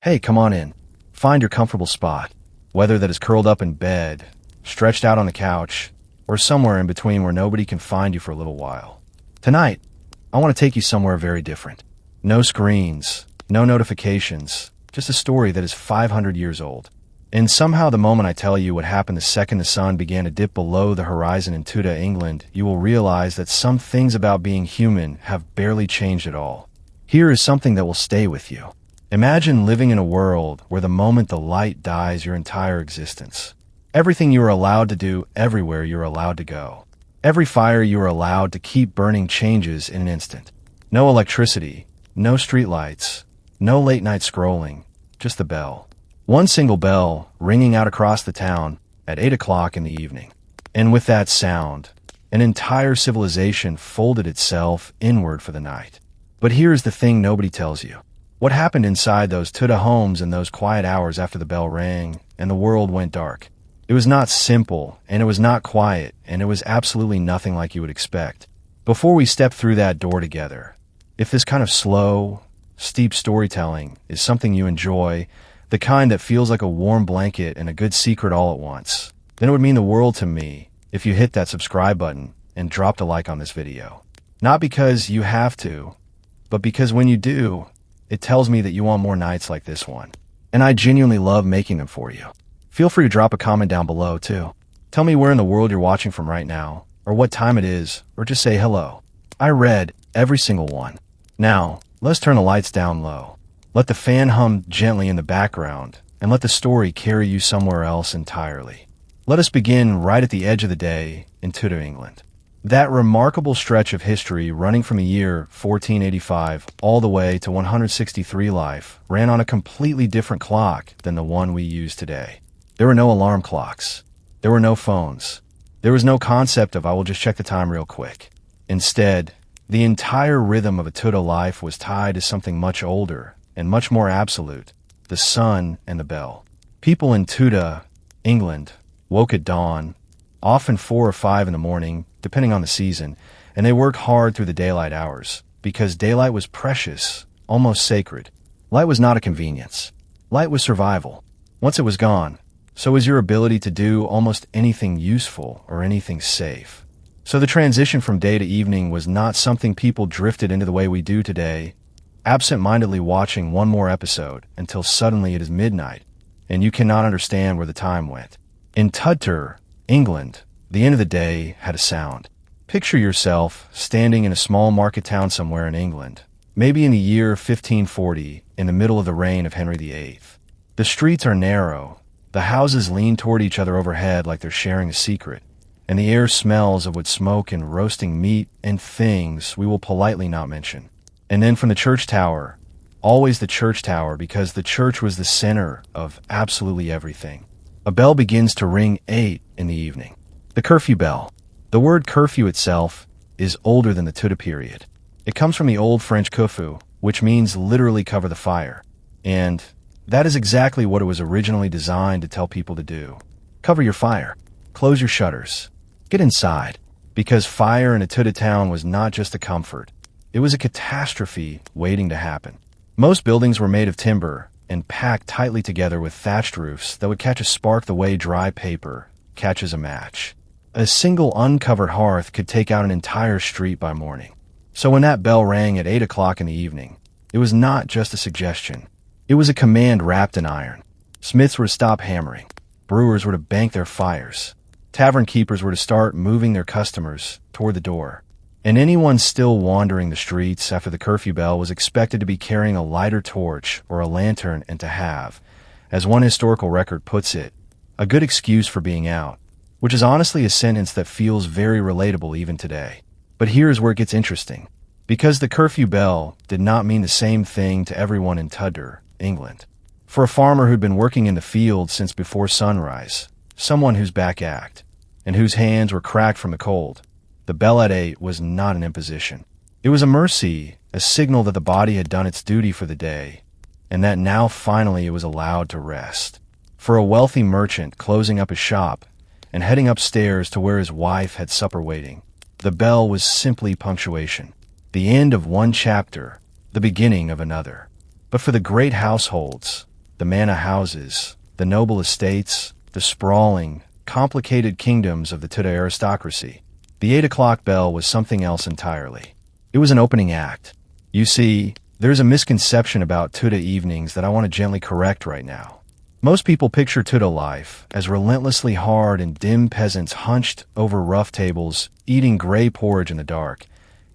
Hey, come on in. Find your comfortable spot, whether that is curled up in bed, stretched out on the couch, or somewhere in between where nobody can find you for a little while. Tonight, I want to take you somewhere very different. No screens, no notifications, just a story that is 500 years old. And somehow the moment I tell you what happened the second the sun began to dip below the horizon in Tudor England, you will realize that some things about being human have barely changed at all. Here is something that will stay with you. Imagine living in a world where the moment the light dies your entire existence. Everything you are allowed to do, everywhere you are allowed to go. Every fire you are allowed to keep burning changes in an instant. No electricity, no streetlights, no late night scrolling, just the bell. One single bell ringing out across the town at 8 o'clock in the evening. And with that sound, an entire civilization folded itself inward for the night. But here's the thing nobody tells you. What happened inside those Tudor homes in those quiet hours after the bell rang and the world went dark? It was not simple, and it was not quiet, and it was absolutely nothing like you would expect. Before we step through that door together, if this kind of slow, steep storytelling is something you enjoy, the kind that feels like a warm blanket and a good secret all at once, then it would mean the world to me if you hit that subscribe button and dropped a like on this video. Not because you have to, but because when you do, it tells me that you want more nights like this one. And I genuinely love making them for you. Feel free to drop a comment down below, too. Tell me where in the world you're watching from right now, or what time it is, or just say hello. I read every single one. Now, let's turn the lights down low. Let the fan hum gently in the background, and let the story carry you somewhere else entirely. Let us begin right at the edge of the day in Tudor England. That remarkable stretch of history running from the year 1485 all the way to 163 life ran on a completely different clock than the one we use today. There were no alarm clocks. There were no phones. There was no concept of I will just check the time real quick. Instead, the entire rhythm of a Tudor life was tied to something much older and much more absolute, the sun and the bell. People in Tudor England woke at dawn, often 4 or 5 in the morning, depending on the season, and they worked hard through the daylight hours, because daylight was precious, almost sacred. Light was not a convenience. Light was survival. Once it was gone, so was your ability to do almost anything useful or anything safe. So the transition from day to evening was not something people drifted into the way we do today, absent-mindedly watching one more episode until suddenly it is midnight, and you cannot understand where the time went. In Tudor England, the end of the day had a sound. Picture yourself standing in a small market town somewhere in England, maybe in the year 1540, in the middle of the reign of Henry VIII. The streets are narrow, the houses lean toward each other overhead like they're sharing a secret, and the air smells of wood smoke and roasting meat and things we will politely not mention. And then from the church tower, always the church tower, because the church was the center of absolutely everything, a bell begins to ring 8 in the evening. The curfew bell. The word curfew itself is older than the Tudor period. It comes from the old French couvre, which means literally cover the fire. And that is exactly what it was originally designed to tell people to do. Cover your fire. Close your shutters. Get inside. Because fire in a Tudor town was not just a comfort. It was a catastrophe waiting to happen. Most buildings were made of timber and packed tightly together with thatched roofs that would catch a spark the way dry paper catches a match. A single uncovered hearth could take out an entire street by morning. So when that bell rang at 8 o'clock in the evening, it was not just a suggestion. It was a command wrapped in iron. Smiths were to stop hammering. Brewers were to bank their fires. Tavern keepers were to start moving their customers toward the door. And anyone still wandering the streets after the curfew bell was expected to be carrying a lighter torch or a lantern and to have, as one historical record puts it, a good excuse for being out, which is honestly a sentence that feels very relatable even today. But here's where it gets interesting. Because the curfew bell did not mean the same thing to everyone in Tudor England. For a farmer who'd been working in the field since before sunrise, someone whose back ached, and whose hands were cracked from the cold, the bell at 8 was not an imposition. It was a mercy, a signal that the body had done its duty for the day, and that now finally it was allowed to rest. For a wealthy merchant closing up his shop and heading upstairs to where his wife had supper waiting, the bell was simply punctuation, the end of one chapter, the beginning of another. But for the great households, the manor houses, the noble estates, the sprawling, complicated kingdoms of the Tudor aristocracy. The 8 o'clock bell was something else entirely. It was an opening act. You see, there's a misconception about Tudor evenings that I want to gently correct right now. Most people picture Tudor life as relentlessly hard and dim peasants hunched over rough tables, eating gray porridge in the dark,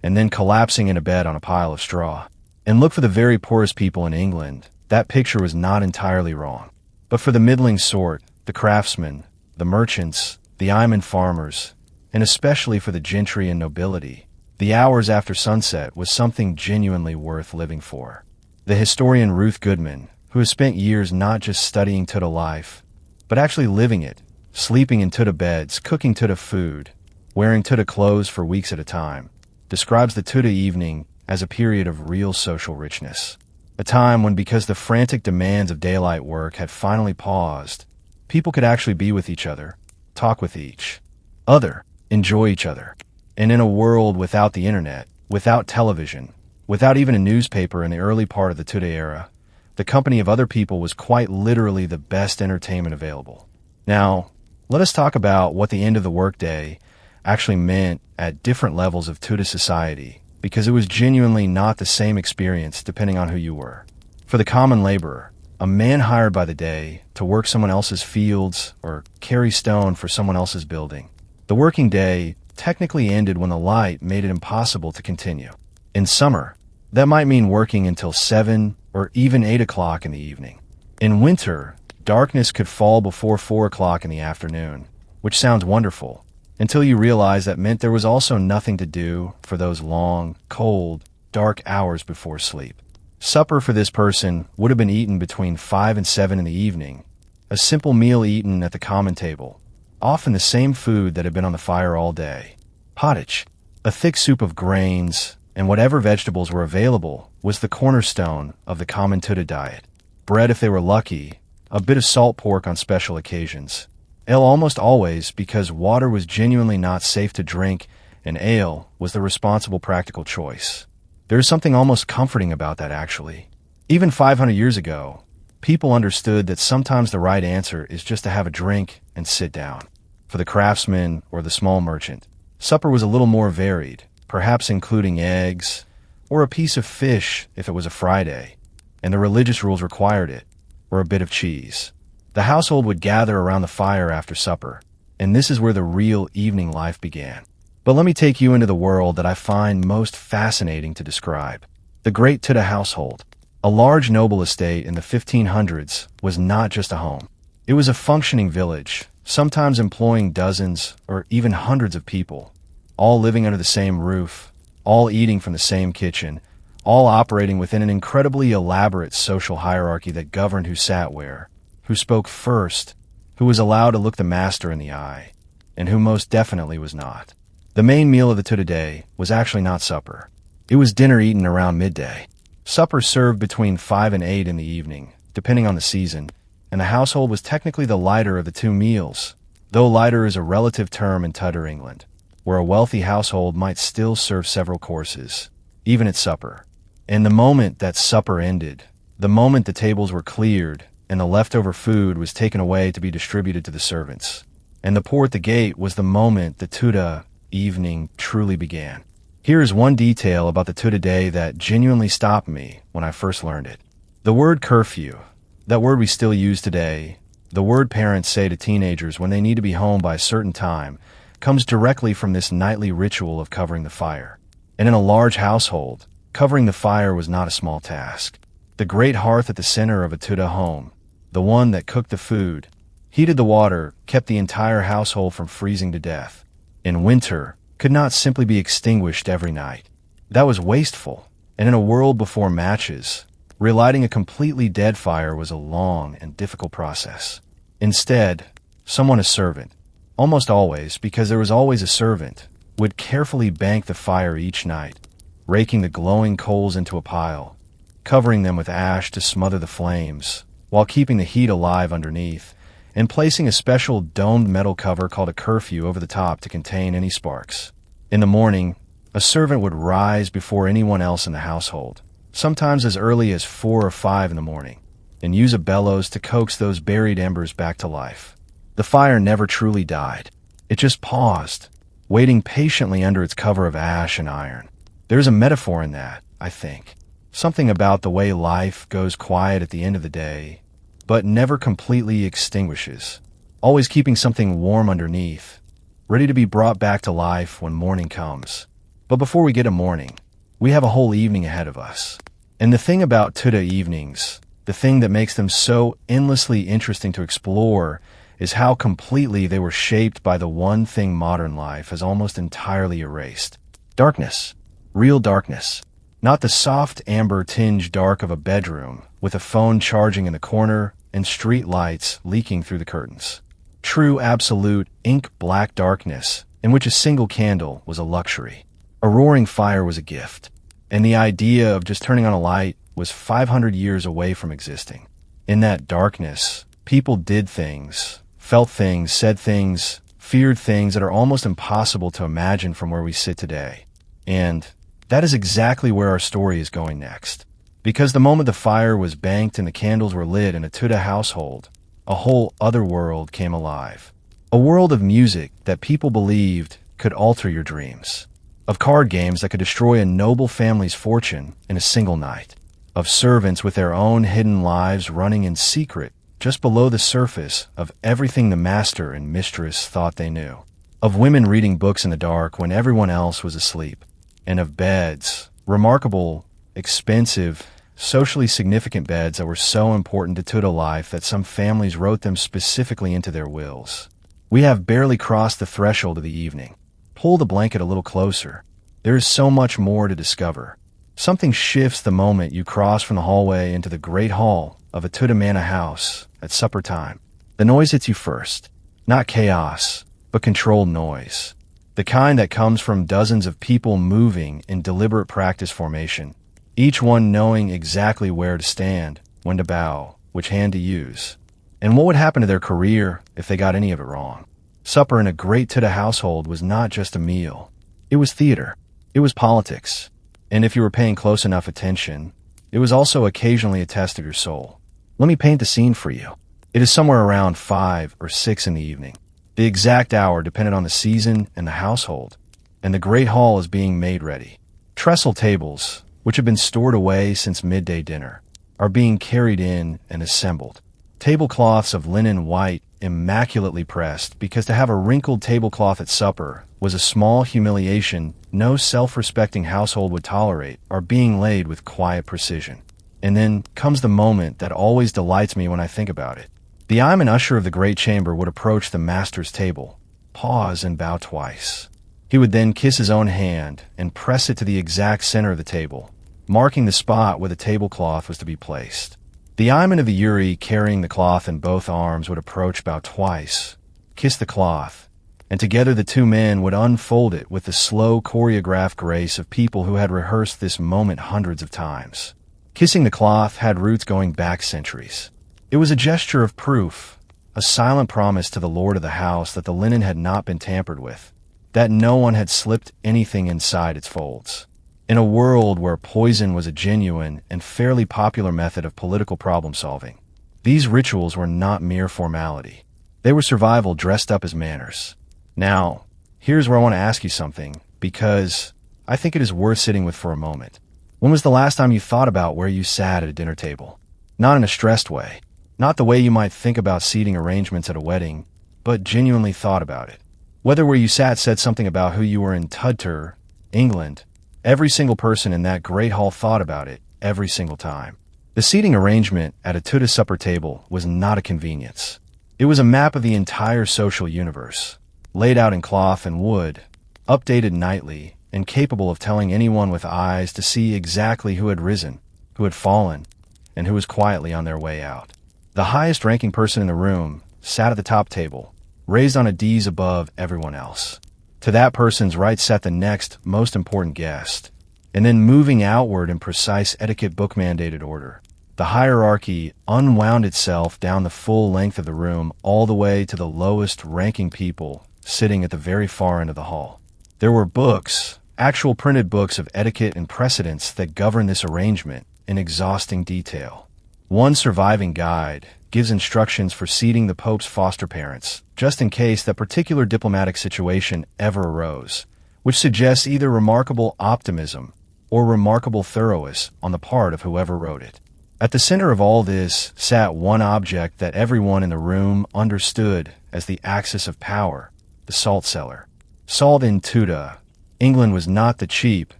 and then collapsing in a bed on a pile of straw. And look, for the very poorest people in England, that picture was not entirely wrong. But for the middling sort, the craftsmen, the merchants, the yeoman farmers, and especially for the gentry and nobility, the hours after sunset was something genuinely worth living for. The historian Ruth Goodman, who has spent years not just studying Tudor life, but actually living it, sleeping in Tudor beds, cooking Tudor food, wearing Tudor clothes for weeks at a time, describes the Tudor evening as a period of real social richness. A time when, because the frantic demands of daylight work had finally paused, people could actually be with each other, talk with each other, enjoy each other. And in a world without the internet, without television, without even a newspaper in the early part of the Tudor era, the company of other people was quite literally the best entertainment available. Now, let us talk about what the end of the workday actually meant at different levels of Tudor society, because it was genuinely not the same experience depending on who you were. For the common laborer, a man hired by the day to work someone else's fields or carry stone for someone else's building, the working day technically ended when the light made it impossible to continue. In summer, that might mean working until 7 or even 8 o'clock in the evening. In winter, darkness could fall before 4 o'clock in the afternoon, which sounds wonderful, until you realize that meant there was also nothing to do for those long, cold, dark hours before sleep. Supper for this person would have been eaten between 5 and 7 in the evening, a simple meal eaten at the common table, often the same food that had been on the fire all day. Pottage, a thick soup of grains, and whatever vegetables were available, was the cornerstone of the common Tudor diet. Bread if they were lucky, a bit of salt pork on special occasions. Ale almost always, because water was genuinely not safe to drink, and ale was the responsible practical choice. There is something almost comforting about that, actually. Even 500 years ago, people understood that sometimes the right answer is just to have a drink and sit down. For the craftsman or the small merchant, supper was a little more varied, perhaps including eggs, or a piece of fish if it was a Friday, and the religious rules required it, or a bit of cheese. The household would gather around the fire after supper, and this is where the real evening life began. But let me take you into the world that I find most fascinating to describe. The great Tudor household. A large noble estate in the 1500s was not just a home. It was a functioning village, sometimes employing dozens or even hundreds of people, all living under the same roof, all eating from the same kitchen, all operating within an incredibly elaborate social hierarchy that governed who sat where, who spoke first, who was allowed to look the master in the eye, and who most definitely was not. The main meal of the Tudor day was actually not supper. It was dinner eaten around midday. Supper served between 5 and 8 in the evening, depending on the season, and the household was technically the lighter of the two meals, though lighter is a relative term in Tudor England, where a wealthy household might still serve several courses, even at supper. And the moment that supper ended, the moment the tables were cleared and the leftover food was taken away to be distributed to the servants, and the poor at the gate, was the moment the Tudor evening truly began. Here is one detail about the Tudor day that genuinely stopped me when I first learned it. The word curfew, that word we still use today, the word parents say to teenagers when they need to be home by a certain time, comes directly from this nightly ritual of covering the fire. And in a large household, covering the fire was not a small task. The great hearth at the center of a Tudor home, the one that cooked the food, heated the water, kept the entire household from freezing to death. In winter, could not simply be extinguished every night. That was wasteful, and in a world before matches, relighting a completely dead fire was a long and difficult process. Instead, a servant, almost always, because there was always a servant, would carefully bank the fire each night, raking the glowing coals into a pile, covering them with ash to smother the flames, while keeping the heat alive underneath, and placing a special domed metal cover called a curfew over the top to contain any sparks. In the morning, a servant would rise before anyone else in the household, sometimes as early as 4 or 5 in the morning. and use a bellows to coax those buried embers back to life. The fire never truly died. It just paused, waiting patiently under its cover of ash and iron. There's a metaphor in that, I think. Something about the way life goes quiet at the end of the day, but never completely extinguishes, always keeping something warm underneath, ready to be brought back to life when morning comes. But before we get to morning, we have a whole evening ahead of us. And the thing about Tudor evenings, the thing that makes them so endlessly interesting to explore, is how completely they were shaped by the one thing modern life has almost entirely erased. Darkness. Real darkness. Not the soft amber-tinged dark of a bedroom, with a phone charging in the corner and street lights leaking through the curtains. True, absolute, ink-black darkness, in which a single candle was a luxury. A roaring fire was a gift. And the idea of just turning on a light was 500 years away from existing. In that darkness, people did things, felt things, said things, feared things that are almost impossible to imagine from where we sit today. And that is exactly where our story is going next. Because the moment the fire was banked and the candles were lit in a Tudor household, a whole other world came alive. A world of music that people believed could alter your dreams. Of card games that could destroy a noble family's fortune in a single night. Of servants with their own hidden lives running in secret just below the surface of everything the master and mistress thought they knew. Of women reading books in the dark when everyone else was asleep. And of beds, remarkable, expensive, socially significant beds that were so important to Tudor life that some families wrote them specifically into their wills. We have barely crossed the threshold of the evening. Pull the blanket a little closer. There is so much more to discover. Something shifts the moment you cross from the hallway into the great hall of a Tudor manor house at supper time. The noise hits you first. Not chaos, but controlled noise. The kind that comes from dozens of people moving in deliberate practice formation, each one knowing exactly where to stand, when to bow, which hand to use, and what would happen to their career if they got any of it wrong. Supper in a great Tudor household was not just a meal. It was theater. It was politics. And if you were paying close enough attention, it was also occasionally a test of your soul. Let me paint the scene for you. It is somewhere around 5 or 6 in the evening. The exact hour depended on the season and the household, and the great hall is being made ready. Trestle tables, which have been stored away since midday dinner, are being carried in and assembled. Tablecloths of linen white, immaculately pressed, because to have a wrinkled tablecloth at supper was a small humiliation no self-respecting household would tolerate, are being laid with quiet precision. And then comes the moment that always delights me when I think about it. The imam and usher of the great chamber would approach the master's table, pause and bow twice. He would then kiss his own hand and press it to the exact center of the table, marking the spot where the tablecloth was to be placed. The imam of the Uri, carrying the cloth in both arms, would approach, bow twice, kiss the cloth, and together the two men would unfold it with the slow, choreographed grace of people who had rehearsed this moment hundreds of times. Kissing the cloth had roots going back centuries. It was a gesture of proof, a silent promise to the lord of the house that the linen had not been tampered with, that no one had slipped anything inside its folds. In a world where poison was a genuine and fairly popular method of political problem-solving, these rituals were not mere formality. They were survival dressed up as manners. Now, here's where I want to ask you something, because I think it is worth sitting with for a moment. When was the last time you thought about where you sat at a dinner table? Not in a stressed way. Not the way you might think about seating arrangements at a wedding, but genuinely thought about it. Whether where you sat said something about who you were in Tudor England, every single person in that great hall thought about it every single time. The seating arrangement at a Tudor supper table was not a convenience. It was a map of the entire social universe, laid out in cloth and wood, updated nightly, and capable of telling anyone with eyes to see exactly who had risen, who had fallen, and who was quietly on their way out. The highest-ranking person in the room sat at the top table, raised on a D's above everyone else. To that person's right sat the next most important guest, and then moving outward in precise etiquette book-mandated order. The hierarchy unwound itself down the full length of the room all the way to the lowest-ranking people sitting at the very far end of the hall. There were books, actual printed books of etiquette and precedents that govern this arrangement in exhausting detail. One surviving guide gives instructions for seating the Pope's foster parents, just in case that particular diplomatic situation ever arose, which suggests either remarkable optimism or remarkable thoroughness on the part of whoever wrote it. At the center of all this sat one object that everyone in the room understood as the axis of power, the salt cellar. Salt in Tudor England was not the cheap,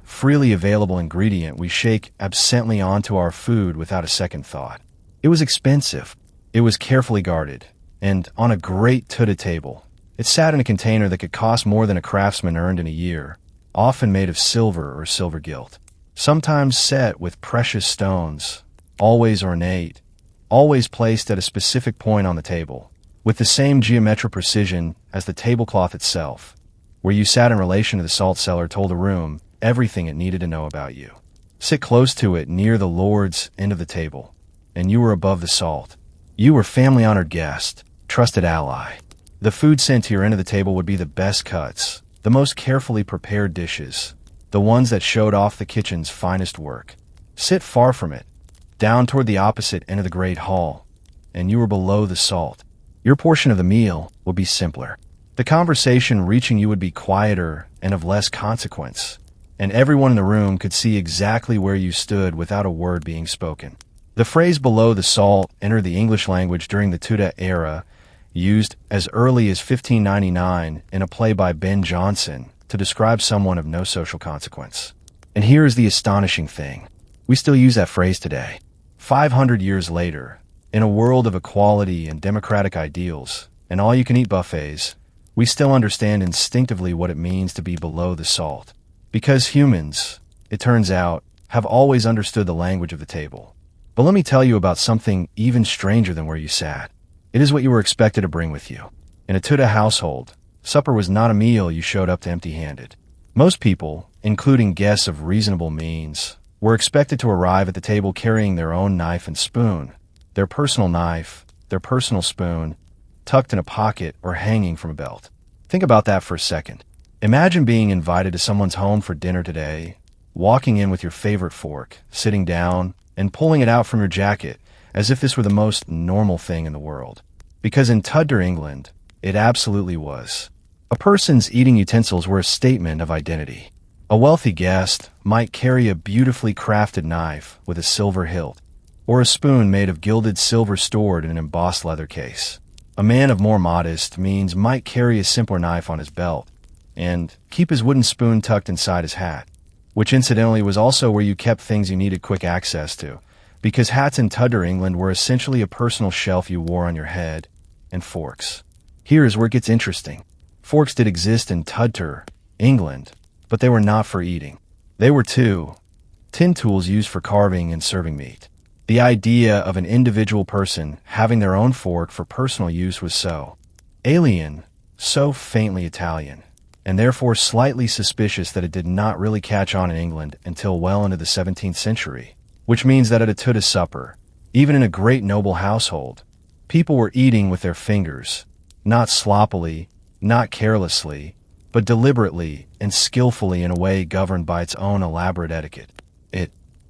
freely available ingredient we shake absently onto our food without a second thought. It was expensive, it was carefully guarded, and on a great Tudor table, it sat in a container that could cost more than a craftsman earned in a year, often made of silver or silver gilt, sometimes set with precious stones, always ornate, always placed at a specific point on the table, with the same geometric precision as the tablecloth itself. Where you sat in relation to the salt cellar told the room everything it needed to know about you. Sit close to it near the Lord's end of the table, and you were above the salt. You were family-honored guest, trusted ally. The food sent to your end of the table would be the best cuts, the most carefully prepared dishes, the ones that showed off the kitchen's finest work. Sit far from it, down toward the opposite end of the great hall, and you were below the salt. Your portion of the meal would be simpler. The conversation reaching you would be quieter and of less consequence, and everyone in the room could see exactly where you stood without a word being spoken. The phrase below the salt entered the English language during the Tudor era, used as early as 1599 in a play by Ben Jonson to describe someone of no social consequence. And here is the astonishing thing. We still use that phrase today. 500 years later, in a world of equality and democratic ideals, and all-you-can-eat buffets, we still understand instinctively what it means to be below the salt. Because humans, it turns out, have always understood the language of the table. But let me tell you about something even stranger than where you sat. It is what you were expected to bring with you. In a Tudor household, supper was not a meal you showed up to empty-handed. Most people, including guests of reasonable means, were expected to arrive at the table carrying their own knife and spoon, their personal knife, their personal spoon, tucked in a pocket or hanging from a belt. Think about that for a second. Imagine being invited to someone's home for dinner today, walking in with your favorite fork, sitting down, and pulling it out from your jacket as if this were the most normal thing in the world. Because in Tudor England, it absolutely was. A person's eating utensils were a statement of identity. A wealthy guest might carry a beautifully crafted knife with a silver hilt, or a spoon made of gilded silver stored in an embossed leather case. A man of more modest means might carry a simpler knife on his belt and keep his wooden spoon tucked inside his hat, which incidentally was also where you kept things you needed quick access to, because hats in Tudor England were essentially a personal shelf you wore on your head, and forks. Here is where it gets interesting. Forks did exist in Tudor England, but they were not for eating. They were tin tools used for carving and serving meat. The idea of an individual person having their own fork for personal use was so alien, so faintly Italian, and therefore slightly suspicious that it did not really catch on in England until well into the 17th century, which means that at a Tudor supper, even in a great noble household, people were eating with their fingers, not sloppily, not carelessly, but deliberately and skillfully in a way governed by its own elaborate etiquette.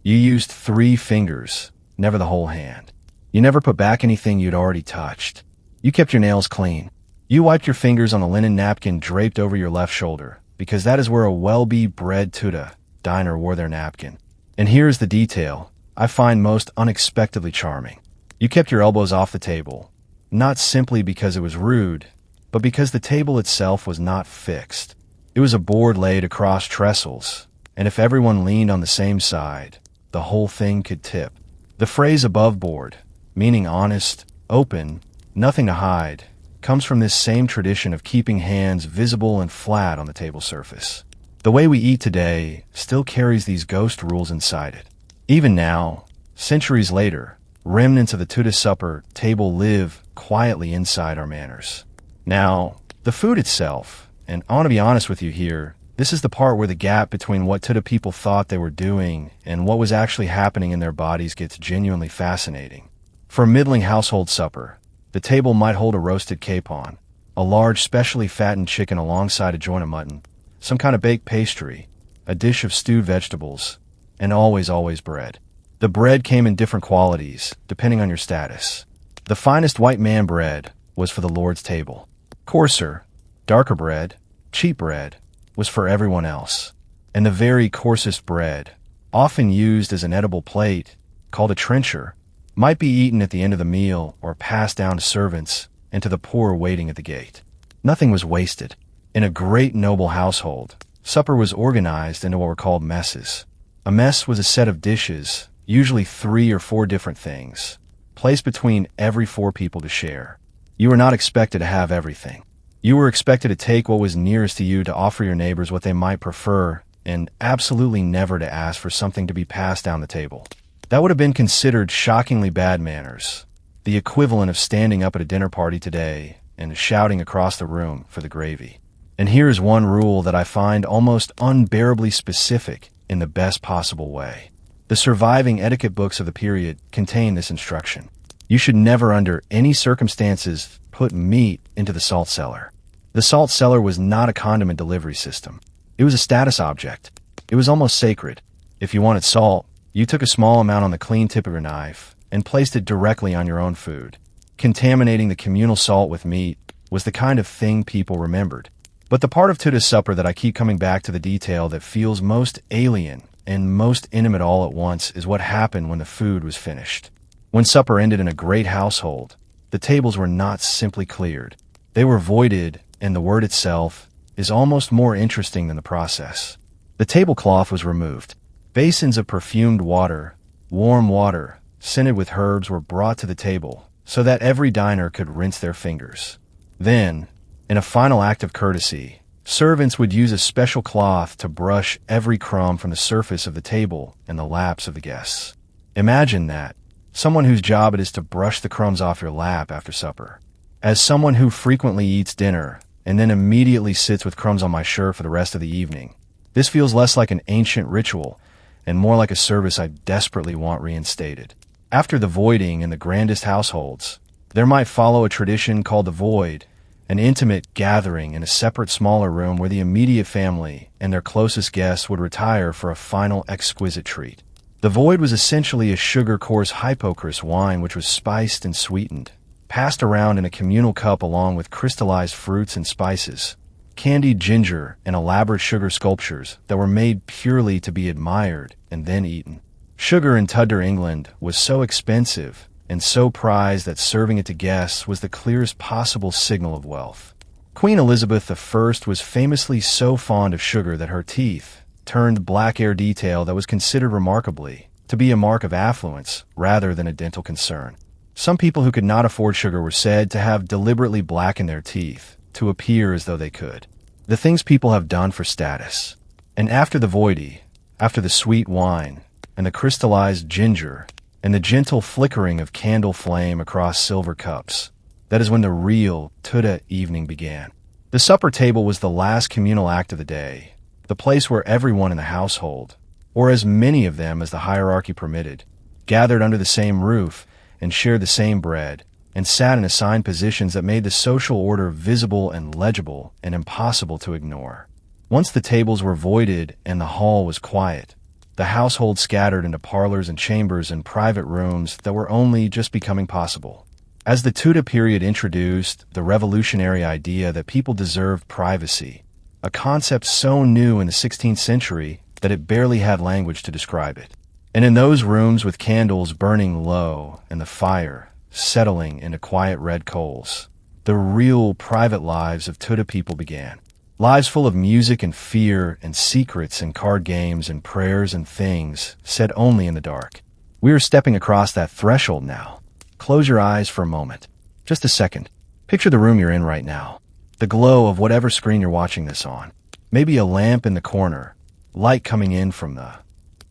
You used 3 fingers, never the whole hand. You never put back anything you'd already touched. You kept your nails clean. You wiped your fingers on a linen napkin draped over your left shoulder, because that is where a well-bred Tudor diner wore their napkin. And here's the detail I find most unexpectedly charming. You kept your elbows off the table, not simply because it was rude, but because the table itself was not fixed. It was a board laid across trestles, and if everyone leaned on the same side, the whole thing could tip. The phrase above board, meaning honest, open, nothing to hide, comes from this same tradition of keeping hands visible and flat on the table surface. The way we eat today still carries these ghost rules inside it. Even now, centuries later, remnants of the Tudor supper table live quietly inside our manors. Now, the food itself, and I want to be honest with you here, this is the part where the gap between what Tudor people thought they were doing and what was actually happening in their bodies gets genuinely fascinating. For a middling household supper, the table might hold a roasted capon, a large specially fattened chicken alongside a joint of mutton, some kind of baked pastry, a dish of stewed vegetables, and always bread. The bread came in different qualities, depending on your status. The finest white man bread was for the Lord's table. Coarser, darker bread, cheap bread, was for everyone else. And the very coarsest bread, often used as an edible plate, called a trencher, might be eaten at the end of the meal or passed down to servants and to the poor waiting at the gate. Nothing was wasted. In a great noble household, supper was organized into what were called messes. A mess was a set of dishes, usually 3 or 4 different things, placed between every 4 people to share. You were not expected to have everything. You were expected to take what was nearest to you to offer your neighbors what they might prefer, and absolutely never to ask for something to be passed down the table. That would have been considered shockingly bad manners, the equivalent of standing up at a dinner party today and shouting across the room for the gravy. And here's one rule that I find almost unbearably specific in the best possible way. The surviving etiquette books of the period contain this instruction. You should never under any circumstances put meat into the salt cellar. The salt cellar was not a condiment delivery system. It was a status object. It was almost sacred. If you wanted salt, you took a small amount on the clean tip of your knife and placed it directly on your own food. Contaminating the communal salt with meat was the kind of thing people remembered. But the part of Tudor's supper that I keep coming back to the detail that feels most alien and most intimate all at once is what happened when the food was finished. When supper ended in a great household, the tables were not simply cleared. They were voided, and the word itself is almost more interesting than the process. The tablecloth was removed. Basins of perfumed water, warm water, scented with herbs were brought to the table so that every diner could rinse their fingers. Then, in a final act of courtesy, servants would use a special cloth to brush every crumb from the surface of the table and the laps of the guests. Imagine that, someone whose job it is to brush the crumbs off your lap after supper. As someone who frequently eats dinner and then immediately sits with crumbs on my shirt for the rest of the evening, this feels less like an ancient ritual and more like a service I desperately want reinstated. After the voiding in the grandest households, there might follow a tradition called the void, an intimate gathering in a separate smaller room where the immediate family and their closest guests would retire for a final exquisite treat. The void was essentially a sugar-coarse hypocris wine which was spiced and sweetened, passed around in a communal cup along with crystallized fruits and spices, candied ginger and elaborate sugar sculptures that were made purely to be admired and then eaten. Sugar in Tudor England was so expensive and so prized that serving it to guests was the clearest possible signal of wealth. Queen Elizabeth I was famously so fond of sugar that her teeth turned black hair detail that was considered remarkably to be a mark of affluence rather than a dental concern. Some people who could not afford sugar were said to have deliberately blackened their teeth to appear as though they could. The things people have done for status. And after the voidy, after the sweet wine, and the crystallized ginger, and the gentle flickering of candle flame across silver cups, that is when the real Tudor evening began. The supper table was the last communal act of the day, the place where everyone in the household, or as many of them as the hierarchy permitted, gathered under the same roof and shared the same bread, and sat in assigned positions that made the social order visible and legible and impossible to ignore. Once the tables were voided and the hall was quiet, the household scattered into parlors and chambers and private rooms that were only just becoming possible. As the Tudor period introduced the revolutionary idea that people deserved privacy, a concept so new in the 16th century that it barely had language to describe it. And in those rooms with candles burning low and the fire settling into quiet red coals, the real private lives of Tudor people began. Lives full of music and fear and secrets and card games and prayers and things said only in the dark. We are stepping across that threshold now. Close your eyes for a moment. Just a second. Picture the room you're in right now. The glow of whatever screen you're watching this on. Maybe a lamp in the corner. Light coming in from the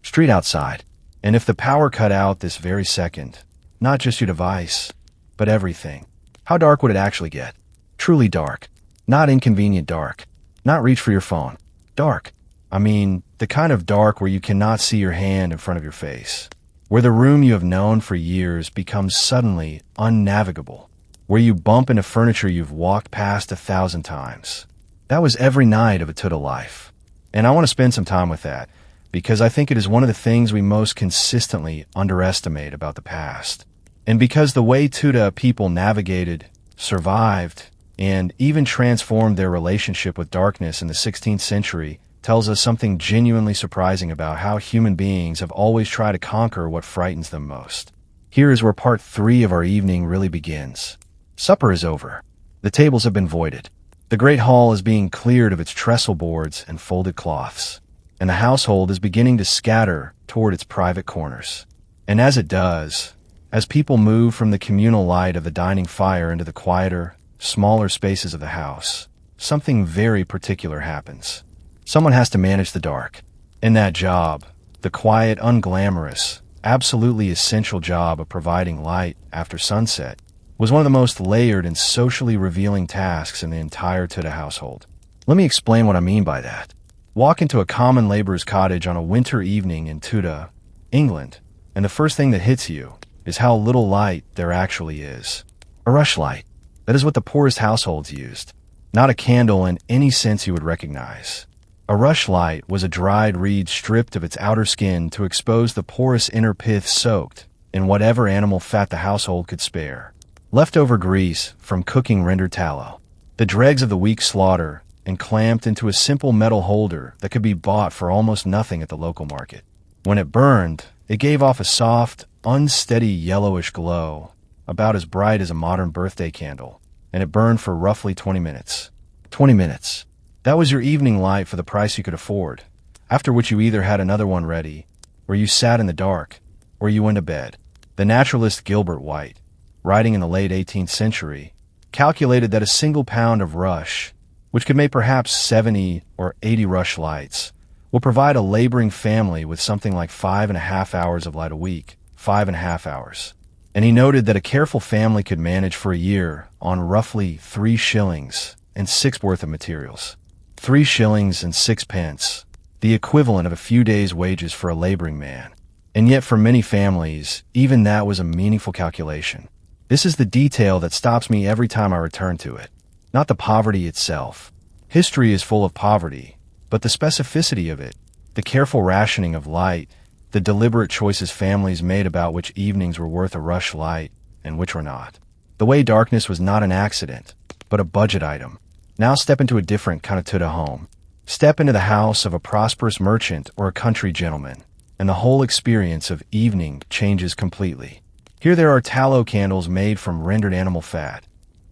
street outside. And if the power cut out this very second, not just your device, but everything, how dark would it actually get? Truly dark. Not inconvenient dark. Not reach for your phone. Dark. I mean, the kind of dark where you cannot see your hand in front of your face. Where the room you have known for years becomes suddenly unnavigable. Where you bump into furniture you've walked past 1,000 times. That was every night of a Tudor life. And I want to spend some time with that, because I think it is one of the things we most consistently underestimate about the past. And because the way Tudor people navigated, survived, and even transformed their relationship with darkness in the 16th century tells us something genuinely surprising about how human beings have always tried to conquer what frightens them most. Here is where part 3 of our evening really begins. Supper is over. The tables have been voided. The great hall is being cleared of its trestle boards and folded cloths, and the household is beginning to scatter toward its private corners. And as it does, as people move from the communal light of the dining fire into the quieter, smaller spaces of the house, something very particular happens. Someone has to manage the dark. In that job, the quiet, unglamorous, absolutely essential job of providing light after sunset was one of the most layered and socially revealing tasks in the entire Tudor household. Let me explain what I mean by that. Walk into a common laborer's cottage on a winter evening in Tudor, England, and the first thing that hits you is how little light there actually is. A rushlight. That is what the poorest households used. Not a candle in any sense you would recognize. A rushlight was a dried reed stripped of its outer skin to expose the porous inner pith soaked in whatever animal fat the household could spare. Leftover grease from cooking rendered tallow. The dregs of the week's slaughter and clamped into a simple metal holder that could be bought for almost nothing at the local market. When it burned, it gave off a soft, unsteady yellowish glow, about as bright as a modern birthday candle, and it burned for roughly 20 minutes. 20 minutes. That was your evening light for the price you could afford, after which you either had another one ready, or you sat in the dark, or you went to bed. The naturalist Gilbert White, writing in the late 18th century, calculated that a single pound of rush, which could make perhaps 70 or 80 rush lights, will provide a laboring family with something like 5.5 hours of light a week. 5.5 hours. And he noted that a careful family could manage for a year on roughly 3 shillings and 6 worth of materials. 3 shillings and 6 pence, the equivalent of a few days' wages for a laboring man. And yet for many families, even that was a meaningful calculation. This is the detail that stops me every time I return to it, not the poverty itself. History is full of poverty, but the specificity of it, the careful rationing of light, the deliberate choices families made about which evenings were worth a rush light and which were not. The way darkness was not an accident, but a budget item. Now step into a different kind of Tudor home. Step into the house of a prosperous merchant or a country gentleman, and the whole experience of evening changes completely. Here there are tallow candles made from rendered animal fat,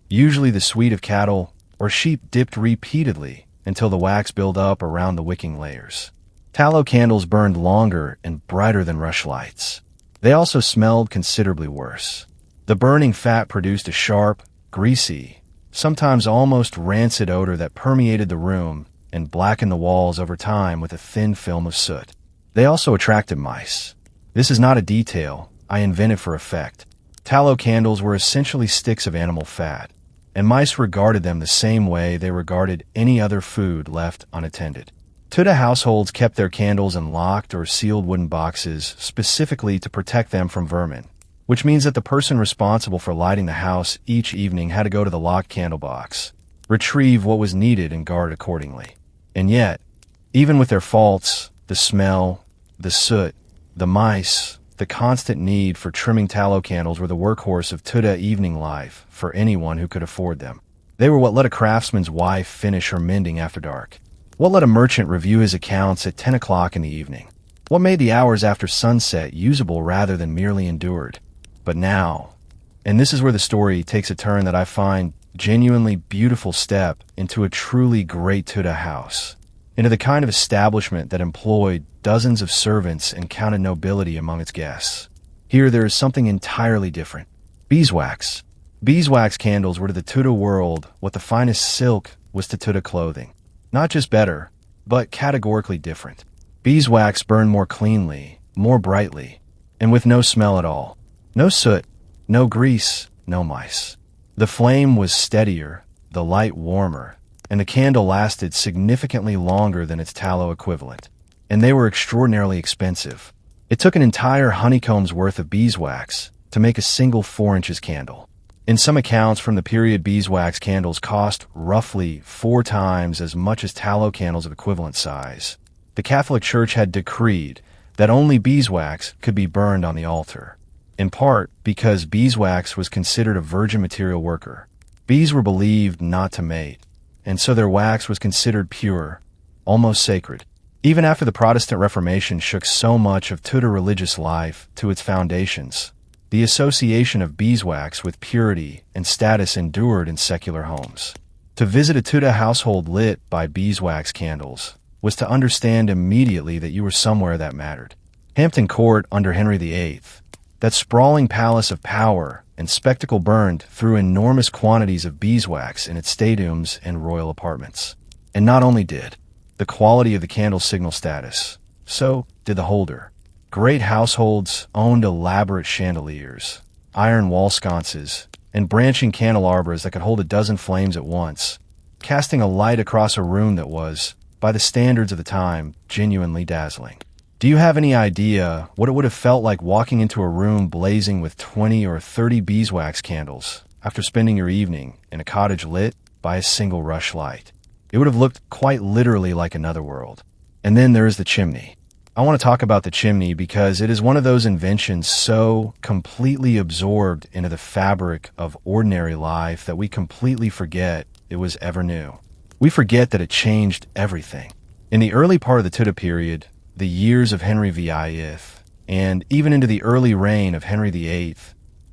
usually the sweat of cattle or sheep dipped repeatedly until the wax build up around the wicking layers. Tallow candles burned longer and brighter than rushlights. They also smelled considerably worse. The burning fat produced a sharp, greasy, sometimes almost rancid odor that permeated the room and blackened the walls over time with a thin film of soot. They also attracted mice. This is not a detail I invented for effect. Tallow candles were essentially sticks of animal fat, and mice regarded them the same way they regarded any other food left unattended. Tudor households kept their candles in locked or sealed wooden boxes specifically to protect them from vermin, which means that the person responsible for lighting the house each evening had to go to the locked candle box, retrieve what was needed, and guard accordingly. And yet, even with their faults, the smell, the soot, the mice, the constant need for trimming tallow candles were the workhorse of Tudor evening life for anyone who could afford them. They were what let a craftsman's wife finish her mending after dark. What let a merchant review his accounts at 10 o'clock in the evening? What made the hours after sunset usable rather than merely endured? But now, and this is where the story takes a turn that I find genuinely beautiful step into a truly great Tudor house, into the kind of establishment that employed dozens of servants and counted nobility among its guests. Here there is something entirely different. Beeswax. Beeswax candles were to the Tudor world what the finest silk was to Tudor clothing. Not just better, but categorically different. Beeswax burned more cleanly, more brightly, and with no smell at all. No soot, no grease, no mice. The flame was steadier, the light warmer, and the candle lasted significantly longer than its tallow equivalent. And they were extraordinarily expensive. It took an entire honeycomb's worth of beeswax to make a single 4 inches candle. In some accounts from the period, beeswax candles cost roughly 4 times as much as tallow candles of equivalent size. The Catholic Church had decreed that only beeswax could be burned on the altar, in part because beeswax was considered a virgin material worker. Bees were believed not to mate, and so their wax was considered pure, almost sacred. Even after the Protestant Reformation shook so much of Tudor religious life to its foundations, the association of beeswax with purity and status endured in secular homes. To visit a Tudor household lit by beeswax candles was to understand immediately that you were somewhere that mattered. Hampton Court under Henry VIII, that sprawling palace of power and spectacle, burned through enormous quantities of beeswax in its staterooms and royal apartments. And not only did the quality of the candle signal status, so did the holder. Great households owned elaborate chandeliers, iron wall sconces, and branching candelabras that could hold a dozen flames at once, casting a light across a room that was, by the standards of the time, genuinely dazzling. Do you have any idea what it would have felt like walking into a room blazing with 20 or 30 beeswax candles after spending your evening in a cottage lit by a single rushlight? It would have looked quite literally like another world. And then there is the chimney. I want to talk about the chimney because it is one of those inventions so completely absorbed into the fabric of ordinary life that we completely forget it was ever new. We forget that it changed everything. In the early part of the Tudor period, the years of Henry VIII, and even into the early reign of Henry VIII,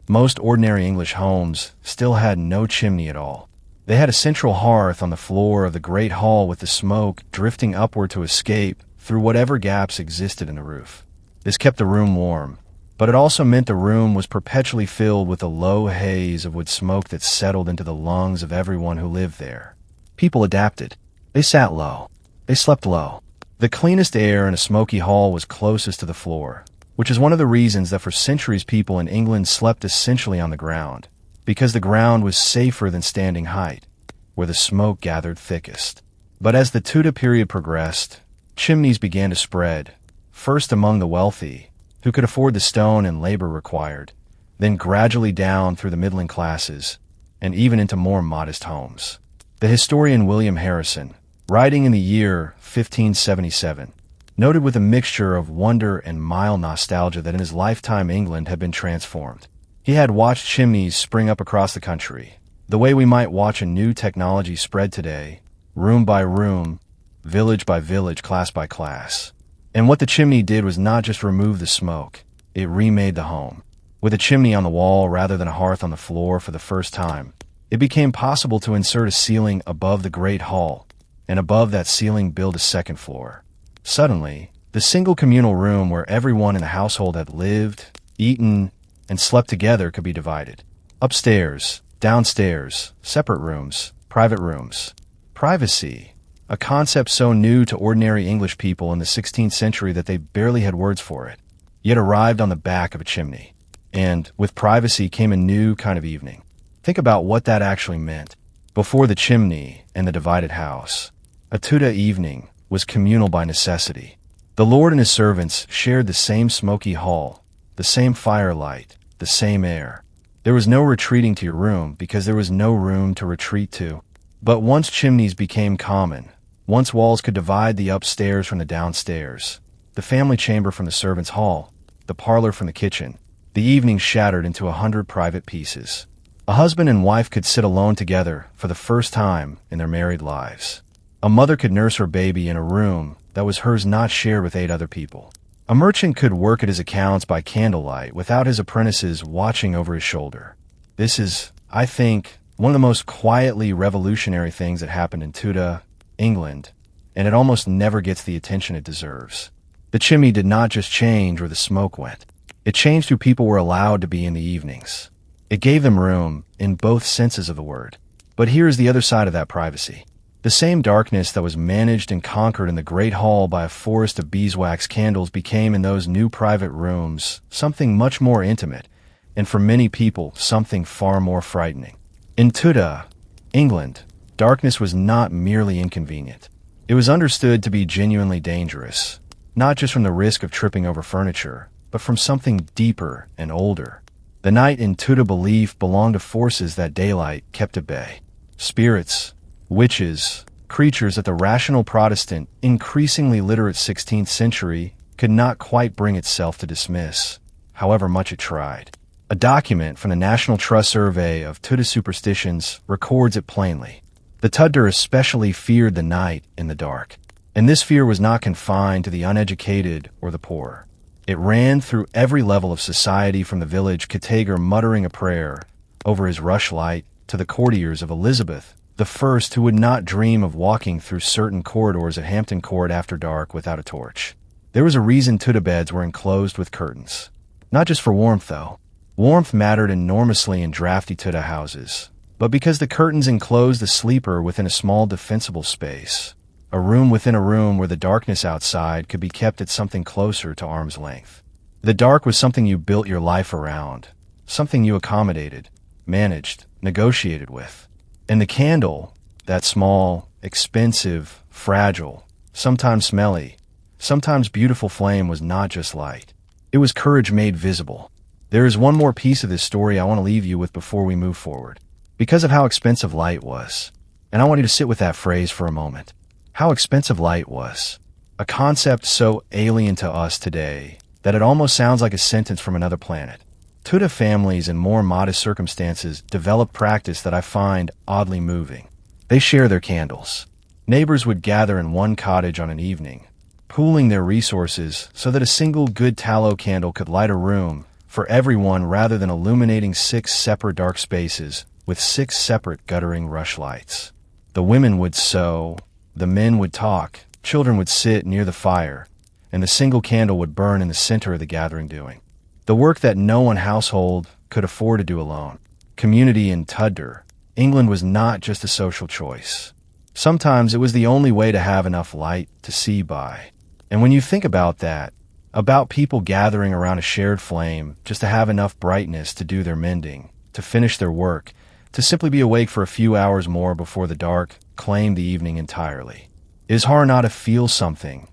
most ordinary English homes still had no chimney at all. They had a central hearth on the floor of the great hall with the smoke drifting upward to escape through whatever gaps existed in the roof. This kept the room warm, but it also meant the room was perpetually filled with a low haze of wood smoke that settled into the lungs of everyone who lived there. People adapted. They sat low. They slept low. The cleanest air in a smoky hall was closest to the floor, which is one of the reasons that for centuries people in England slept essentially on the ground, because the ground was safer than standing height, where the smoke gathered thickest. But as the Tudor period progressed, chimneys began to spread, first among the wealthy, who could afford the stone and labor required, then gradually down through the middling classes, and even into more modest homes. The historian William Harrison, writing in the year 1577, noted with a mixture of wonder and mild nostalgia that in his lifetime England had been transformed. He had watched chimneys spring up across the country, the way we might watch a new technology spread today, room by room, village by village, class by class. And what the chimney did was not just remove the smoke, it remade the home. With a chimney on the wall rather than a hearth on the floor for the first time, it became possible to insert a ceiling above the great hall, and above that ceiling build a second floor. Suddenly, the single communal room where everyone in the household had lived, eaten, and slept together could be divided. Upstairs, downstairs, separate rooms, private rooms. Privacy, a concept so new to ordinary English people in the 16th century that they barely had words for it, yet arrived on the back of a chimney. And with privacy came a new kind of evening. Think about what that actually meant. Before the chimney and the divided house, a Tudor evening was communal by necessity. The Lord and his servants shared the same smoky hall, the same firelight, the same air. There was no retreating to your room because there was no room to retreat to. But once chimneys became common, once walls could divide the upstairs from the downstairs, the family chamber from the servants' hall, the parlor from the kitchen, the evening shattered into 100 private pieces. A husband and wife could sit alone together for the first time in their married lives. A mother could nurse her baby in a room that was hers, not shared with 8 other people. A merchant could work at his accounts by candlelight without his apprentices watching over his shoulder. This is, I think, one of the most quietly revolutionary things that happened in Tudor England, and it almost never gets the attention it deserves. The chimney did not just change where the smoke went. It changed who people were allowed to be in the evenings. It gave them room in both senses of the word. But here is the other side of that privacy. The same darkness that was managed and conquered in the great hall by a forest of beeswax candles became in those new private rooms something much more intimate, and for many people, something far more frightening. In Tudor England, darkness was not merely inconvenient. It was understood to be genuinely dangerous, not just from the risk of tripping over furniture, but from something deeper and older. The night in Tudor belief belonged to forces that daylight kept at bay. Spirits, witches, creatures that the rational Protestant, increasingly literate 16th century could not quite bring itself to dismiss, however much it tried. A document from the National Trust Survey of Tudor Superstitions records it plainly. The Tudor especially feared the night in the dark, and this fear was not confined to the uneducated or the poor. It ran through every level of society, from the village cottager muttering a prayer over his rushlight to the courtiers of Elizabeth the First, who would not dream of walking through certain corridors at Hampton Court after dark without a torch. There was a reason Tudor beds were enclosed with curtains. Not just for warmth, though. Warmth mattered enormously in drafty Tudor houses, but because the curtains enclosed the sleeper within a small defensible space, a room within a room where the darkness outside could be kept at something closer to arm's length. The dark was something you built your life around, something you accommodated, managed, negotiated with. And the candle, that small, expensive, fragile, sometimes smelly, sometimes beautiful flame, was not just light. It was courage made visible. There is one more piece of this story I want to leave you with before we move forward. Because of how expensive light was, and I want you to sit with that phrase for a moment. How expensive light was. A concept so alien to us today that it almost sounds like a sentence from another planet. Tudor families in more modest circumstances developed practice that I find oddly moving. They share their candles. Neighbors would gather in one cottage on an evening, pooling their resources so that a single good tallow candle could light a room for everyone rather than illuminating 6 separate dark spaces with 6 separate guttering rushlights. The women would sew, the men would talk, children would sit near the fire, and the single candle would burn in the center of the gathering doing. The work that no one household could afford to do alone. Community in Tudor England was not just a social choice. Sometimes it was the only way to have enough light to see by. And when you think about that, about people gathering around a shared flame just to have enough brightness to do their mending, to finish their work, to simply be awake for a few hours more before the dark claimed the evening entirely. It is hard not to feel something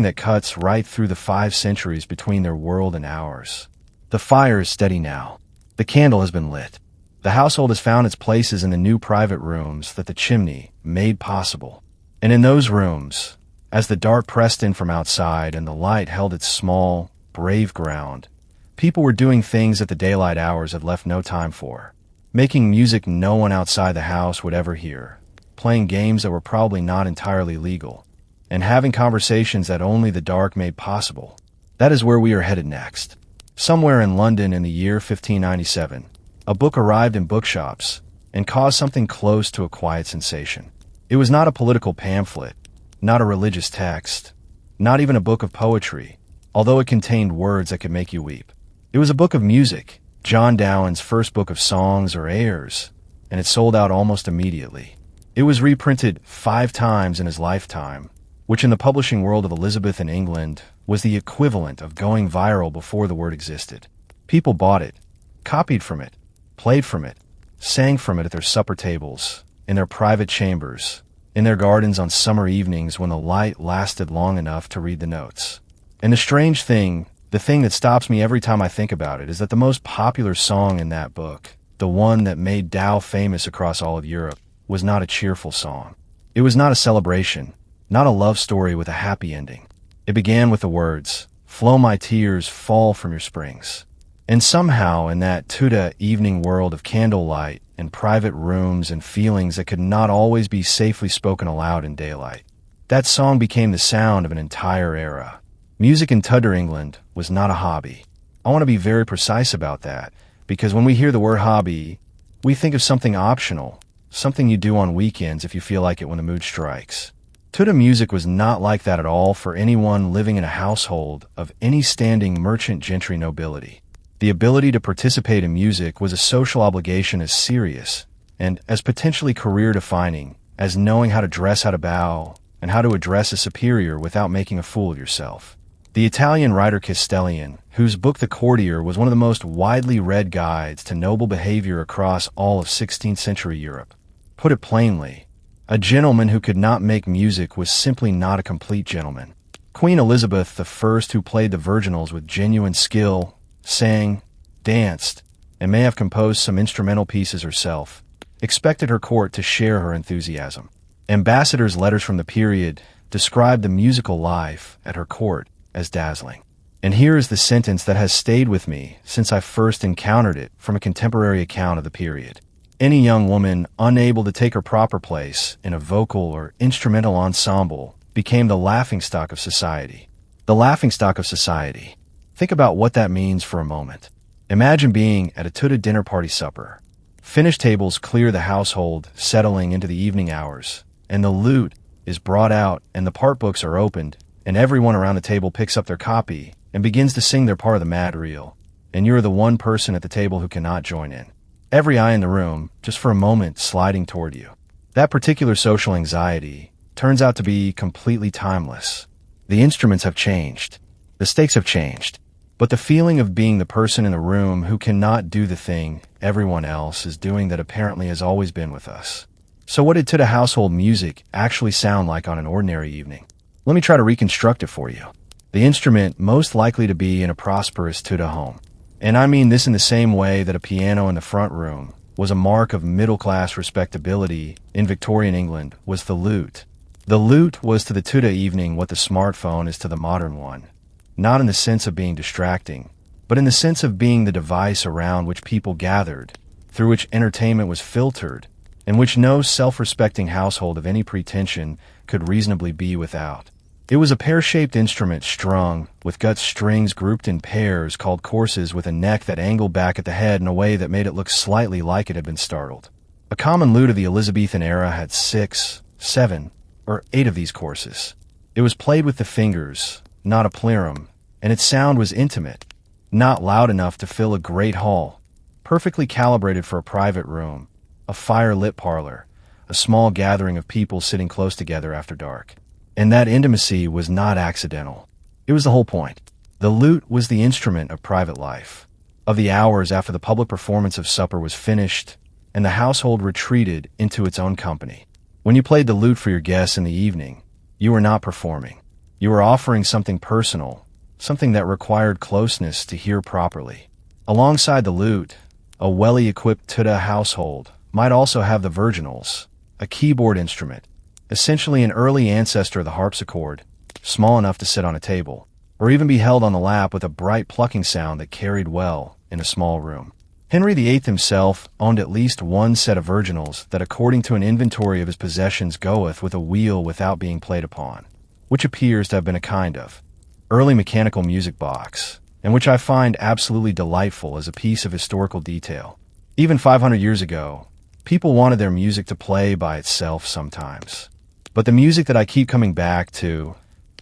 that cuts right through the 5 centuries between their world and ours. The fire is steady now. The candle has been lit. The household has found its places in the new private rooms that the chimney made possible. And in those rooms, as the dark pressed in from outside and the light held its small, brave ground, people were doing things that the daylight hours had left no time for. Making music no one outside the house would ever hear, playing games that were probably not entirely legal, and having conversations that only the dark made possible. That is where we are headed next. Somewhere in London in the year 1597, a book arrived in bookshops and caused something close to a quiet sensation. It was not a political pamphlet, not a religious text, not even a book of poetry, although it contained words that could make you weep. It was a book of music, John Downes' first book of songs or airs, and it sold out almost immediately. It was reprinted 5 times in his lifetime, which in the publishing world of Elizabeth in England was the equivalent of going viral before the word existed. People bought it, copied from it, played from it, sang from it at their supper tables, in their private chambers, in their gardens on summer evenings when the light lasted long enough to read the notes. And the strange thing, the thing that stops me every time I think about it, is that the most popular song in that book, the one that made Dow famous across all of Europe, was not a cheerful song. It was not a celebration, not a love story with a happy ending. It began with the words, "Flow my tears, fall from your springs." And somehow in that Tudor evening world of candlelight and private rooms and feelings that could not always be safely spoken aloud in daylight, that song became the sound of an entire era. Music in Tudor England was not a hobby. I want to be very precise about that, because when we hear the word hobby, we think of something optional, something you do on weekends if you feel like it when the mood strikes. Tudor music was not like that at all for anyone living in a household of any standing merchant gentry nobility. The ability to participate in music was a social obligation as serious and as potentially career-defining as knowing how to dress, how to bow, and how to address a superior without making a fool of yourself. The Italian writer Castellian, whose book The Courtier was one of the most widely read guides to noble behavior across all of 16th century Europe, put it plainly, a gentleman who could not make music was simply not a complete gentleman. Queen Elizabeth I, who played the virginals with genuine skill, sang, danced, and may have composed some instrumental pieces herself, expected her court to share her enthusiasm. Ambassadors' letters from the period describe the musical life at her court as dazzling. And here is the sentence that has stayed with me since I first encountered it from a contemporary account of the period. Any young woman unable to take her proper place in a vocal or instrumental ensemble became the laughingstock of society. The laughingstock of society. Think about what that means for a moment. Imagine being at a Tudor dinner party supper. Finished tables clear the household, settling into the evening hours, and the lute is brought out and the part books are opened, and everyone around the table picks up their copy and begins to sing their part of the madrigal, and you're the one person at the table who cannot join in. Every eye in the room, just for a moment, sliding toward you. That particular social anxiety turns out to be completely timeless. The instruments have changed. The stakes have changed. But the feeling of being the person in the room who cannot do the thing everyone else is doing that apparently has always been with us. So what did Tudor household music actually sound like on an ordinary evening? Let me try to reconstruct it for you. The instrument most likely to be in a prosperous Tudor home. And I mean this in the same way that a piano in the front room was a mark of middle-class respectability in Victorian England was the lute. The lute was to the Tudor evening what the smartphone is to the modern one. Not in the sense of being distracting, but in the sense of being the device around which people gathered, through which entertainment was filtered, and which no self-respecting household of any pretension could reasonably be without. It was a pear-shaped instrument strung, with gut strings grouped in pairs called courses with a neck that angled back at the head in a way that made it look slightly like it had been startled. A common lute of the Elizabethan era had 6, 7, or 8 of these courses. It was played with the fingers, not a pleroma, and its sound was intimate, not loud enough to fill a great hall, perfectly calibrated for a private room, a fire-lit parlor, a small gathering of people sitting close together after dark. And that intimacy was not accidental. It was the whole point. The lute was the instrument of private life, of the hours after the public performance of supper was finished, and the household retreated into its own company. When you played the lute for your guests in the evening, you were not performing. You were offering something personal, something that required closeness to hear properly. Alongside the lute, a well-equipped Tudor household might also have the virginals, a keyboard instrument, essentially an early ancestor of the harpsichord, small enough to sit on a table, or even be held on the lap with a bright plucking sound that carried well in a small room. Henry VIII himself owned at least one set of virginals that according to an inventory of his possessions goeth with a wheel without being played upon, which appears to have been a kind of early mechanical music box, and which I find absolutely delightful as a piece of historical detail. Even 500 years ago, people wanted their music to play by itself sometimes. But the music that I keep coming back to,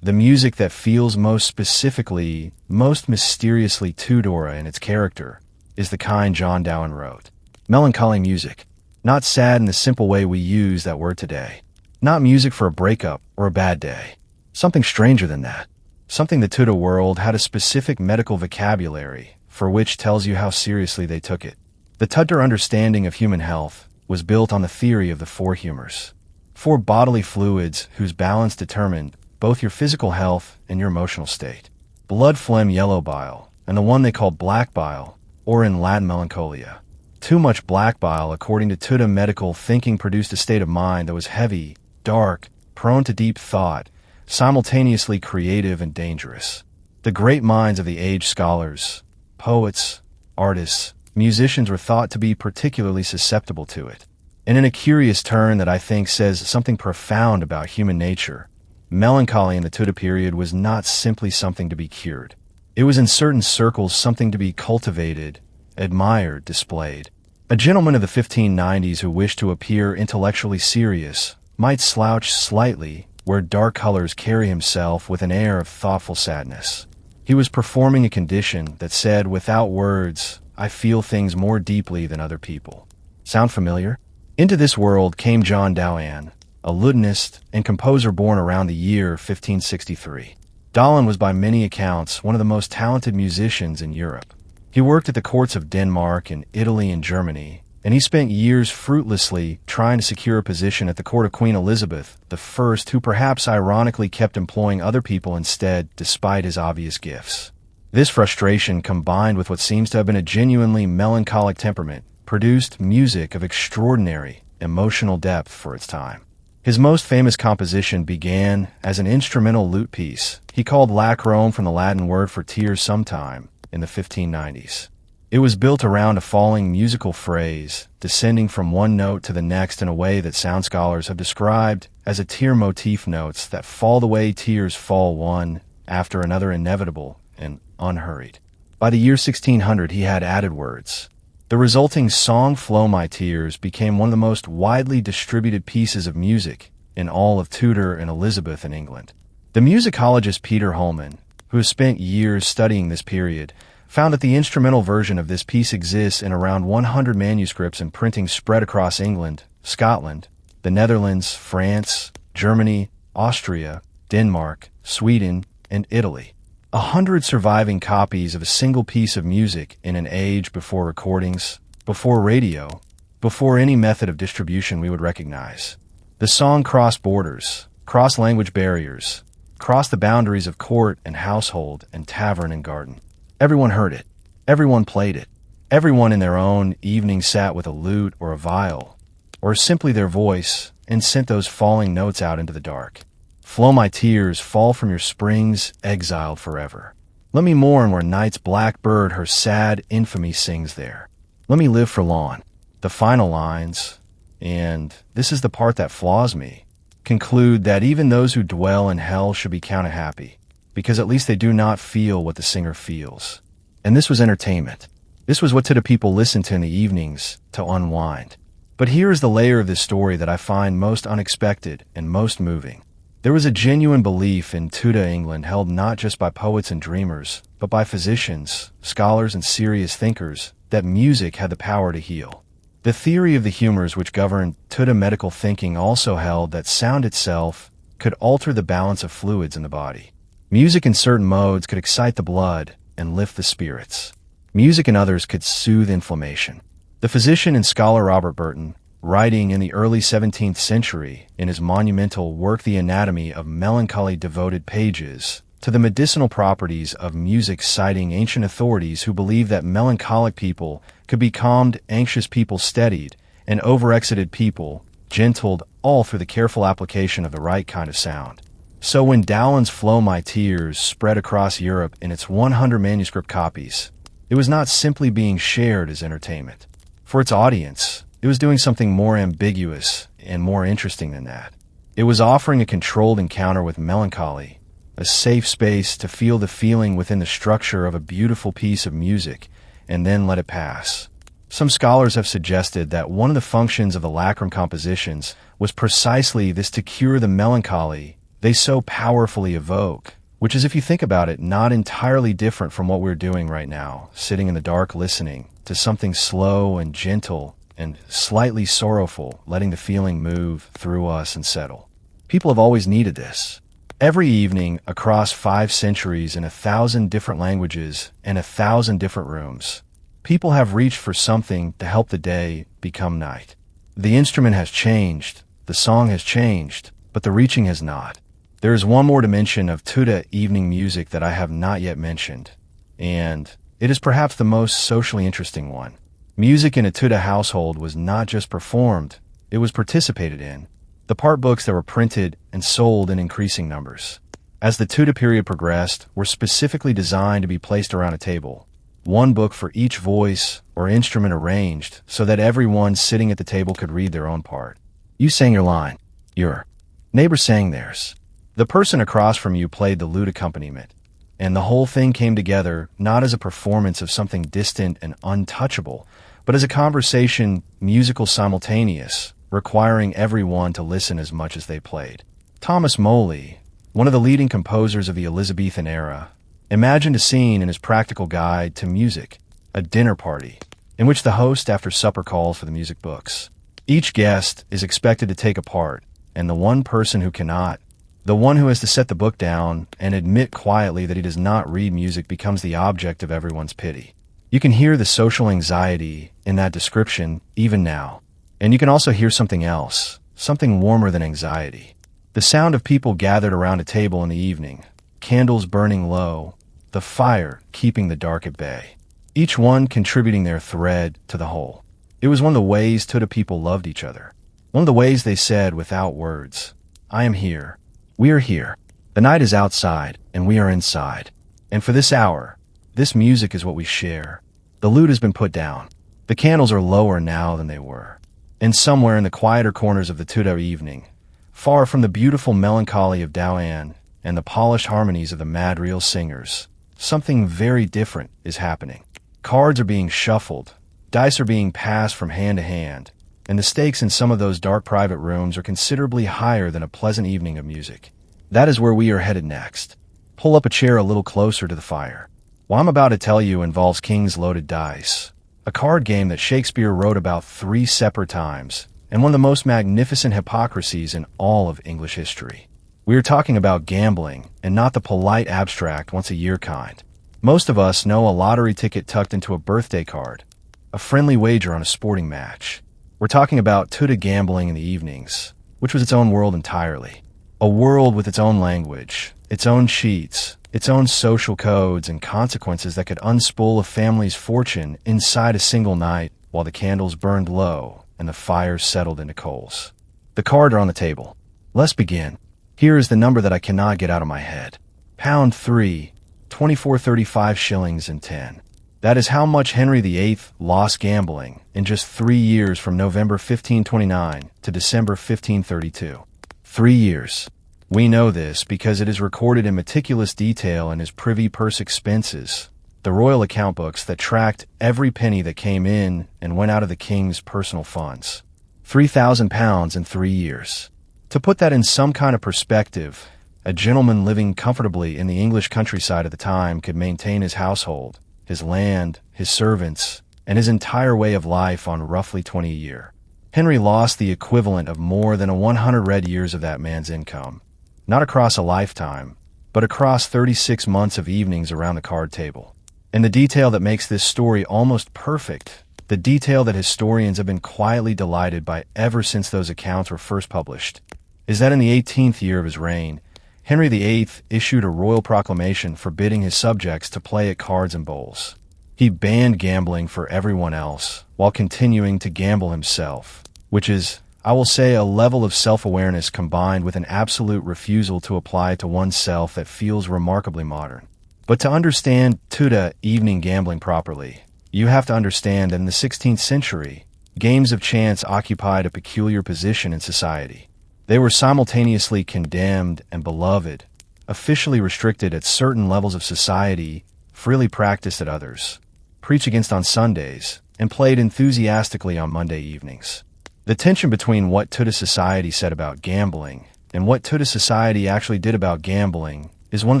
the music that feels most specifically, most mysteriously Tudor in its character, is the kind John Dowen wrote. Melancholy music. Not sad in the simple way we use that word today. Not music for a breakup or a bad day. Something stranger than that. Something the Tudor world had a specific medical vocabulary for which tells you how seriously they took it. The Tudor understanding of human health was built on the theory of the four humors. 4 bodily fluids whose balance determined both your physical health and your emotional state. Blood, phlegm, yellow bile, and the one they called black bile, or in Latin melancholia. Too much black bile, according to Tudor medical thinking, produced a state of mind that was heavy, dark, prone to deep thought, simultaneously creative and dangerous. The great minds of the age, scholars, poets, artists, musicians, were thought to be particularly susceptible to it. And in a curious turn that I think says something profound about human nature, melancholy in the Tudor period was not simply something to be cured. It was in certain circles something to be cultivated, admired, displayed. A gentleman of the 1590s who wished to appear intellectually serious might slouch slightly where dark colors carry himself with an air of thoughtful sadness. He was performing a condition that said, without words, I feel things more deeply than other people. Sound familiar? Into this world came John Dowen, a lutenist and composer born around the year 1563. Dowen was by many accounts one of the most talented musicians in Europe. He worked at the courts of Denmark and Italy and Germany, and he spent years fruitlessly trying to secure a position at the court of Queen Elizabeth I, who perhaps ironically kept employing other people instead despite his obvious gifts. This frustration, combined with what seems to have been a genuinely melancholic temperament, produced music of extraordinary emotional depth for its time. His most famous composition began as an instrumental lute piece he called lacrome, from the Latin word for tears, sometime in the 1590s. It was built around a falling musical phrase, descending from one note to the next in a way that sound scholars have described as a tear motif, notes that fall the way tears fall, one after another, inevitable and unhurried. By the year 1600, he had added words. The resulting song, Flow My Tears, became one of the most widely distributed pieces of music in all of Tudor and Elizabethan England. The musicologist Peter Holman, who has spent years studying this period, found that the instrumental version of this piece exists in around 100 manuscripts and printings spread across England, Scotland, the Netherlands, France, Germany, Austria, Denmark, Sweden, and Italy. 100 surviving copies of a single piece of music in an age before recordings, before radio, before any method of distribution we would recognize. The song crossed borders, crossed language barriers, crossed the boundaries of court and household and tavern and garden. Everyone heard it. Everyone played it. Everyone in their own evening sat with a lute or a viol, or simply their voice, and sent those falling notes out into the dark. Flow my tears, fall from your springs, exiled forever. Let me mourn where night's black bird her sad infamy sings there. Let me live for long. The final lines, and this is the part that flaws me, conclude that even those who dwell in hell should be counted happy, because at least they do not feel what the singer feels. And this was entertainment. This was what Tudor people listened to in the evenings to unwind. But here is the layer of this story that I find most unexpected and most moving. There was a genuine belief in Tudor England held not just by poets and dreamers, but by physicians, scholars, and serious thinkers, that music had the power to heal. The theory of the humors which governed Tudor medical thinking also held that sound itself could alter the balance of fluids in the body. Music in certain modes could excite the blood and lift the spirits. Music in others could soothe inflammation. The physician and scholar Robert Burton, writing in the early 17th century in his monumental work The Anatomy of Melancholy, devoted pages to the medicinal properties of music, citing ancient authorities who believed that melancholic people could be calmed, anxious people steadied, and overexcited people gentled, all through the careful application of the right kind of sound. So when Dowland's Flow My Tears spread across Europe in its 100 manuscript copies, it was not simply being shared as entertainment. For its audience, it was doing something more ambiguous and more interesting than that. It was offering a controlled encounter with melancholy, a safe space to feel the feeling within the structure of a beautiful piece of music, and then let it pass. Some scholars have suggested that one of the functions of the lacrim compositions was precisely this, to cure the melancholy they so powerfully evoke, which is, if you think about it, not entirely different from what we're doing right now, sitting in the dark listening to something slow and gentle and slightly sorrowful, letting the feeling move through us and settle. People have always needed this. Every evening, across 5 centuries, in 1,000 different languages and 1,000 different rooms, people have reached for something to help the day become night. The instrument has changed, the song has changed, but the reaching has not. There is one more dimension of Tudor evening music that I have not yet mentioned, and it is perhaps the most socially interesting one. Music in a Tudor household was not just performed, it was participated in. The part books that were printed and sold in increasing numbers, as the Tudor period progressed, were specifically designed to be placed around a table, one book for each voice or instrument arranged so that everyone sitting at the table could read their own part. You sang your line, your neighbor sang theirs. The person across from you played the lute accompaniment, and the whole thing came together not as a performance of something distant and untouchable, but as a conversation, musical simultaneous, requiring everyone to listen as much as they played. Thomas Moley, one of the leading composers of the Elizabethan era, imagined a scene in his practical guide to music, a dinner party, in which the host after supper calls for the music books. Each guest is expected to take a part, and the one person who cannot, the one who has to set the book down and admit quietly that he does not read music, becomes the object of everyone's pity. You can hear the social anxiety in that description even now. And you can also hear something else, something warmer than anxiety. The sound of people gathered around a table in the evening, candles burning low, the fire keeping the dark at bay, each one contributing their thread to the whole. It was one of the ways Tudor people loved each other. One of the ways they said without words, I am here. We are here. The night is outside, and we are inside. And for this hour, this music is what we share. The lute has been put down. The candles are lower now than they were. And somewhere in the quieter corners of the Tudor evening, far from the beautiful melancholy of Doan and the polished harmonies of the madrigal singers, something very different is happening. Cards are being shuffled, dice are being passed from hand to hand, and the stakes in some of those dark private rooms are considerably higher than a pleasant evening of music. That is where we are headed next. Pull up a chair a little closer to the fire. What I'm about to tell you involves King's Loaded Dice, a card game that Shakespeare wrote about 3 separate times, and one of the most magnificent hypocrisies in all of English history. We are talking about gambling, and not the polite abstract once-a-year kind. Most of us know a lottery ticket tucked into a birthday card, a friendly wager on a sporting match. We're talking about Tudor gambling in the evenings, which was its own world entirely. A world with its own language, its own cheats, its own social codes and consequences that could unspool a family's fortune inside a single night while the candles burned low and the fires settled into coals. The cards are on the table. Let's begin. Here is the number that I cannot get out of my head. Pound 3, 24.35 shillings and 10. That is how much Henry VIII lost gambling in just 3 years from November 1529 to December 1532. 3 years. We know this because it is recorded in meticulous detail in his privy purse expenses, the royal account books that tracked every penny that came in and went out of the king's personal funds. £3,000 in 3 years. To put that in some kind of perspective, a gentleman living comfortably in the English countryside at the time could maintain his household, his land, his servants, and his entire way of life on roughly 20 a year. Henry lost the equivalent of more than 100 red years of that man's income, not across a lifetime, but across 36 months of evenings around the card table. And the detail that makes this story almost perfect, the detail that historians have been quietly delighted by ever since those accounts were first published, is that in the 18th year of his reign, Henry VIII issued a royal proclamation forbidding his subjects to play at cards and bowls. He banned gambling for everyone else, while continuing to gamble himself, which is, I will say, a level of self-awareness combined with an absolute refusal to apply to oneself that feels remarkably modern. But to understand Tudor evening gambling properly, you have to understand that in the 16th century, games of chance occupied a peculiar position in society. They were simultaneously condemned and beloved, officially restricted at certain levels of society, freely practiced at others, preached against on Sundays, and played enthusiastically on Monday evenings. The tension between what Tudor society said about gambling and what Tudor society actually did about gambling is one of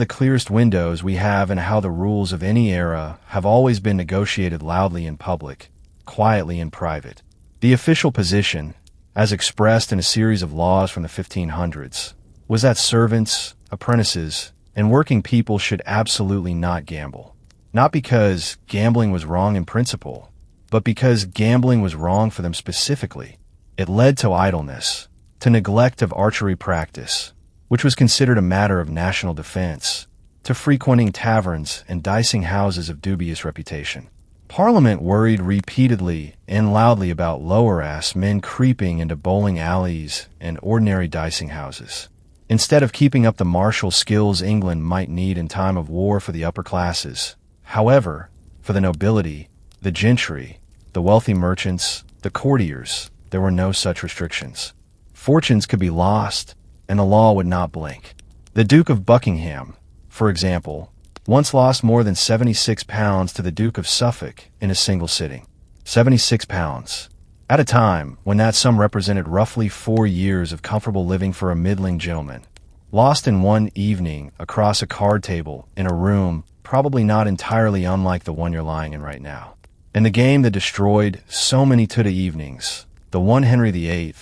the clearest windows we have into how the rules of any era have always been negotiated loudly in public, quietly in private. The official position, as expressed in a series of laws from the 1500s, was that servants, apprentices, and working people should absolutely not gamble. Not because gambling was wrong in principle, but because gambling was wrong for them specifically. It led to idleness, to neglect of archery practice, which was considered a matter of national defense, to frequenting taverns and dicing houses of dubious reputation. Parliament worried repeatedly and loudly about lower-ass men creeping into bowling alleys and ordinary dicing houses. Instead of keeping up the martial skills England might need in time of war for the upper classes, however, for the nobility, the gentry, the wealthy merchants, the courtiers, there were no such restrictions. Fortunes could be lost, and the law would not blink. The Duke of Buckingham, for example, once lost more than £76 to the Duke of Suffolk in a single sitting. £76. At a time when that sum represented roughly 4 years of comfortable living for a middling gentleman. Lost in one evening across a card table in a room probably not entirely unlike the one you're lying in right now. And the game that destroyed so many Tudor evenings, the one Henry VIII,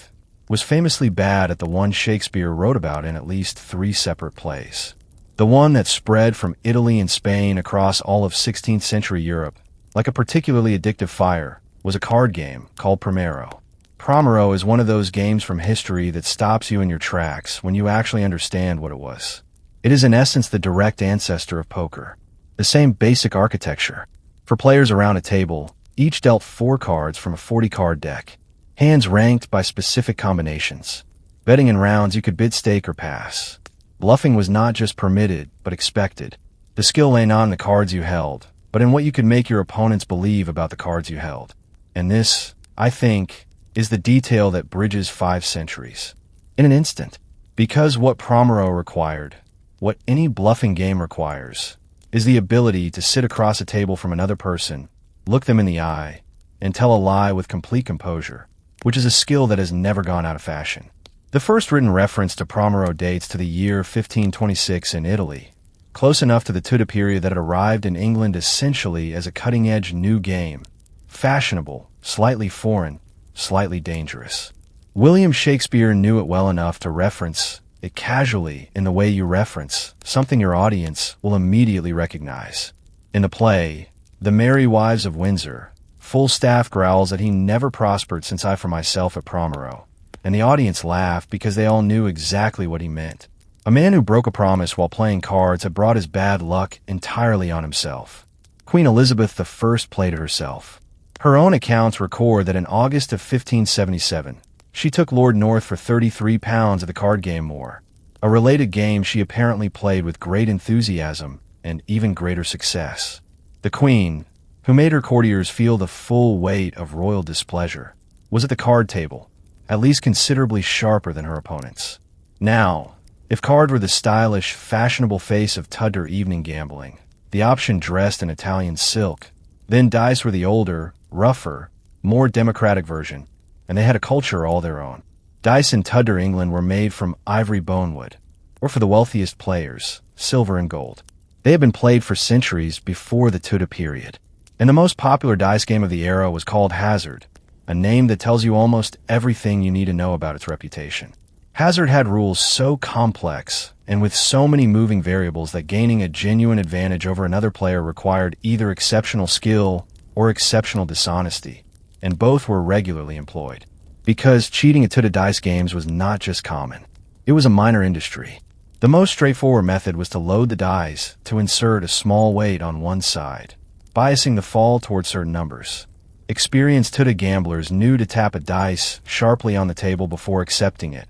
was famously bad at the one Shakespeare wrote about in at least 3 separate plays. The one that spread from Italy and Spain across all of 16th century Europe, like a particularly addictive fire, was a card game called Primero. Primero is one of those games from history that stops you in your tracks when you actually understand what it was. It is in essence the direct ancestor of poker. The same basic architecture. For players around a table, each dealt 4 cards from a 40-card deck. Hands ranked by specific combinations. Betting in rounds you could bid stake or pass. Bluffing was not just permitted, but expected. The skill lay not in the cards you held, but in what you could make your opponents believe about the cards you held. And this, I think, is the detail that bridges 5 centuries. In an instant. Because what Pomereux required, what any bluffing game requires, is the ability to sit across a table from another person, look them in the eye, and tell a lie with complete composure, which is a skill that has never gone out of fashion. The first written reference to Pomereux dates to the year 1526 in Italy, close enough to the Tudor period that it arrived in England essentially as a cutting-edge new game, fashionable, slightly foreign, slightly dangerous. William Shakespeare knew it well enough to reference it casually in the way you reference something your audience will immediately recognize. In the play, The Merry Wives of Windsor, Falstaff growls that he never prospered since I for myself at Pomereux, and the audience laughed because they all knew exactly what he meant. A man who broke a promise while playing cards had brought his bad luck entirely on himself. Queen Elizabeth I played it herself. Her own accounts record that in August of 1577, she took Lord North for £33 at the card game Moor, a related game she apparently played with great enthusiasm and even greater success. The Queen, who made her courtiers feel the full weight of royal displeasure, was at the card table, at least considerably sharper than her opponents. Now, if card were the stylish, fashionable face of Tudor evening gambling, the option dressed in Italian silk, then dice were the older, rougher, more democratic version, and they had a culture all their own. Dice in Tudor England were made from ivory bonewood, or for the wealthiest players, silver and gold. They had been played for centuries before the Tudor period, and the most popular dice game of the era was called Hazard, a name that tells you almost everything you need to know about its reputation. Hazard had rules so complex and with so many moving variables that gaining a genuine advantage over another player required either exceptional skill or exceptional dishonesty, and both were regularly employed. Because cheating at Tudor dice games was not just common, it was a minor industry. The most straightforward method was to load the dice to insert a small weight on one side, biasing the fall towards certain numbers. Experienced Tudor gamblers knew to tap a dice sharply on the table before accepting it,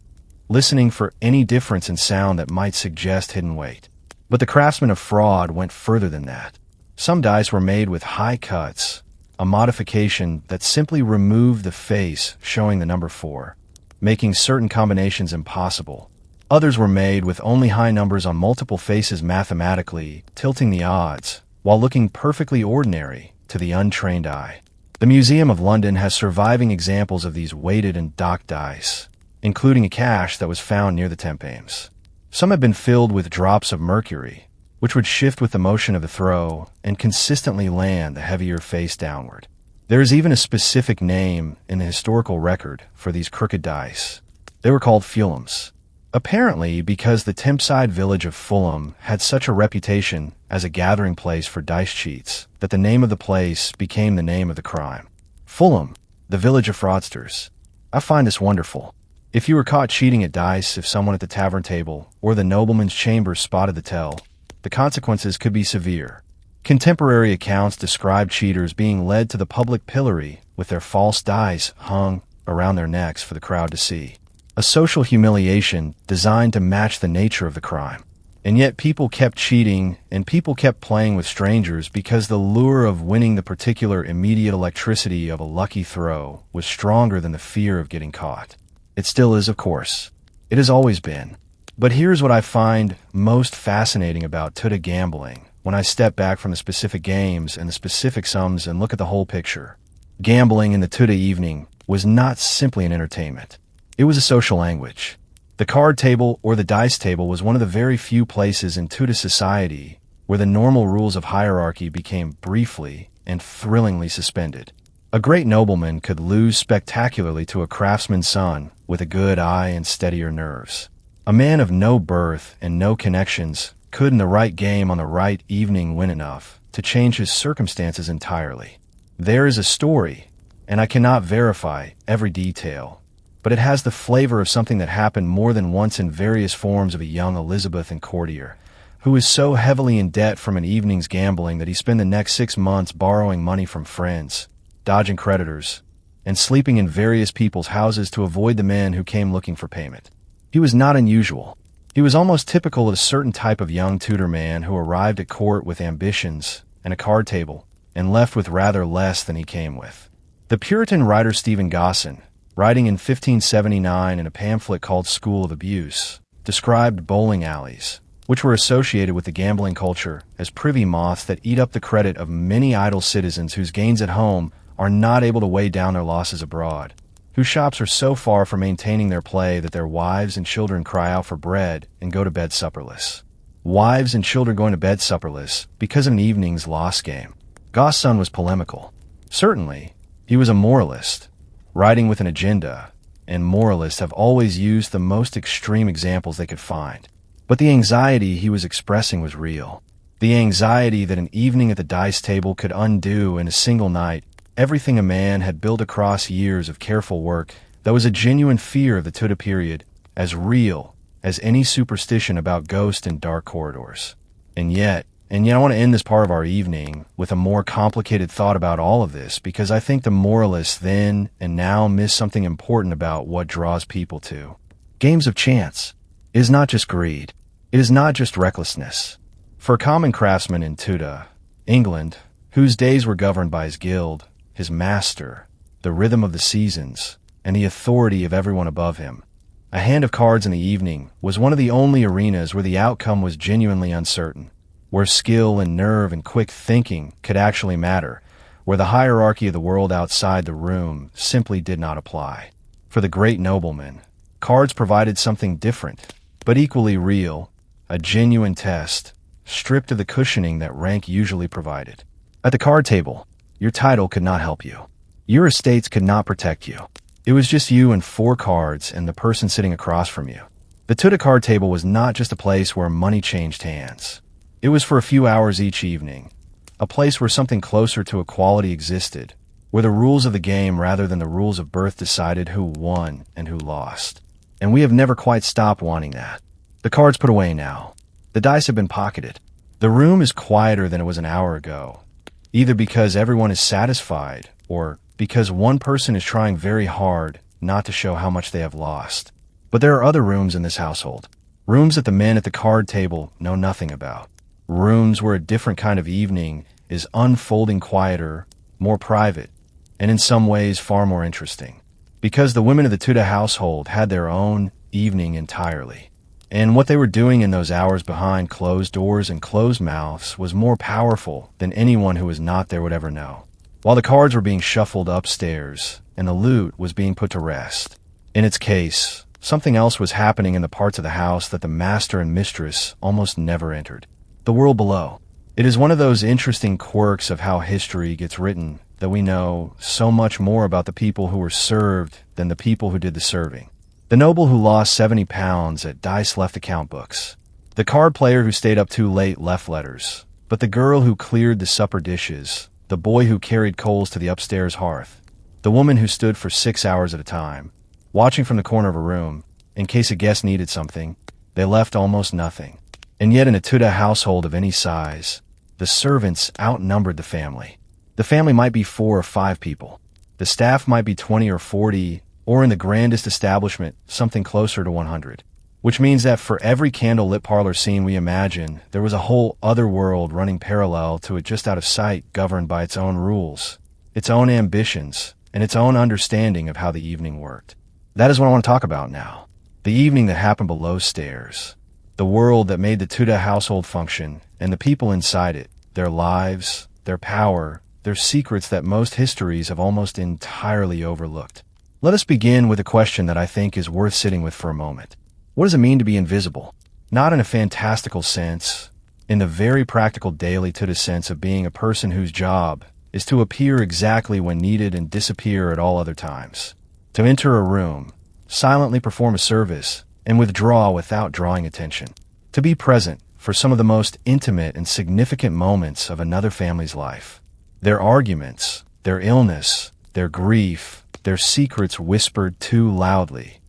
listening for any difference in sound that might suggest hidden weight. But the craftsmen of fraud went further than that. Some dice were made with high cuts, a modification that simply removed the face showing the number 4, making certain combinations impossible. Others were made with only high numbers on multiple faces mathematically, tilting the odds, while looking perfectly ordinary to the untrained eye. The Museum of London has surviving examples of these weighted and docked dice, including a cache that was found near the Thames. Some have been filled with drops of mercury, which would shift with the motion of the throw and consistently land the heavier face downward. There is even a specific name in the historical record for these crooked dice. They were called fulhams. Apparently because the Thameside village of Fulham had such a reputation as a gathering place for dice cheats that the name of the place became the name of the crime. Fulham, the village of fraudsters. I find this wonderful. If you were caught cheating at dice, if someone at the tavern table or the nobleman's chamber spotted the tell, the consequences could be severe. Contemporary accounts describe cheaters being led to the public pillory with their false dice hung around their necks for the crowd to see. A social humiliation designed to match the nature of the crime. And yet people kept cheating and people kept playing with strangers because the lure of winning the particular immediate electricity of a lucky throw was stronger than the fear of getting caught. It still is, of course. It has always been. But here's what I find most fascinating about Tudor gambling when I step back from the specific games and the specific sums and look at the whole picture. Gambling in the Tudor evening was not simply an entertainment. It was a social language. The card table or the dice table was one of the very few places in Tudor society where the normal rules of hierarchy became briefly and thrillingly suspended. A great nobleman could lose spectacularly to a craftsman's son with a good eye and steadier nerves. A man of no birth and no connections could in the right game on the right evening win enough to change his circumstances entirely. There is a story, and I cannot verify every detail, but it has the flavor of something that happened more than once in various forms of a young Elizabethan courtier, who is so heavily in debt from an evening's gambling that he spent the next 6 months borrowing money from friends, dodging creditors, and sleeping in various people's houses to avoid the men who came looking for payment. He was not unusual. He was almost typical of a certain type of young Tudor man who arrived at court with ambitions and a card table, and left with rather less than he came with. The Puritan writer Stephen Gosson, writing in 1579 in a pamphlet called School of Abuse, described bowling alleys, which were associated with the gambling culture, as privy moths that eat up the credit of many idle citizens whose gains at home are not able to weigh down their losses abroad, whose shops are so far from maintaining their play that their wives and children cry out for bread and go to bed supperless. Wives and children going to bed supperless because of an evening's lost game. Gosson was polemical. Certainly, he was a moralist, writing with an agenda, and moralists have always used the most extreme examples they could find. But the anxiety he was expressing was real. The anxiety that an evening at the dice table could undo in a single night everything a man had built across years of careful work, that was a genuine fear of the Tudor period, as real as any superstition about ghosts in dark corridors. And yet I want to end this part of our evening with a more complicated thought about all of this, because I think the moralists then and now miss something important about what draws people to games of chance. It is not just greed. It is not just recklessness. For a common craftsman in Tudor England, whose days were governed by his guild, his master, the rhythm of the seasons, and the authority of everyone above him, a hand of cards in the evening was one of the only arenas where the outcome was genuinely uncertain, where skill and nerve and quick thinking could actually matter, where the hierarchy of the world outside the room simply did not apply. For the great nobleman, cards provided something different, but equally real, a genuine test, stripped of the cushioning that rank usually provided. At the card table, your title could not help you. Your estates could not protect you. It was just you and 4 cards and the person sitting across from you. The Tudor card table was not just a place where money changed hands. It was for a few hours each evening, a place where something closer to equality existed, where the rules of the game rather than the rules of birth decided who won and who lost. And we have never quite stopped wanting that. The cards put away now. The dice have been pocketed. The room is quieter than it was an hour ago, either because everyone is satisfied or because one person is trying very hard not to show how much they have lost. But there are other rooms in this household, rooms that the men at the card table know nothing about, rooms where a different kind of evening is unfolding quieter, more private, and in some ways far more interesting, because the women of the Tudor household had their own evening entirely. And what they were doing in those hours behind closed doors and closed mouths was more powerful than anyone who was not there would ever know. While the cards were being shuffled upstairs and the loot was being put to rest, in its case, something else was happening in the parts of the house that the master and mistress almost never entered. The world below. It is one of those interesting quirks of how history gets written that we know so much more about the people who were served than the people who did the serving. The noble who lost 70 pounds at dice left account books. The card player who stayed up too late left letters. But the girl who cleared the supper dishes, the boy who carried coals to the upstairs hearth, the woman who stood for 6 hours at a time, watching from the corner of a room, in case a guest needed something, they left almost nothing. And yet in a Tudor household of any size, the servants outnumbered the family. The family might be 4 or 5 people. The staff might be 20 or 40, or in the grandest establishment, something closer to 100. Which means that for every candle-lit parlor scene we imagine, there was a whole other world running parallel to it just out of sight, governed by its own rules, its own ambitions, and its own understanding of how the evening worked. That is what I want to talk about now. The evening that happened below stairs. The world that made the Tudor household function, and the people inside it, their lives, their power, their secrets that most histories have almost entirely overlooked. Let us begin with a question that I think is worth sitting with for a moment. What does it mean to be invisible? Not in a fantastical sense, in the very practical daily Tudor sense of being a person whose job is to appear exactly when needed and disappear at all other times. To enter a room, silently perform a service, and withdraw without drawing attention. To be present for some of the most intimate and significant moments of another family's life. Their arguments, their illness, their grief, their secrets whispered too loudly,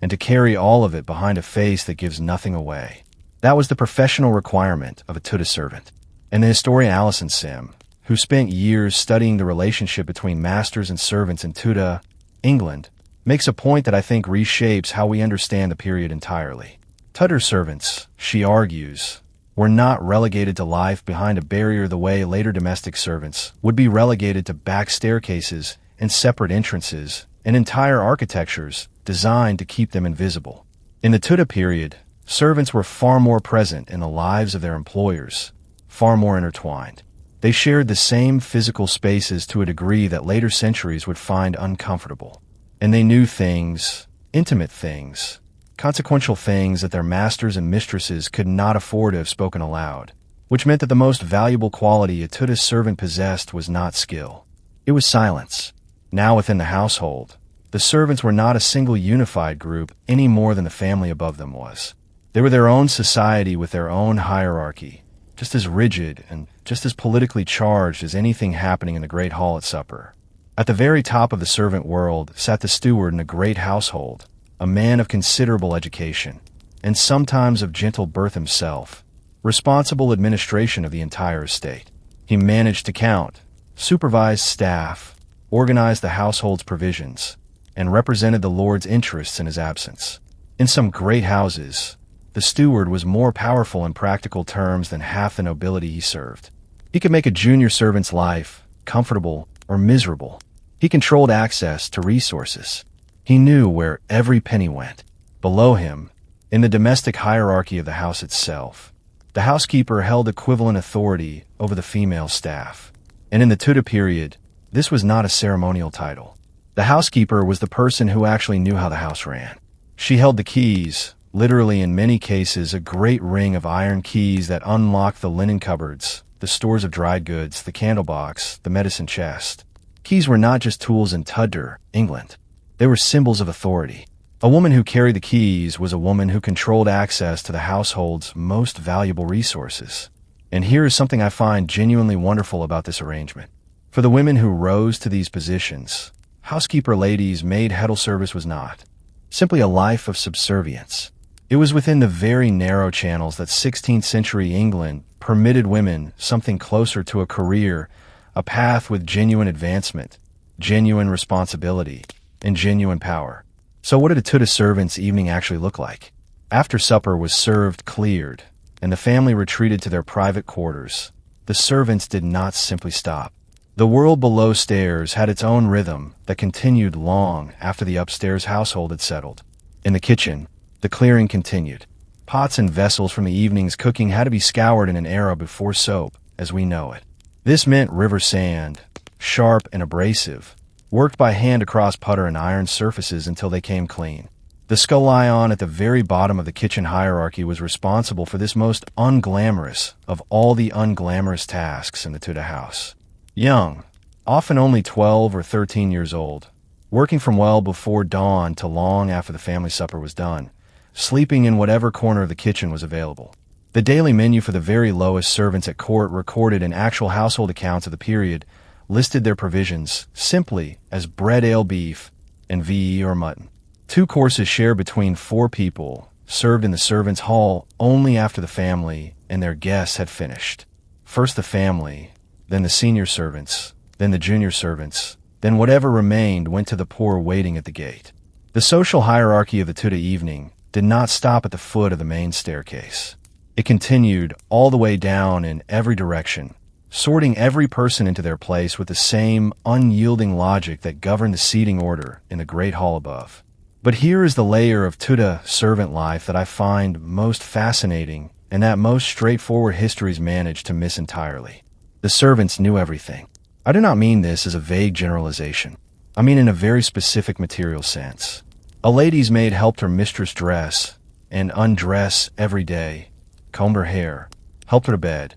and to carry all of it behind a face that gives nothing away. That was the professional requirement of a Tudor servant. And the historian Alison Sim, who spent years studying the relationship between masters and servants in Tudor England, makes a point that I think reshapes how we understand the period entirely. Tudor servants, she argues, were not relegated to life behind a barrier the way later domestic servants would be relegated to back staircases and separate entrances and entire architectures designed to keep them invisible. In the Tudor period, servants were far more present in the lives of their employers, far more intertwined. They shared the same physical spaces to a degree that later centuries would find uncomfortable. And they knew things, intimate things, consequential things that their masters and mistresses could not afford to have spoken aloud, which meant that the most valuable quality a Tudor servant possessed was not skill. It was silence. Now within the household, the servants were not a single unified group any more than the family above them was. They were their own society with their own hierarchy, just as rigid and just as politically charged as anything happening in the great hall at supper. At the very top of the servant world sat the steward in a great household, a man of considerable education, and sometimes of gentle birth himself, responsible administration of the entire estate. He managed to count, supervised staff, organized the household's provisions, and represented the lord's interests in his absence. In some great houses, the steward was more powerful in practical terms than half the nobility he served. He could make a junior servant's life comfortable or miserable. He controlled access to resources. He knew where every penny went. Below him, in the domestic hierarchy of the house itself, the housekeeper held equivalent authority over the female staff. And in the Tudor period, this was not a ceremonial title. The housekeeper was the person who actually knew how the house ran. She held the keys, literally in many cases a great ring of iron keys that unlocked the linen cupboards, the stores of dried goods, the candle box, the medicine chest. Keys were not just tools in Tudor England. They were symbols of authority. A woman who carried the keys was a woman who controlled access to the household's most valuable resources. And here is something I find genuinely wonderful about this arrangement. For the women who rose to these positions, housekeeper ladies' maid-heddle service was not simply a life of subservience. It was within the very narrow channels that 16th century England permitted women something closer to a career, a path with genuine advancement, genuine responsibility, and genuine power. So what did a Tudor servant's evening actually look like? After supper was served cleared, and the family retreated to their private quarters, the servants did not simply stop. The world below stairs had its own rhythm that continued long after the upstairs household had settled. In the kitchen, the clearing continued. Pots and vessels from the evening's cooking had to be scoured in an era before soap, as we know it. This meant river sand, sharp and abrasive, worked by hand across putter and iron surfaces until they came clean. The scullion at the very bottom of the kitchen hierarchy was responsible for this most unglamorous of all the unglamorous tasks in the Tudor house. Young, often only 12 or 13 years old, working from well before dawn to long after the family supper was done, sleeping in whatever corner of the kitchen was available. The daily menu for the very lowest servants at court recorded in actual household accounts of the period listed their provisions simply as bread, ale, beef, and VE or mutton. 2 courses shared between 4 people, served in the servants' hall only after the family and their guests had finished. First the family, then the senior servants, then the junior servants, then whatever remained went to the poor waiting at the gate. The social hierarchy of the Tudor evening did not stop at the foot of the main staircase. It continued all the way down in every direction, sorting every person into their place with the same unyielding logic that governed the seating order in the great hall above. But here is the layer of Tudor servant life that I find most fascinating and that most straightforward histories manage to miss entirely. The servants knew everything. I do not mean this as a vague generalization. I mean in a very specific material sense. A lady's maid helped her mistress dress and undress every day, combed her hair, helped her to bed,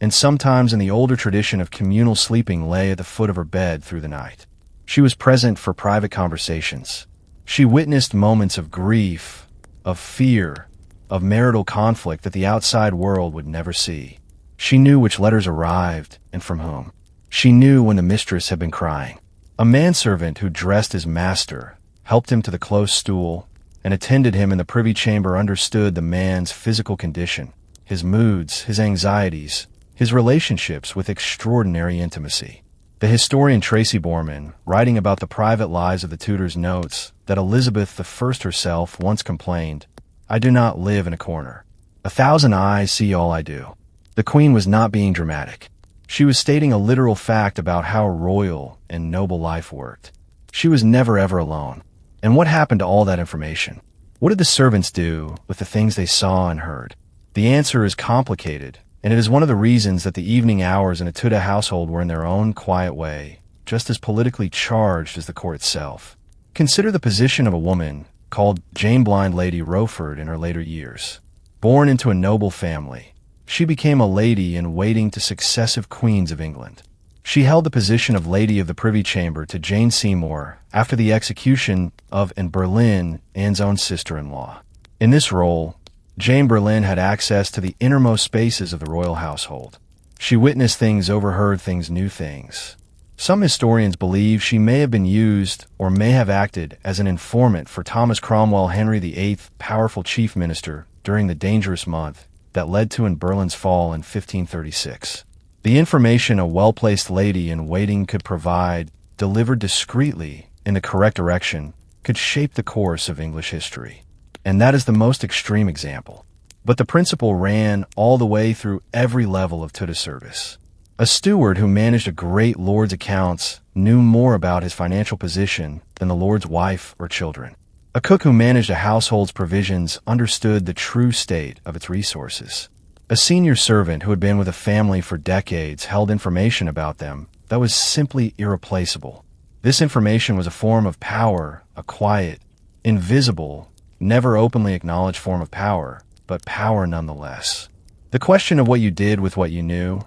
and sometimes in the older tradition of communal sleeping lay at the foot of her bed through the night. She was present for private conversations. She witnessed moments of grief, of fear, of marital conflict that the outside world would never see. She knew which letters arrived and from whom. She knew when the mistress had been crying. A manservant who dressed his master, helped him to the close stool, and attended him in the privy chamber understood the man's physical condition, his moods, his anxieties, his relationships with extraordinary intimacy. The historian Tracy Borman, writing about the private lives of the Tudors, notes that Elizabeth I herself once complained, "I do not live in a corner. 1,000 eyes see all I do." The Queen was not being dramatic. She was stating a literal fact about how a royal and noble life worked. She was never ever alone. And what happened to all that information? What did the servants do with the things they saw and heard? The answer is complicated, and it is one of the reasons that the evening hours in a Tudor household were in their own quiet way, just as politically charged as the court itself. Consider the position of a woman called Jane Blind Lady Rowford in her later years. Born into a noble family, she became a lady in waiting to successive queens of England. She held the position of Lady of the Privy Chamber to Jane Seymour after the execution of, in Boleyn, Anne's own sister-in-law. In this role, Jane Boleyn had access to the innermost spaces of the royal household. She witnessed things, overheard things, knew things. Some historians believe she may have been used or may have acted as an informant for Thomas Cromwell, Henry VIII's powerful chief minister, during the dangerous month that led to Boleyn's fall in 1536. The information a well-placed lady in waiting could provide, delivered discreetly in the correct direction, could shape the course of English history. And that is the most extreme example. But the principle ran all the way through every level of Tudor service. A steward who managed a great lord's accounts knew more about his financial position than the lord's wife or children. A cook who managed a household's provisions understood the true state of its resources. A senior servant who had been with a family for decades held information about them that was simply irreplaceable. This information was a form of power, a quiet, invisible, never openly acknowledged form of power, but power nonetheless. The question of what you did with what you knew,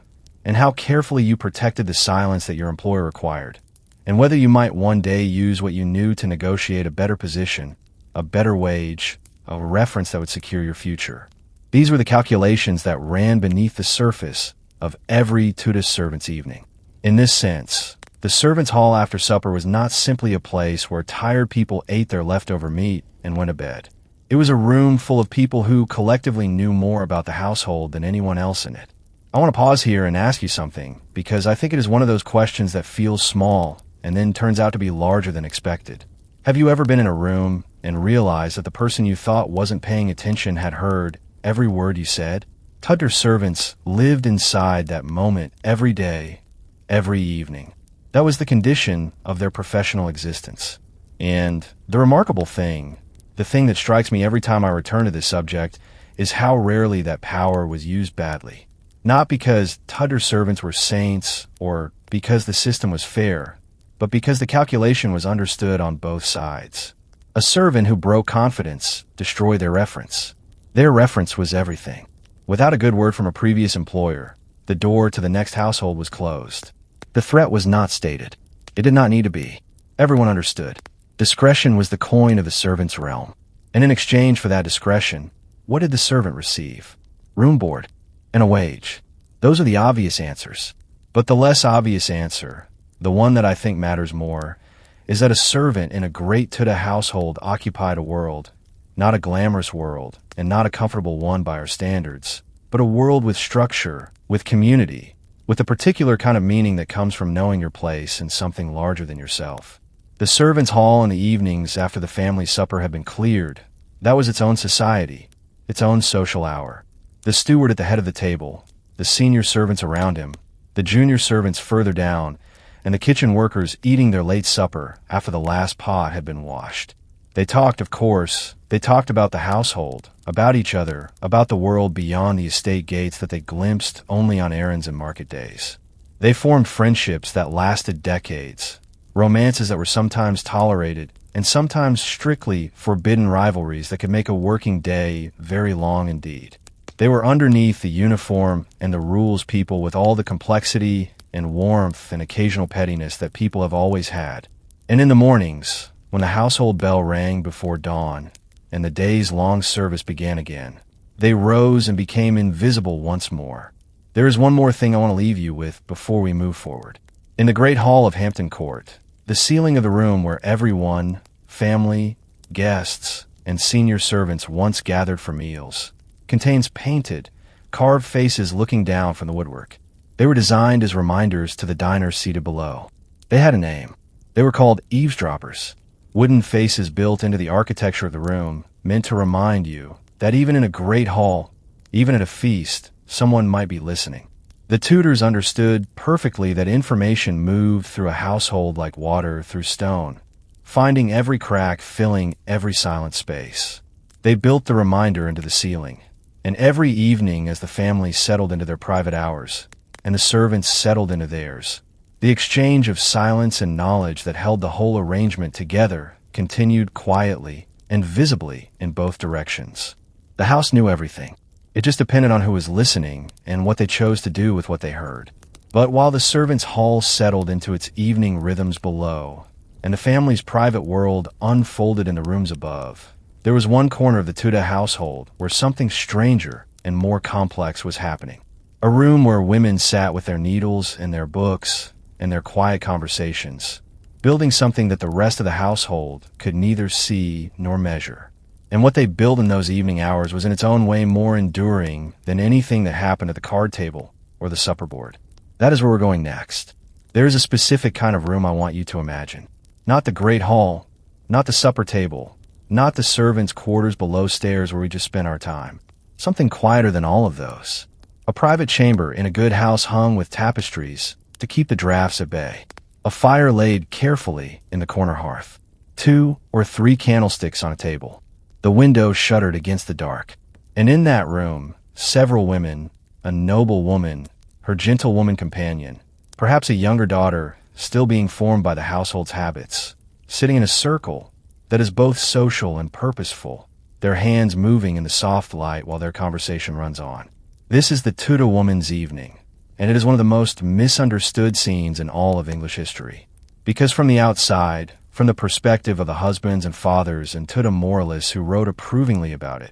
and how carefully you protected the silence that your employer required, and whether you might one day use what you knew to negotiate a better position, a better wage, a reference that would secure your future. These were the calculations that ran beneath the surface of every Tudor servant's evening. In this sense, the servants' hall after supper was not simply a place where tired people ate their leftover meat and went to bed. It was a room full of people who collectively knew more about the household than anyone else in it. I want to pause here and ask you something, because I think it is one of those questions that feels small and then turns out to be larger than expected. Have you ever been in a room and realized that the person you thought wasn't paying attention had heard every word you said? Tudor servants lived inside that moment every day, every evening. That was the condition of their professional existence. And the remarkable thing, the thing that strikes me every time I return to this subject, is how rarely that power was used badly. Not because Tudor servants were saints or because the system was fair, but because the calculation was understood on both sides. A servant who broke confidence destroyed their reference. Their reference was everything. Without a good word from a previous employer, the door to the next household was closed. The threat was not stated. It did not need to be. Everyone understood. Discretion was the coin of the servant's realm. And in exchange for that discretion, what did the servant receive? Room board and a wage. Those are the obvious answers. But the less obvious answer, the one that I think matters more, is that a servant in a great Tudor household occupied a world, not a glamorous world, and not a comfortable one by our standards, but a world with structure, with community, with a particular kind of meaning that comes from knowing your place in something larger than yourself. The servants' hall in the evenings after the family supper had been cleared, that was its own society, its own social hour. The steward at the head of the table, the senior servants around him, the junior servants further down, and the kitchen workers eating their late supper after the last pot had been washed. They talked, of course, they talked about the household, about each other, about the world beyond the estate gates that they glimpsed only on errands and market days. They formed friendships that lasted decades, romances that were sometimes tolerated and sometimes strictly forbidden rivalries that could make a working day very long indeed. They were underneath the uniform and the rules people with all the complexity and warmth and occasional pettiness that people have always had. And in the mornings, when the household bell rang before dawn and the day's long service began again, they rose and became invisible once more. There is one more thing I want to leave you with before we move forward. In the great hall of Hampton Court, the ceiling of the room where everyone, family, guests, and senior servants once gathered for meals, contains painted, carved faces looking down from the woodwork. They were designed as reminders to the diners seated below. They had a name. They were called eavesdroppers. Wooden faces built into the architecture of the room, meant to remind you that even in a great hall, even at a feast, someone might be listening. The Tudors understood perfectly that information moved through a household like water through stone, finding every crack, filling every silent space. They built the reminder into the ceiling, and every evening as the family settled into their private hours, and the servants settled into theirs, the exchange of silence and knowledge that held the whole arrangement together continued quietly and visibly in both directions. The house knew everything. It just depended on who was listening and what they chose to do with what they heard. But while the servants' hall settled into its evening rhythms below, and the family's private world unfolded in the rooms above, there was one corner of the Tudor household where something stranger and more complex was happening. A room where women sat with their needles and their books and their quiet conversations, building something that the rest of the household could neither see nor measure. And what they built in those evening hours was in its own way more enduring than anything that happened at the card table or the supper board. That is where we're going next. There is a specific kind of room I want you to imagine. Not the great hall, not the supper table, not the servants' quarters below stairs where we just spent our time. Something quieter than all of those. A private chamber in a good house hung with tapestries to keep the drafts at bay. A fire laid carefully in the corner hearth. 2 or 3 candlesticks on a table. The window shuttered against the dark. And in that room, several women, a noble woman, her gentlewoman companion, perhaps a younger daughter, still being formed by the household's habits, sitting in a circle that is both social and purposeful, their hands moving in the soft light while their conversation runs on. This is the Tudor woman's evening, and it is one of the most misunderstood scenes in all of English history. Because from the outside, from the perspective of the husbands and fathers and Tudor moralists who wrote approvingly about it,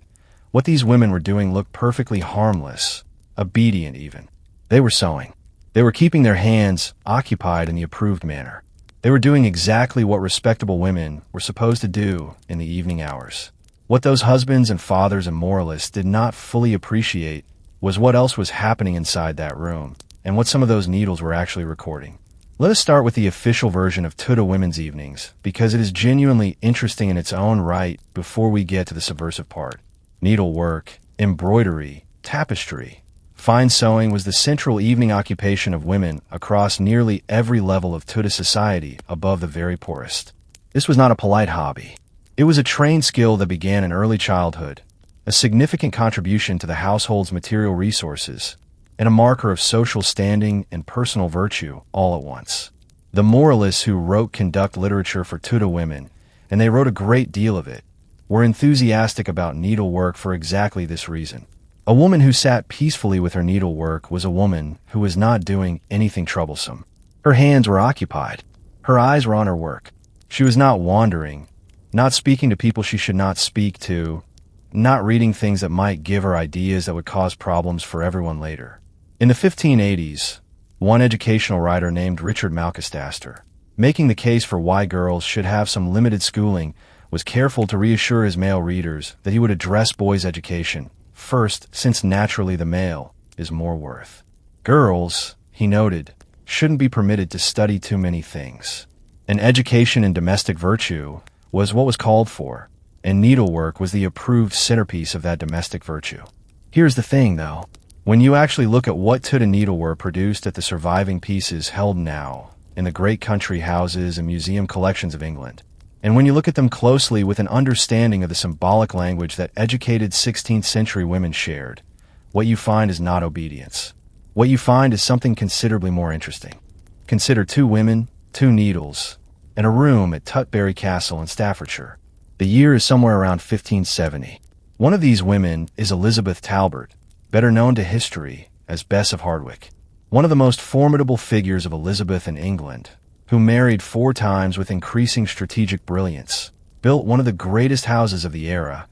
what these women were doing looked perfectly harmless, obedient even. They were sewing. They were keeping their hands occupied in the approved manner. They were doing exactly what respectable women were supposed to do in the evening hours. What those husbands and fathers and moralists did not fully appreciate was what else was happening inside that room, and what some of those needles were actually recording. Let us start with the official version of Tudor Women's Evenings, because it is genuinely interesting in its own right before we get to the subversive part. Needlework, embroidery, tapestry, fine sewing was the central evening occupation of women across nearly every level of Tudor society above the very poorest. This was not a polite hobby. It was a trained skill that began in early childhood, a significant contribution to the household's material resources, and a marker of social standing and personal virtue all at once. The moralists who wrote conduct literature for Tudor women, and they wrote a great deal of it, were enthusiastic about needlework for exactly this reason. A woman who sat peacefully with her needlework was a woman who was not doing anything troublesome. Her hands were occupied. Her eyes were on her work. She was not wandering, not speaking to people she should not speak to, not reading things that might give her ideas that would cause problems for everyone later. In the 1580s, one educational writer named Richard Malcastaster, making the case for why girls should have some limited schooling, was careful to reassure his male readers that he would address boys' education first, since naturally the male is more worth. Girls, he noted, shouldn't be permitted to study too many things. An education in domestic virtue was what was called for, and needlework was the approved centerpiece of that domestic virtue. Here's the thing, though. When you actually look at what Tudor needlework produced at the surviving pieces held now in the great country houses and museum collections of England, and when you look at them closely with an understanding of the symbolic language that educated 16th century women shared, what you find is not obedience. What you find is something considerably more interesting. Consider 2 women, 2 needles, and a room at Tutbury Castle in Staffordshire. The year is somewhere around 1570. One of these women is Elizabeth Talbot, better known to history as Bess of Hardwicke, one of the most formidable figures of Elizabeth in England, who married 4 times with increasing strategic brilliance, built one of the greatest houses of the era,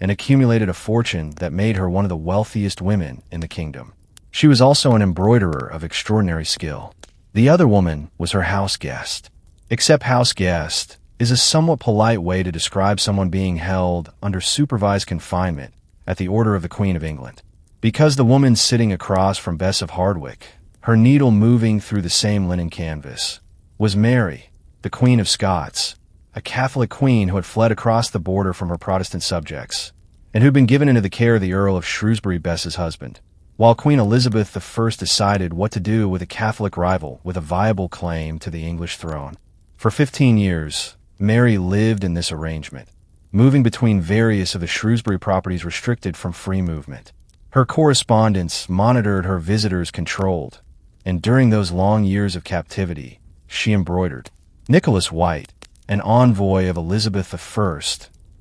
and accumulated a fortune that made her one of the wealthiest women in the kingdom. She was also an embroiderer of extraordinary skill. The other woman was her house guest. Except house guest is a somewhat polite way to describe someone being held under supervised confinement at the order of the Queen of England. Because the woman sitting across from Bess of Hardwick, her needle moving through the same linen canvas, was Mary, the Queen of Scots, a Catholic queen who had fled across the border from her Protestant subjects, and who'd been given into the care of the Earl of Shrewsbury, Bess's husband, while Queen Elizabeth I decided what to do with a Catholic rival with a viable claim to the English throne. For 15 years, Mary lived in this arrangement, moving between various of the Shrewsbury properties restricted from free movement. Her correspondence monitored, her visitors controlled, and during those long years of captivity, she embroidered. Nicholas White, an envoy of Elizabeth I,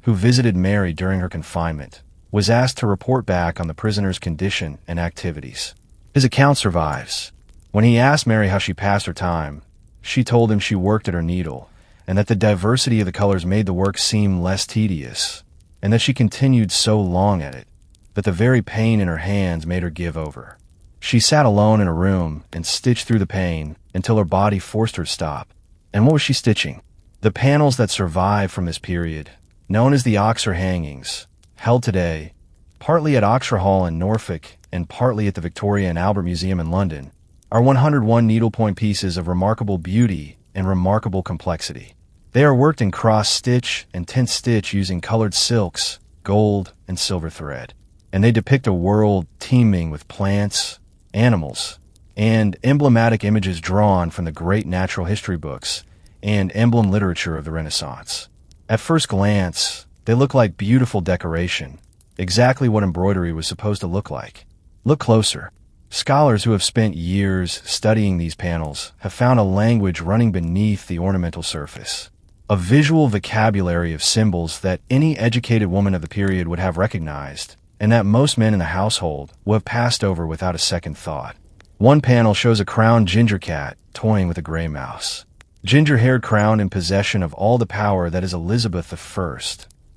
who visited Mary during her confinement, was asked to report back on the prisoner's condition and activities. His account survives. When he asked Mary how she passed her time, she told him she worked at her needle, and that the diversity of the colors made the work seem less tedious, and that she continued so long at it that the very pain in her hands made her give over. She sat alone in a room and stitched through the pain until her body forced her to stop. And what was she stitching? The panels that survive from this period, known as the Oxford hangings, held today, partly at Oxford Hall in Norfolk and partly at the Victoria and Albert Museum in London, are 101 needlepoint pieces of remarkable beauty and remarkable complexity. They are worked in cross-stitch and tent-stitch using colored silks, gold, and silver thread, and they depict a world teeming with plants, animals, and emblematic images drawn from the great natural history books and emblem literature of the Renaissance. At first glance, they look like beautiful decoration, exactly what embroidery was supposed to look like. Look closer. Scholars who have spent years studying these panels have found a language running beneath the ornamental surface, a visual vocabulary of symbols that any educated woman of the period would have recognized, and that most men in the household will have passed over without a second thought. One panel shows a crowned ginger cat toying with a gray mouse. Ginger-haired crown in possession of all the power that is Elizabeth I,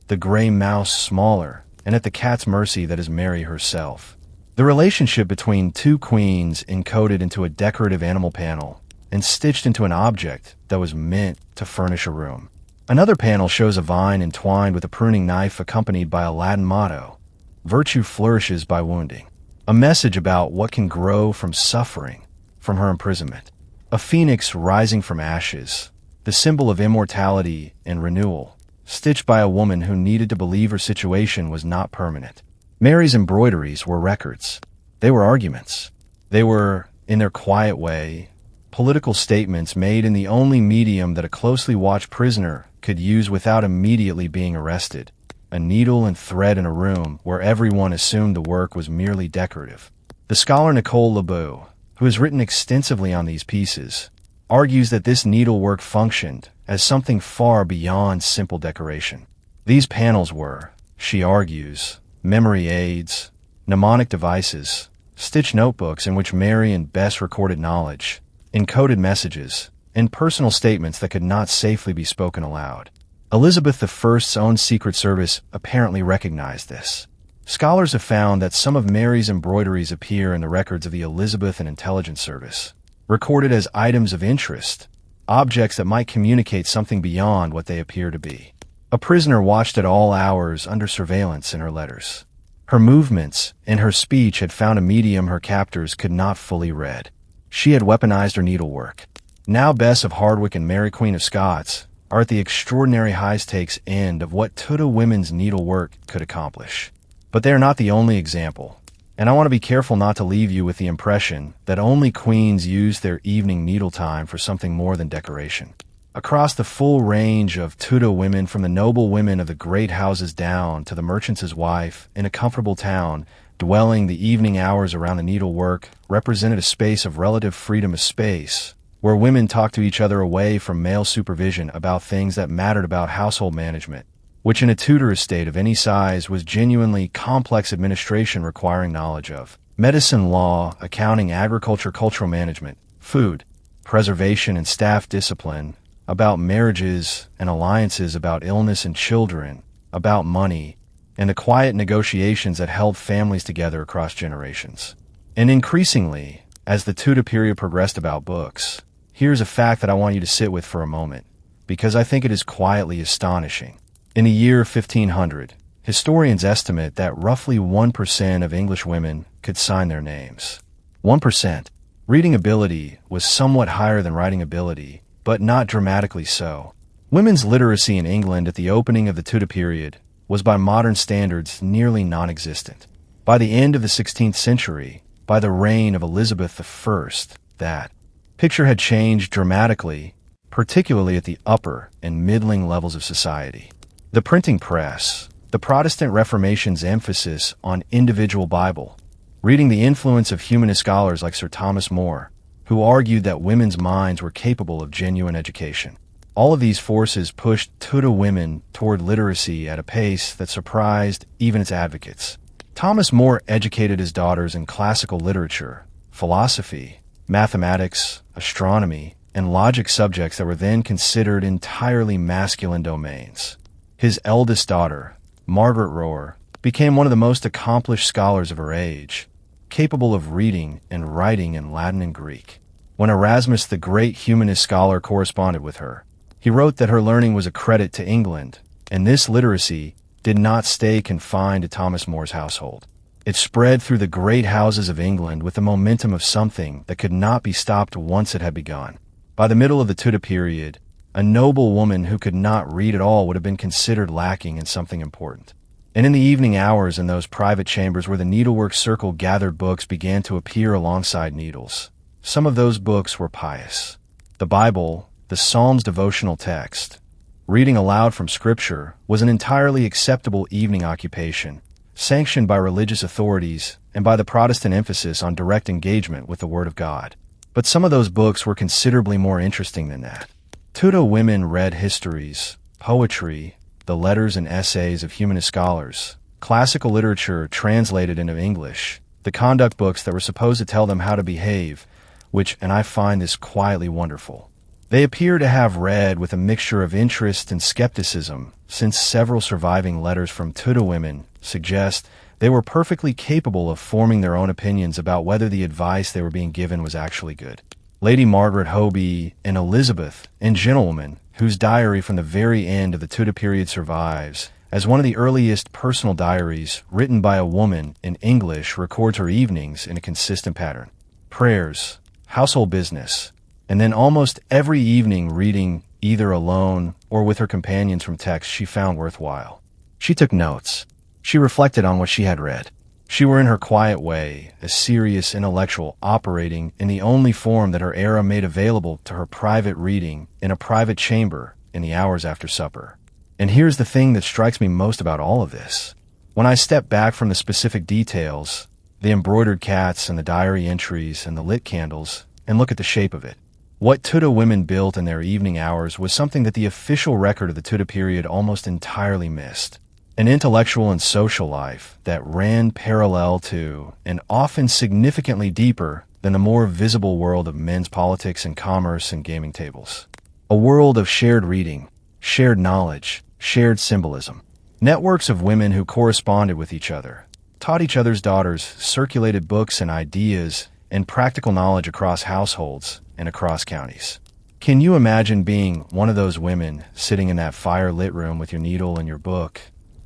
the gray mouse smaller, and at the cat's mercy that is Mary herself. The relationship between two queens encoded into a decorative animal panel and stitched into an object that was meant to furnish a room. Another panel shows a vine entwined with a pruning knife accompanied by a Latin motto, "Virtue flourishes by wounding," a message about what can grow from suffering, from her imprisonment. A phoenix rising from ashes, the symbol of immortality and renewal, stitched by a woman who needed to believe her situation was not permanent. Mary's embroideries were records. They were arguments. They were, in their quiet way, political statements made in the only medium that a closely watched prisoner could use without immediately being arrested, a needle and thread in a room where everyone assumed the work was merely decorative. The scholar Nicole Lebeau, who has written extensively on these pieces, argues that this needlework functioned as something far beyond simple decoration. These panels were, she argues, memory aids, mnemonic devices, stitch notebooks in which Mary and Bess recorded knowledge, encoded messages, and personal statements that could not safely be spoken aloud. Elizabeth I's own Secret Service apparently recognized this. Scholars have found that some of Mary's embroideries appear in the records of the Elizabeth and Intelligence Service, recorded as items of interest, objects that might communicate something beyond what they appear to be. A prisoner watched at all hours under surveillance in her letters. Her movements and her speech had found a medium her captors could not fully read. She had weaponized her needlework. Now Bess of Hardwick and Mary Queen of Scots are at the extraordinary high-stakes end of what Tudor women's needlework could accomplish. But they are not the only example, and I want to be careful not to leave you with the impression that only queens used their evening needle time for something more than decoration. Across the full range of Tudor women, from the noble women of the great houses down to the merchant's wife in a comfortable town, dwelling the evening hours around the needlework represented a space of relative freedom of space, where women talked to each other away from male supervision about things that mattered about household management, which in a Tudor estate of any size was genuinely complex administration requiring knowledge of medicine, law, accounting, agriculture, cultural management, food, preservation, and staff discipline, about marriages and alliances, about illness and children, about money, and the quiet negotiations that held families together across generations. And increasingly, as the Tudor period progressed, about books, here's a fact that I want you to sit with for a moment, because I think it is quietly astonishing. In the year 1500, Historians estimate that roughly 1% of English women could sign their names. 1%. Reading ability was somewhat higher than writing ability, but not dramatically so. Women's literacy in England at the opening of the Tudor period was by modern standards nearly non-existent. By the end of the 16th century, by the reign of Elizabeth I, that picture had changed dramatically, particularly at the upper and middling levels of society. The printing press, the Protestant Reformation's emphasis on individual Bible, reading the influence of humanist scholars like Sir Thomas More, who argued that women's minds were capable of genuine education. All of these forces pushed Tudor women toward literacy at a pace that surprised even its advocates. Thomas More educated his daughters in classical literature, philosophy, mathematics, astronomy, and logic subjects that were then considered entirely masculine domains. His eldest daughter, Margaret Rohr, became one of the most accomplished scholars of her age, capable of reading and writing in Latin and Greek. When Erasmus, the great humanist scholar, corresponded with her, he wrote that her learning was a credit to England, and this literacy did not stay confined to Thomas More's household. It spread through the great houses of England with the momentum of something that could not be stopped once it had begun. By the middle of the Tudor period, a noble woman who could not read at all would have been considered lacking in something important. And in the evening hours in those private chambers where the needlework circle gathered books began to appear alongside needles. Some of those books were pious. The Bible, the Psalms devotional text, reading aloud from Scripture was an entirely acceptable evening occupation, sanctioned by religious authorities and by the Protestant emphasis on direct engagement with the Word of God. But some of those books were considerably more interesting than that. Tudor women read histories, poetry, the letters and essays of humanist scholars, classical literature translated into English, the conduct books that were supposed to tell them how to behave, which, and I find this quietly wonderful, they appear to have read with a mixture of interest and skepticism, since several surviving letters from Tudor women suggest they were perfectly capable of forming their own opinions about whether the advice they were being given was actually good. Lady Margaret Hoby and Elizabeth, and gentlewoman, whose diary from the very end of the Tudor period survives, as one of the earliest personal diaries written by a woman in English, records her evenings in a consistent pattern. Prayers, household business, and then almost every evening reading either alone or with her companions from texts she found worthwhile. She took notes. She reflected on what she had read. She were in her quiet way, a serious intellectual operating in the only form that her era made available to her private reading in a private chamber in the hours after supper. And here's the thing that strikes me most about all of this. When I step back from the specific details, the embroidered cats and the diary entries and the lit candles, and look at the shape of it, what Tudor women built in their evening hours was something that the official record of the Tudor period almost entirely missed. An intellectual and social life that ran parallel to, and often significantly deeper than the more visible world of men's politics and commerce and gaming tables. A world of shared reading, shared knowledge, shared symbolism. Networks of women who corresponded with each other, taught each other's daughters, circulated books and ideas and practical knowledge across households and across counties. Can you imagine being one of those women sitting in that fire-lit room with your needle and your book,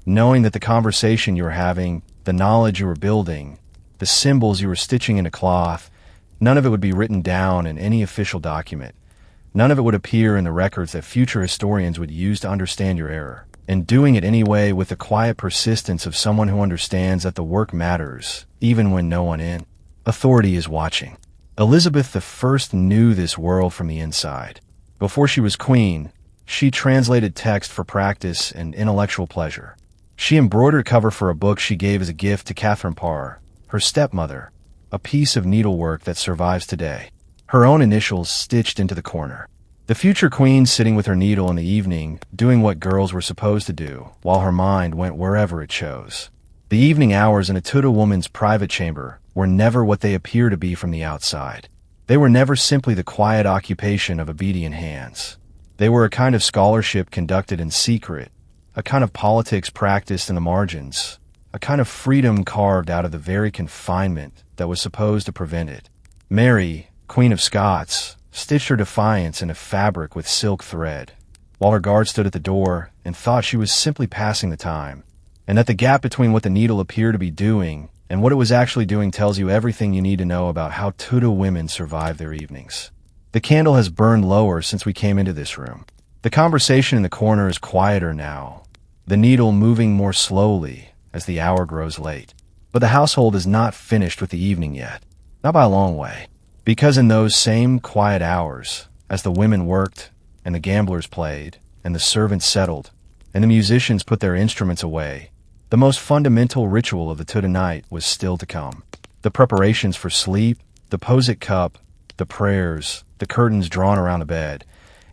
knowing that the conversation you were having, the knowledge you were building, the symbols you were stitching into cloth, none of it would be written down in any official document. None of it would appear in the records that future historians would use to understand your error, and doing it anyway with the quiet persistence of someone who understands that the work matters, even when no one in authority is watching. Elizabeth I knew this world from the inside. Before she was queen, she translated text for practice and intellectual pleasure. She embroidered a cover for a book she gave as a gift to Catherine Parr, her stepmother, a piece of needlework that survives today, her own initials stitched into the corner. The future queen sitting with her needle in the evening, doing what girls were supposed to do, while her mind went wherever it chose. The evening hours in a Tudor woman's private chamber were never what they appear to be from the outside. They were never simply the quiet occupation of obedient hands. They were a kind of scholarship conducted in secret, a kind of politics practiced in the margins, a kind of freedom carved out of the very confinement that was supposed to prevent it. Mary, Queen of Scots, stitched her defiance in a fabric with silk thread, while her guard stood at the door and thought she was simply passing the time. and that the gap between what the needle appeared to be doing and what it was actually doing tells you everything you need to know about how Tudor women survive their evenings. The candle has burned lower since we came into this room. The conversation in the corner is quieter now, the needle moving more slowly as the hour grows late. But the household is not finished with the evening yet, not by a long way, because in those same quiet hours, as the women worked and the gamblers played and the servants settled and the musicians put their instruments away, the most fundamental ritual of the Tudor night was still to come. The preparations for sleep, the posset cup, the prayers, the curtains drawn around the bed,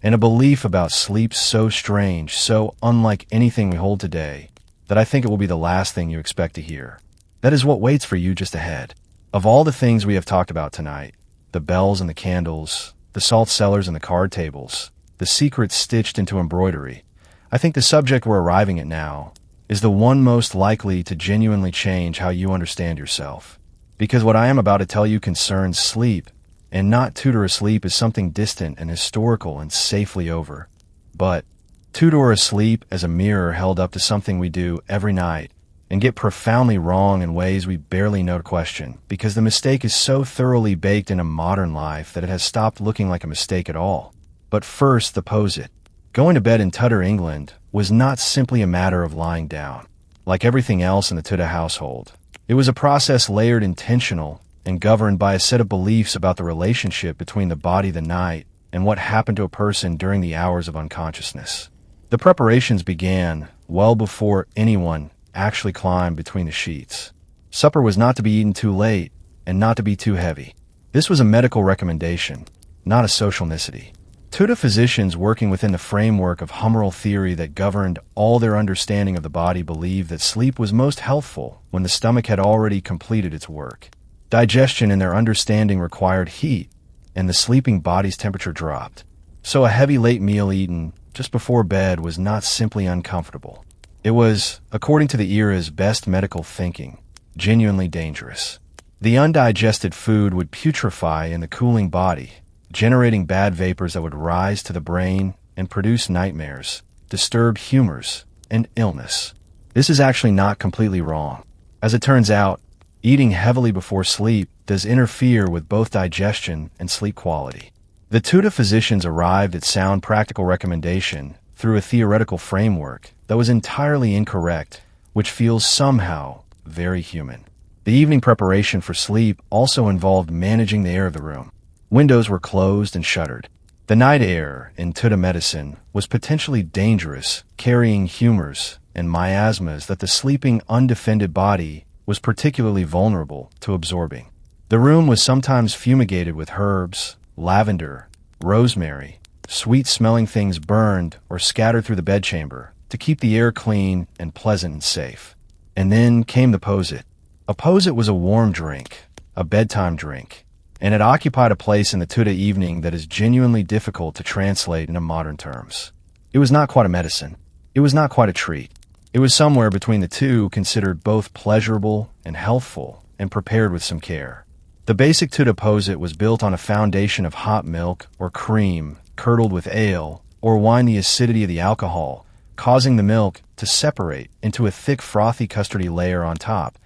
and a belief about sleep so strange, so unlike anything we hold today, that I think it will be the last thing you expect to hear. That is what waits for you just ahead. Of all the things we have talked about tonight, the bells and the candles, the salt cellars and the card tables, the secrets stitched into embroidery, I think the subject we're arriving at now is the one most likely to genuinely change how you understand yourself. Because what I am about to tell you concerns sleep, and not Tudor asleep as something distant and historical and safely over, but Tudor asleep as a mirror held up to something we do every night and get profoundly wrong in ways we barely know to question, because the mistake is so thoroughly baked into modern life that it has stopped looking like a mistake at all. But first, the posset. Going to bed in Tudor England was not simply a matter of lying down. Like everything else in the Tudor household, it was a process layered, intentional, and governed by a set of beliefs about the relationship between the body, the night, and what happened to a person during the hours of unconsciousness. The preparations began well before anyone actually climbed between the sheets. Supper was not to be eaten too late and not to be too heavy. This was a medical recommendation, not a social nicety. Tudor physicians working within the framework of humoral theory that governed all their understanding of the body believed that sleep was most healthful when the stomach had already completed its work. Digestion in their understanding required heat, and the sleeping body's temperature dropped. So a heavy late meal eaten just before bed was not simply uncomfortable. It was, according to the era's best medical thinking, genuinely dangerous. The undigested food would putrefy in the cooling body, generating bad vapors that would rise to the brain and produce nightmares, disturb humors, and illness. This is actually not completely wrong. As it turns out, eating heavily before sleep does interfere with both digestion and sleep quality. The Tudor physicians arrived at sound practical recommendation through a theoretical framework that was entirely incorrect, which feels somehow very human. The evening preparation for sleep also involved managing the air of the room. Windows were closed and shuttered. The night air in Tudor medicine was potentially dangerous, carrying humors and miasmas that the sleeping, undefended body was particularly vulnerable to absorbing. The room was sometimes fumigated with herbs, lavender, rosemary, sweet-smelling things burned or scattered through the bedchamber to keep the air clean and pleasant and safe. And then came the posset. A posset was a warm drink, a bedtime drink, and it occupied a place in the Tudor evening that is genuinely difficult to translate into modern terms. It was not quite a medicine. It was not quite a treat. It was somewhere between the two, considered both pleasurable and healthful and prepared with some care. The basic Tudor posset was built on a foundation of hot milk or cream curdled with ale or wine, the acidity of the alcohol causing the milk to separate into a thick frothy custardy layer on top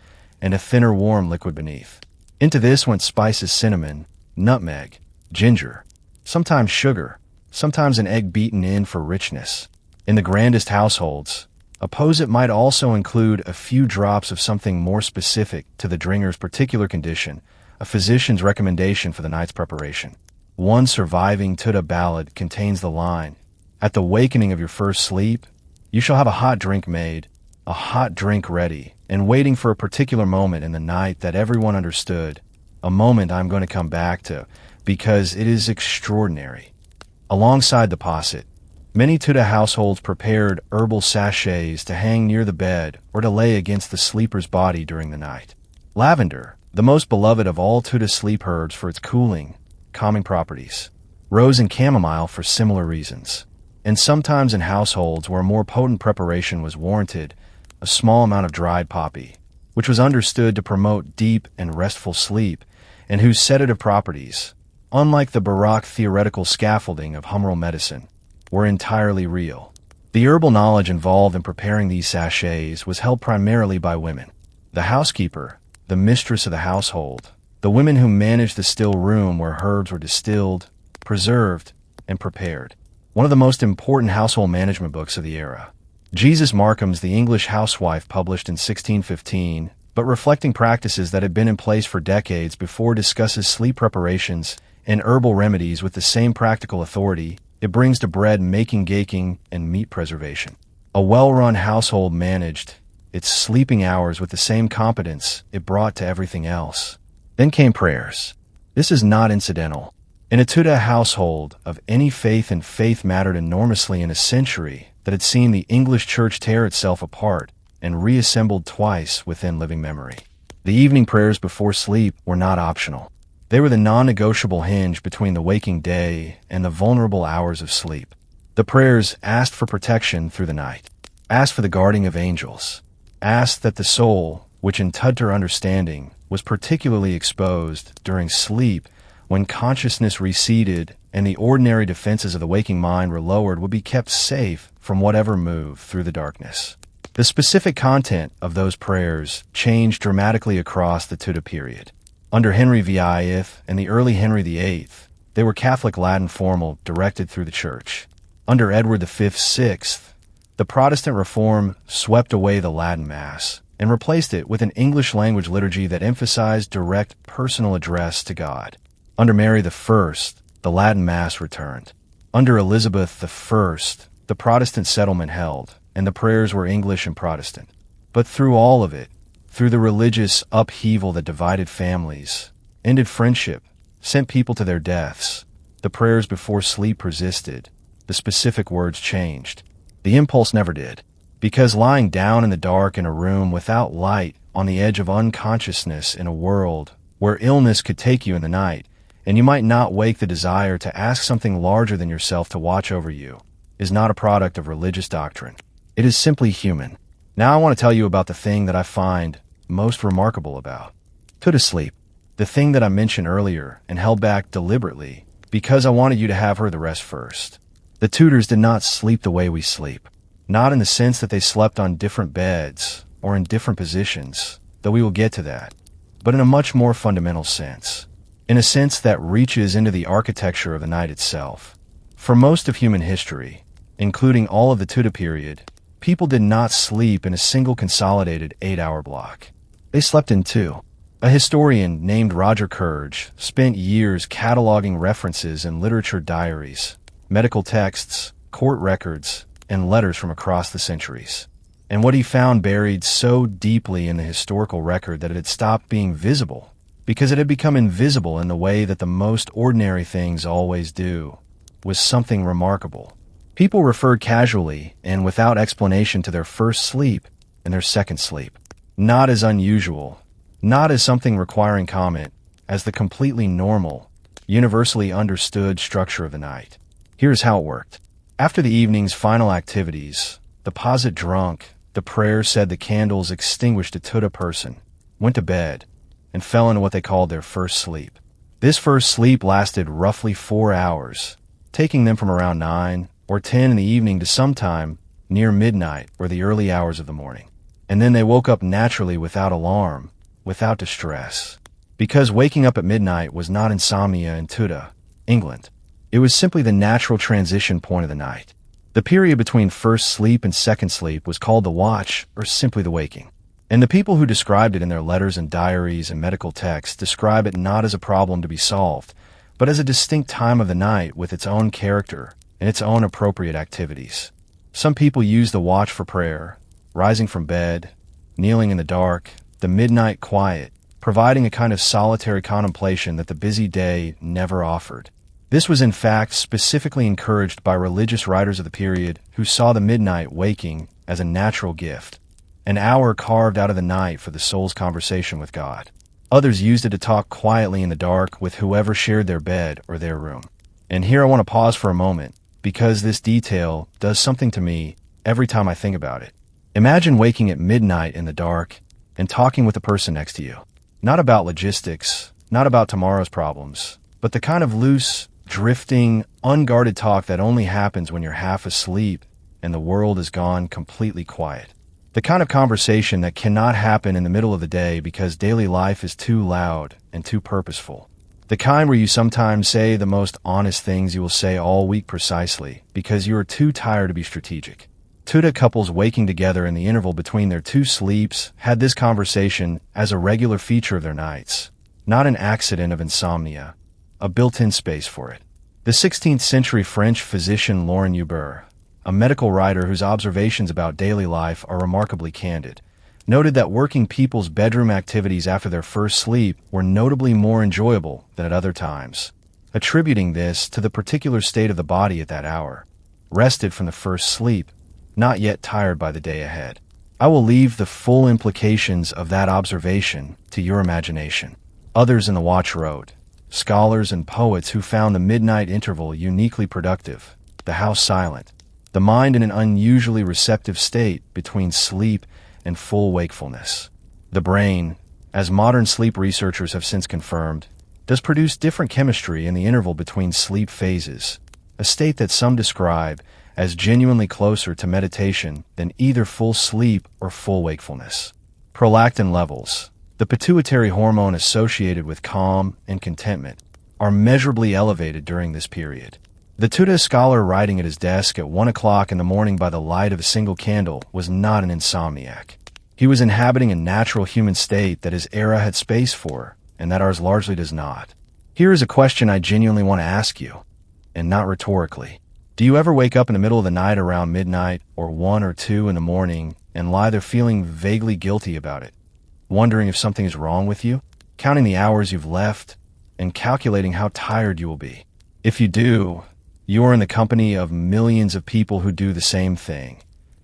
and a thinner warm liquid beneath. Into this went spices, cinnamon, nutmeg, ginger, sometimes sugar, sometimes an egg beaten in for richness. In the grandest households, a posset might also include a few drops of something more specific to the drinker's particular condition, a physician's recommendation for the night's preparation. One surviving Tudor ballad contains the line, "At the wakening of your first sleep, you shall have a hot drink made, a hot drink ready, and waiting for a particular moment in the night that everyone understood, a moment I'm going to come back to, because it is extraordinary." Alongside the posset, many Tudor households prepared herbal sachets to hang near the bed or to lay against the sleeper's body during the night. Lavender, the most beloved of all Tudor sleep herbs for its cooling, calming properties. Rose and chamomile for similar reasons. And sometimes in households where a more potent preparation was warranted, a small amount of dried poppy, which was understood to promote deep and restful sleep, and whose sedative properties, unlike the Baroque theoretical scaffolding of humoral medicine, were entirely real. The herbal knowledge involved in preparing these sachets was held primarily by women. The housekeeper, the mistress of the household, the women who managed the still room where herbs were distilled, preserved, and prepared. One of the most important household management books of the era. Jesus Markham's The English Housewife, published in 1615, but reflecting practices that had been in place for decades before, discusses sleep preparations and herbal remedies with the same practical authority it brings to bread making, baking, and meat preservation. A well-run household managed its sleeping hours with the same competence it brought to everything else. Then came prayers. This is not incidental. In a Tudor household of any faith, and faith mattered enormously in a century that had seen the English church tear itself apart and reassembled twice within living memory. The evening prayers before sleep were not optional. They were the non-negotiable hinge between the waking day and the vulnerable hours of sleep. The prayers asked for protection through the night, asked for the guarding of angels, asked that the soul, which in Tudor understanding was particularly exposed during sleep when consciousness receded and the ordinary defenses of the waking mind were lowered, would be kept safe from whatever moved through the darkness. The specific content of those prayers changed dramatically across the Tudor period. Under Henry VIII and the early Henry VIII, they were Catholic Latin formal, directed through the Church. Under Edward VI, the Protestant reform swept away the Latin Mass and replaced it with an English-language liturgy that emphasized direct personal address to God. Under Mary I, the Latin Mass returned. Under Elizabeth I, the Protestant settlement held, and the prayers were English and Protestant. But through all of it, through the religious upheaval that divided families, ended friendship, sent people to their deaths, the prayers before sleep persisted. The specific words changed. The impulse never did. Because lying down in the dark in a room without light, on the edge of unconsciousness in a world where illness could take you in the night, and you might not wake the desire to ask something larger than yourself to watch over you, is not a product of religious doctrine. It is simply human. Now I want to tell you about the thing that I find most remarkable about Tudor sleep, the thing that I mentioned earlier and held back deliberately because I wanted you to have heard the rest first. The Tudors did not sleep the way we sleep, not in the sense that they slept on different beds or in different positions, though we will get to that, but in a much more fundamental sense, in a sense that reaches into the architecture of the night itself. For most of human history, including all of the Tudor period, people did not sleep in a single consolidated 8-hour block. They slept in two. A historian named Roger Curge spent years cataloging references in literature diaries, medical texts, court records, and letters from across the centuries. And what he found buried so deeply in the historical record that it had stopped being visible, because it had become invisible in the way that the most ordinary things always do, was something remarkable. People referred casually and without explanation to their first sleep and their second sleep, not as unusual, not as something requiring comment, as the completely normal, universally understood structure of the night. Here's how it worked. After the evening's final activities, the posset drunk, the prayer said, the candles extinguished, a Tudor person went to bed and fell into what they called their first sleep. This first sleep lasted roughly 4 hours, taking them from around 9 or 10 in the evening to sometime near midnight or the early hours of the morning. And then they woke up naturally, without alarm, without distress. Because waking up at midnight was not insomnia in Tudor England. It was simply the natural transition point of the night. The period between first sleep and second sleep was called the watch, or simply the waking. And the people who described it in their letters and diaries and medical texts describe it not as a problem to be solved, but as a distinct time of the night with its own character and its own appropriate activities. Some people use the watch for prayer, rising from bed, kneeling in the dark, the midnight quiet, providing a kind of solitary contemplation that the busy day never offered. This was in fact specifically encouraged by religious writers of the period who saw the midnight waking as a natural gift, an hour carved out of the night for the soul's conversation with God. Others used it to talk quietly in the dark with whoever shared their bed or their room. And here I want to pause for a moment, because this detail does something to me every time I think about it. Imagine waking at midnight in the dark and talking with the person next to you. Not about logistics, not about tomorrow's problems, but the kind of loose, drifting, unguarded talk that only happens when you're half asleep and the world is gone completely quiet. The kind of conversation that cannot happen in the middle of the day because daily life is too loud and too purposeful. The kind where you sometimes say the most honest things you will say all week precisely because you are too tired to be strategic. Tudor couples waking together in the interval between their two sleeps had this conversation as a regular feature of their nights, not an accident of insomnia, a built-in space for it. The 16th century French physician Laurent Hubert, a medical writer whose observations about daily life are remarkably candid, noted that working people's bedroom activities after their first sleep were notably more enjoyable than at other times, attributing this to the particular state of the body at that hour, rested from the first sleep, not yet tired by the day ahead. I will leave the full implications of that observation to your imagination. Others in the watch wrote, scholars and poets who found the midnight interval uniquely productive, the house silent, the mind in an unusually receptive state between sleep and full wakefulness. The brain, as modern sleep researchers have since confirmed, does produce different chemistry in the interval between sleep phases, a state that some describe as genuinely closer to meditation than either full sleep or full wakefulness. Prolactin levels, the pituitary hormone associated with calm and contentment, are measurably elevated during this period. The Tudor scholar writing at his desk at 1 o'clock in the morning by the light of a single candle was not an insomniac. He was inhabiting a natural human state that his era had space for, and that ours largely does not. Here is a question I genuinely want to ask you, and not rhetorically. Do you ever wake up in the middle of the night around midnight or 1 or 2 in the morning and lie there feeling vaguely guilty about it, wondering if something is wrong with you, counting the hours you've left, and calculating how tired you will be? If you do, you are in the company of millions of people who do the same thing,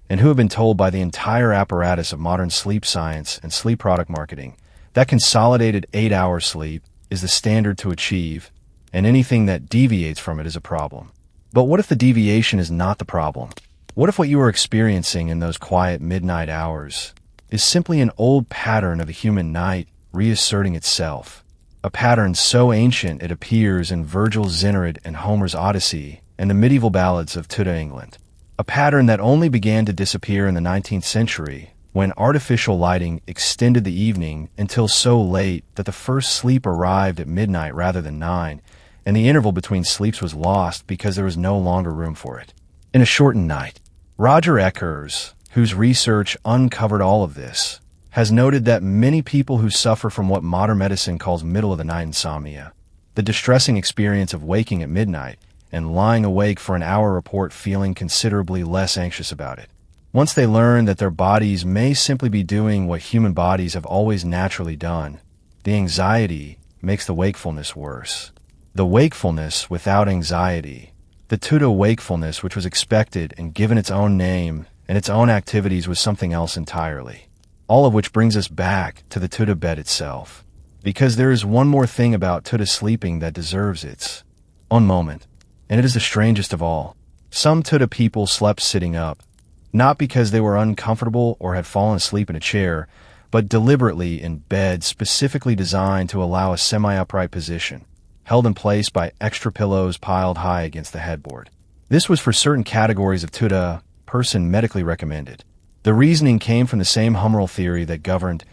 and who have been told by the entire apparatus of modern sleep science and sleep product marketing that consolidated 8-hour sleep is the standard to achieve, and anything that deviates from it is a problem. But what if the deviation is not the problem? What if what you are experiencing in those quiet midnight hours is simply an old pattern of the human night reasserting itself? A pattern so ancient it appears in Virgil's Aeneid and Homer's Odyssey and the medieval ballads of Tudor England. A pattern that only began to disappear in the 19th century when artificial lighting extended the evening until so late that the first sleep arrived at midnight rather than 9, and the interval between sleeps was lost because there was no longer room for it. In a shortened night, Roger Eckers, whose research uncovered all of this, has noted that many people who suffer from what modern medicine calls middle-of-the-night insomnia, the distressing experience of waking at midnight and lying awake for an hour, report feeling considerably less anxious about it. Once they learn that their bodies may simply be doing what human bodies have always naturally done, the anxiety makes the wakefulness worse. The wakefulness without anxiety, the Tudor wakefulness which was expected and given its own name and its own activities, was something else entirely. All of which brings us back to the Tudor bed itself. Because there is one more thing about Tudor sleeping that deserves its own moment, and it is the strangest of all. Some Tudor people slept sitting up, not because they were uncomfortable or had fallen asleep in a chair, but deliberately in beds specifically designed to allow a semi-upright position, held in place by extra pillows piled high against the headboard. This was for certain categories of Tudor person medically recommended. The reasoning came from the same humoral theory that governed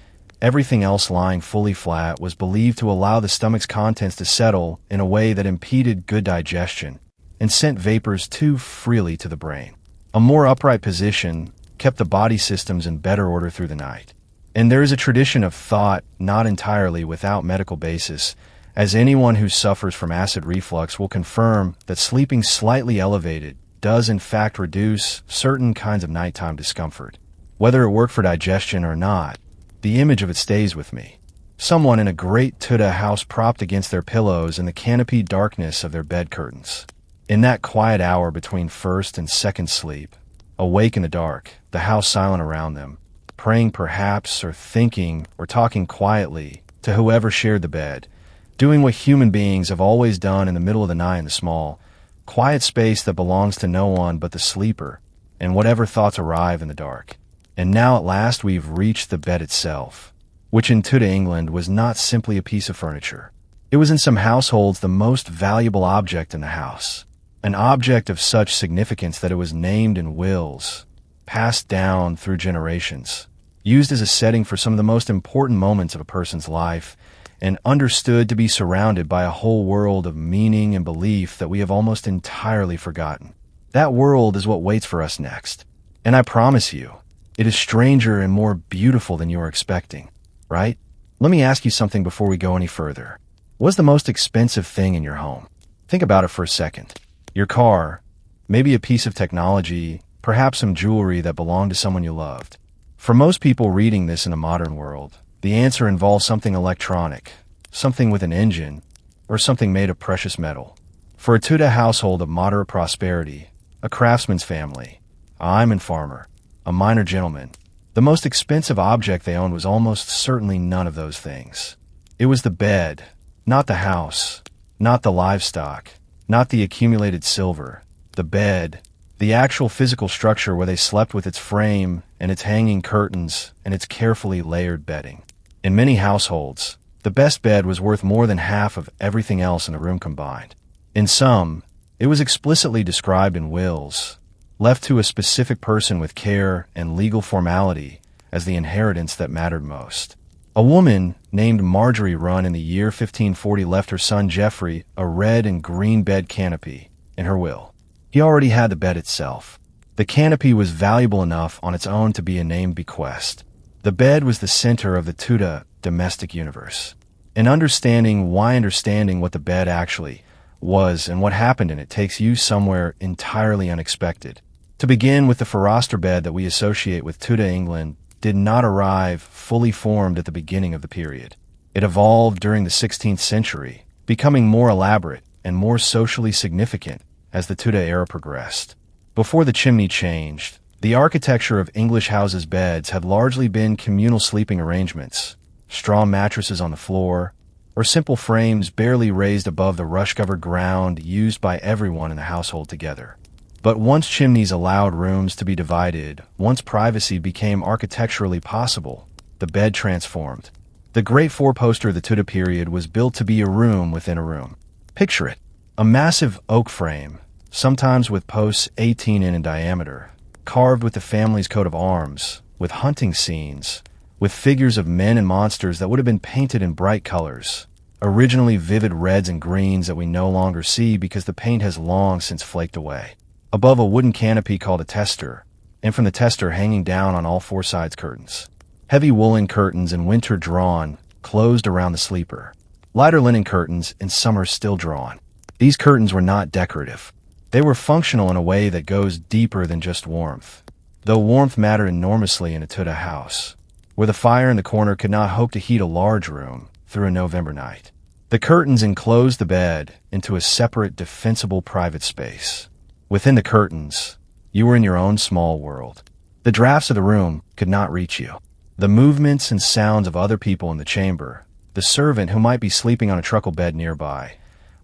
everything else. Lying fully flat was believed to allow the stomach's contents to settle in a way that impeded good digestion and sent vapors too freely to the brain. A more upright position kept the body systems in better order through the night. And there is a tradition of thought, not entirely without medical basis, as anyone who suffers from acid reflux will confirm, that sleeping slightly elevated does in fact reduce certain kinds of nighttime discomfort. Whether it worked for digestion or not, the image of it stays with me. Someone in a great Tudor house propped against their pillows in the canopied darkness of their bed curtains. In that quiet hour between first and second sleep, awake in the dark, the house silent around them, praying perhaps, or thinking, or talking quietly to whoever shared the bed, doing what human beings have always done in the middle of the night in the small, quiet space that belongs to no one but the sleeper, and whatever thoughts arrive in the dark. And now at last we've reached the bed itself, which in Tudor England was not simply a piece of furniture. It was in some households the most valuable object in the house. an object of such significance that it was named in wills, passed down through generations, used as a setting for some of the most important moments of a person's life, and understood to be surrounded by a whole world of meaning and belief that we have almost entirely forgotten. That world is what waits for us next. And I promise you, it is stranger and more beautiful than you are expecting, right? Let me ask you something before we go any further. What's the most expensive thing in your home? Think about it for a second. Your car, maybe a piece of technology, perhaps some jewelry that belonged to someone you loved. For most people reading this in a modern world, the answer involves something electronic, something with an engine, or something made of precious metal. For a Tudor household of moderate prosperity, a craftsman's family, a Iman farmer, a minor gentleman, the most expensive object they owned was almost certainly none of those things. It was the bed, not the house, not the livestock, not the accumulated silver. The bed, the actual physical structure where they slept with its frame and its hanging curtains and its carefully layered bedding. In many households, the best bed was worth more than half of everything else in the room combined. In some, it was explicitly described in wills, left to a specific person with care and legal formality as the inheritance that mattered most. A woman named Marjorie Runn in the year 1540 left her son Geoffrey a red and green bed canopy in her will. He already had the bed itself. The canopy was valuable enough on its own to be a named bequest. The bed was the center of the Tudor domestic universe. And understanding what the bed actually was and what happened in it takes you somewhere entirely unexpected. To begin with, the Forrester bed that we associate with Tudor England did not arrive fully formed at the beginning of the period. It evolved during the 16th century, becoming more elaborate and more socially significant as the Tudor era progressed. Before the chimney changed, the architecture of English houses' beds had largely been communal sleeping arrangements, straw mattresses on the floor, or simple frames barely raised above the rush-covered ground used by everyone in the household together. But once chimneys allowed rooms to be divided, once privacy became architecturally possible, the bed transformed. The great four-poster of the Tudor period was built to be a room within a room. Picture it. A massive oak frame, sometimes with posts 18 in diameter, carved with the family's coat of arms, with hunting scenes, with figures of men and monsters that would have been painted in bright colors, originally vivid reds and greens that we no longer see because the paint has long since flaked away. Above a wooden canopy called a tester, and from the tester hanging down on all four sides curtains. Heavy woolen curtains in winter drawn, closed around the sleeper. Lighter linen curtains in summer still drawn. These curtains were not decorative. They were functional in a way that goes deeper than just warmth. Though warmth mattered enormously in a Tudor house, where the fire in the corner could not hope to heat a large room through a November night. The curtains enclosed the bed into a separate, defensible private space. Within the curtains, you were in your own small world. The drafts of the room could not reach you. The movements and sounds of other people in the chamber, the servant who might be sleeping on a truckle bed nearby,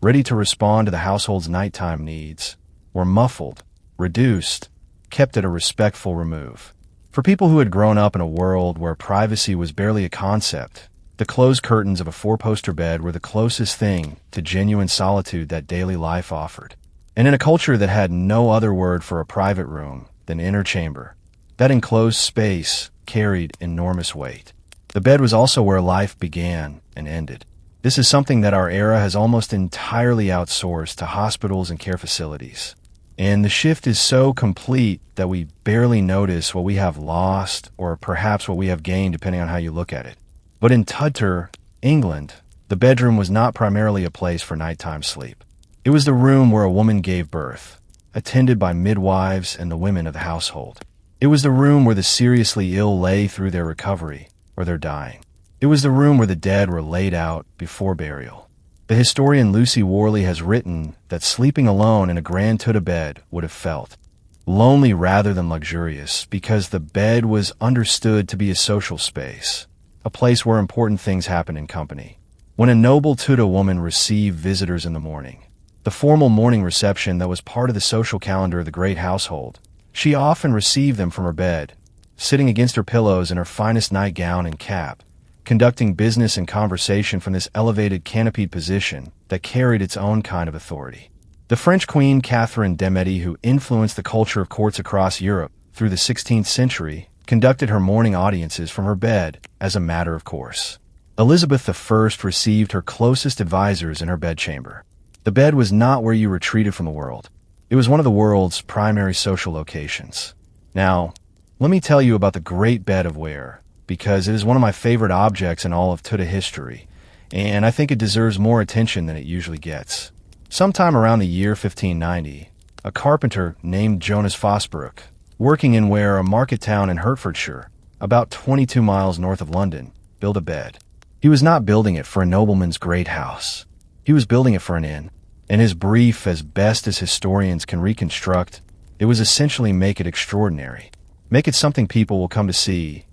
ready to respond to the household's nighttime needs, were muffled, reduced, kept at a respectful remove. For people who had grown up in a world where privacy was barely a concept, the closed curtains of a four-poster bed were the closest thing to genuine solitude that daily life offered. And in a culture that had no other word for a private room than inner chamber, that enclosed space carried enormous weight. The bed was also where life began and ended. This is something that our era has almost entirely outsourced to hospitals and care facilities. And the shift is so complete that we barely notice what we have lost or perhaps what we have gained depending on how you look at it. But in Tudor England, the bedroom was not primarily a place for nighttime sleep. It was the room where a woman gave birth, attended by midwives and the women of the household. It was the room where the seriously ill lay through their recovery or their dying. It was the room where the dead were laid out before burial. The historian Lucy Worley has written that sleeping alone in a grand Tudor bed would have felt lonely rather than luxurious because the bed was understood to be a social space, a place where important things happened in company. When a noble Tudor woman received visitors in the morning, the formal morning reception that was part of the social calendar of the great household, she often received them from her bed, sitting against her pillows in her finest nightgown and cap, conducting business and conversation from this elevated canopied position that carried its own kind of authority. The French Queen Catherine de' Medici, who influenced the culture of courts across Europe through the 16th century, conducted her morning audiences from her bed as a matter of course. Elizabeth I received her closest advisors in her bedchamber. The bed was not where you retreated from the world. It was one of the world's primary social locations. Now, let me tell you about the Great Bed of Ware, because it is one of my favorite objects in all of Tudor history, and I think it deserves more attention than it usually gets. Sometime around the year 1590, a carpenter named Jonas Fosbrook, working in Ware, a market town in Hertfordshire, about 22 miles north of London, built a bed. He was not building it for a nobleman's great house. He was building it for an inn. In his brief, as best as historians can reconstruct, it was essentially make it extraordinary. Make it something people will come to see.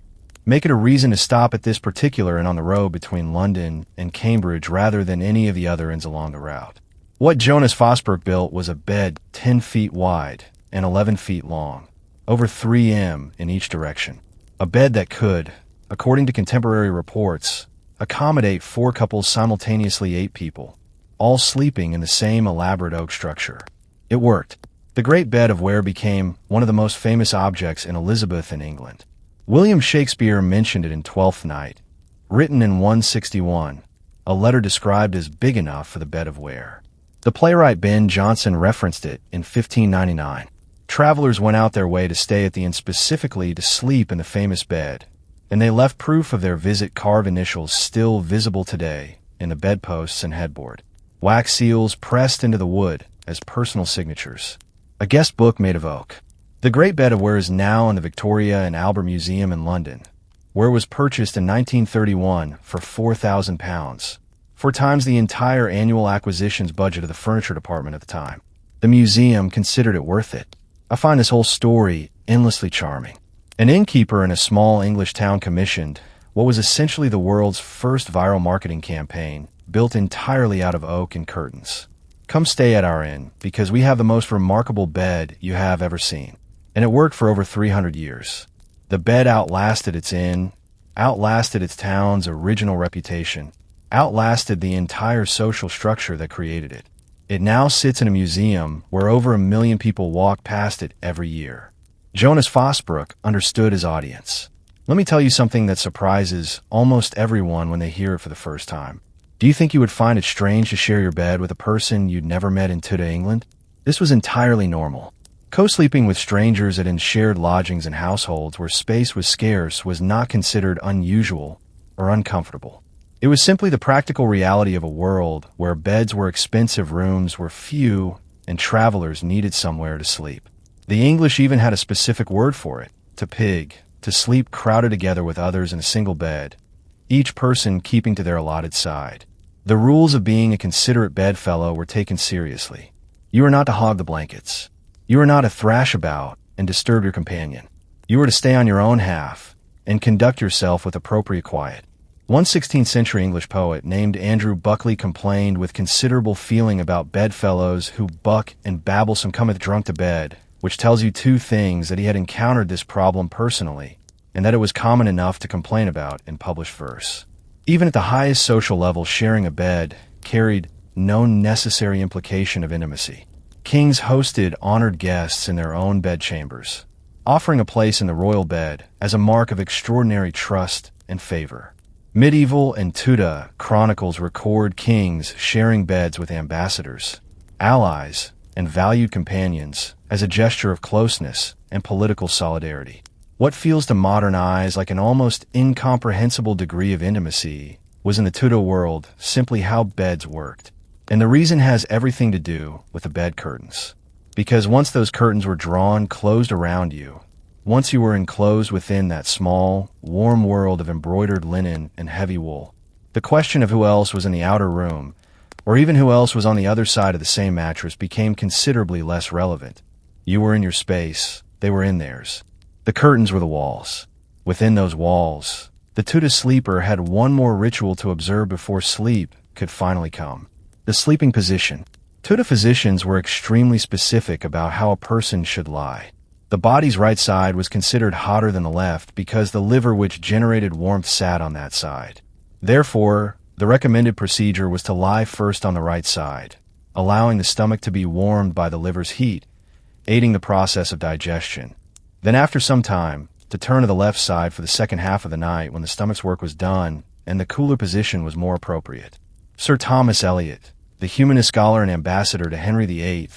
Make it a reason to stop at this particular inn on the road between London and Cambridge rather than any of the other inns along the route. What Jonas Fosbrook built was a bed 10 feet wide and 11 feet long, over 3 m in each direction. A bed that could, according to contemporary reports, accommodate 4 couples simultaneously, 8 people, all sleeping in the same elaborate oak structure. It worked. The Great Bed of Ware became one of the most famous objects in Elizabethan England. William Shakespeare mentioned it in Twelfth Night, written in 161, a letter described as big enough for the Bed of Ware. The playwright Ben Jonson referenced it in 1599. Travelers went out their way to stay at the inn specifically to sleep in the famous bed, and they left proof of their visit, carved initials still visible today in the bedposts and headboard, wax seals pressed into the wood as personal signatures, a guest book made of oak. The Great Bed of Ware is now in the Victoria and Albert Museum in London, where it was purchased in 1931 for £4,000, 4 times the entire annual acquisitions budget of the furniture department at the time. The museum considered it worth it. I find this whole story endlessly charming. An innkeeper in a small English town commissioned what was essentially the world's first viral marketing campaign, built entirely out of oak and curtains. Come stay at our inn, because we have the most remarkable bed you have ever seen. And it worked for over 300 years. The bed outlasted its inn, outlasted its town's original reputation, outlasted the entire social structure that created it. It now sits in a museum where over 1 million people walk past it every year. Jonas Fosbrook understood his audience. Let me tell you something that surprises almost everyone when they hear it for the first time. Do you think you would find it strange to share your bed with a person you'd never met in Tudor England? This was entirely normal. Co-sleeping with strangers at shared lodgings and households where space was scarce was not considered unusual or uncomfortable. It was simply the practical reality of a world where beds were expensive, rooms were few, and travelers needed somewhere to sleep. The English even had a specific word for it, to pig, to sleep crowded together with others in a single bed, each person keeping to their allotted side. The rules of being a considerate bedfellow were taken seriously. You were not to hog the blankets. You were not to thrash about and disturb your companion. You were to stay on your own half and conduct yourself with appropriate quiet. One 16th century English poet named Andrew Buckley complained with considerable feeling about bedfellows who buck and babblesome cometh drunk to bed, which tells you 2 things: that he had encountered this problem personally, and that it was common enough to complain about in published verse. Even at the highest social level, sharing a bed carried no necessary implication of intimacy. Kings hosted honored guests in their own bedchambers, offering a place in the royal bed as a mark of extraordinary trust and favor. Medieval and Tudor chronicles record kings sharing beds with ambassadors, allies, and valued companions as a gesture of closeness and political solidarity. What feels to modern eyes like an almost incomprehensible degree of intimacy was in the Tudor world simply how beds worked. And the reason has everything to do with the bed curtains. Because once those curtains were drawn closed around you, once you were enclosed within that small, warm world of embroidered linen and heavy wool, the question of who else was in the outer room, or even who else was on the other side of the same mattress, became considerably less relevant. You were in your space, they were in theirs. The curtains were the walls. Within those walls, the Tudor sleeper had one more ritual to observe before sleep could finally come. The sleeping position. Tudor physicians were extremely specific about how a person should lie. The body's right side was considered hotter than the left because the liver which generated warmth sat on that side. Therefore, the recommended procedure was to lie first on the right side, allowing the stomach to be warmed by the liver's heat, aiding the process of digestion. Then after some time, to turn to the left side for the second half of the night when the stomach's work was done and the cooler position was more appropriate. Sir Thomas Eliot, the humanist scholar and ambassador to Henry VIII,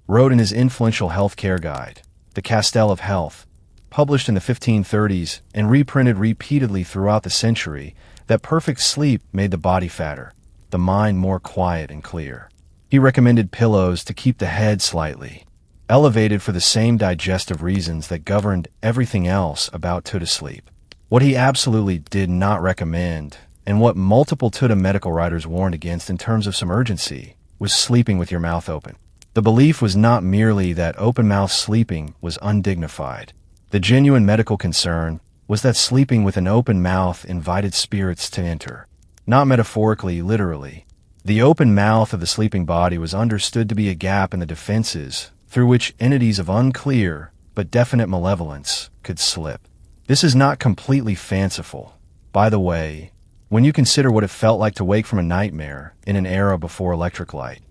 wrote in his influential health care guide, The Castell of Health, published in the 1530s and reprinted repeatedly throughout the century, that perfect sleep made the body fatter, the mind more quiet and clear. He recommended pillows to keep the head slightly elevated for the same digestive reasons that governed everything else about Tudor sleep. What he absolutely did not recommend, and what multiple Tudor medical writers warned against in terms of some urgency, was sleeping with your mouth open. The belief was not merely that open-mouth sleeping was undignified. The genuine medical concern was that sleeping with an open mouth invited spirits to enter. Not metaphorically, literally. The open mouth of the sleeping body was understood to be a gap in the defenses through which entities of unclear but definite malevolence could slip. This is not completely fanciful. By the way, when you consider what it felt like to wake from a nightmare in an era before electric light,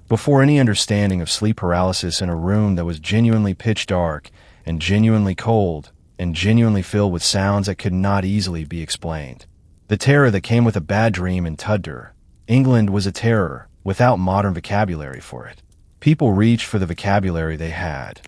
before any understanding of sleep paralysis in a room that was genuinely pitch dark and genuinely cold and genuinely filled with sounds that could not easily be explained. The terror that came with a bad dream in Tudor England was a terror without modern vocabulary for it. People reached for the vocabulary they had,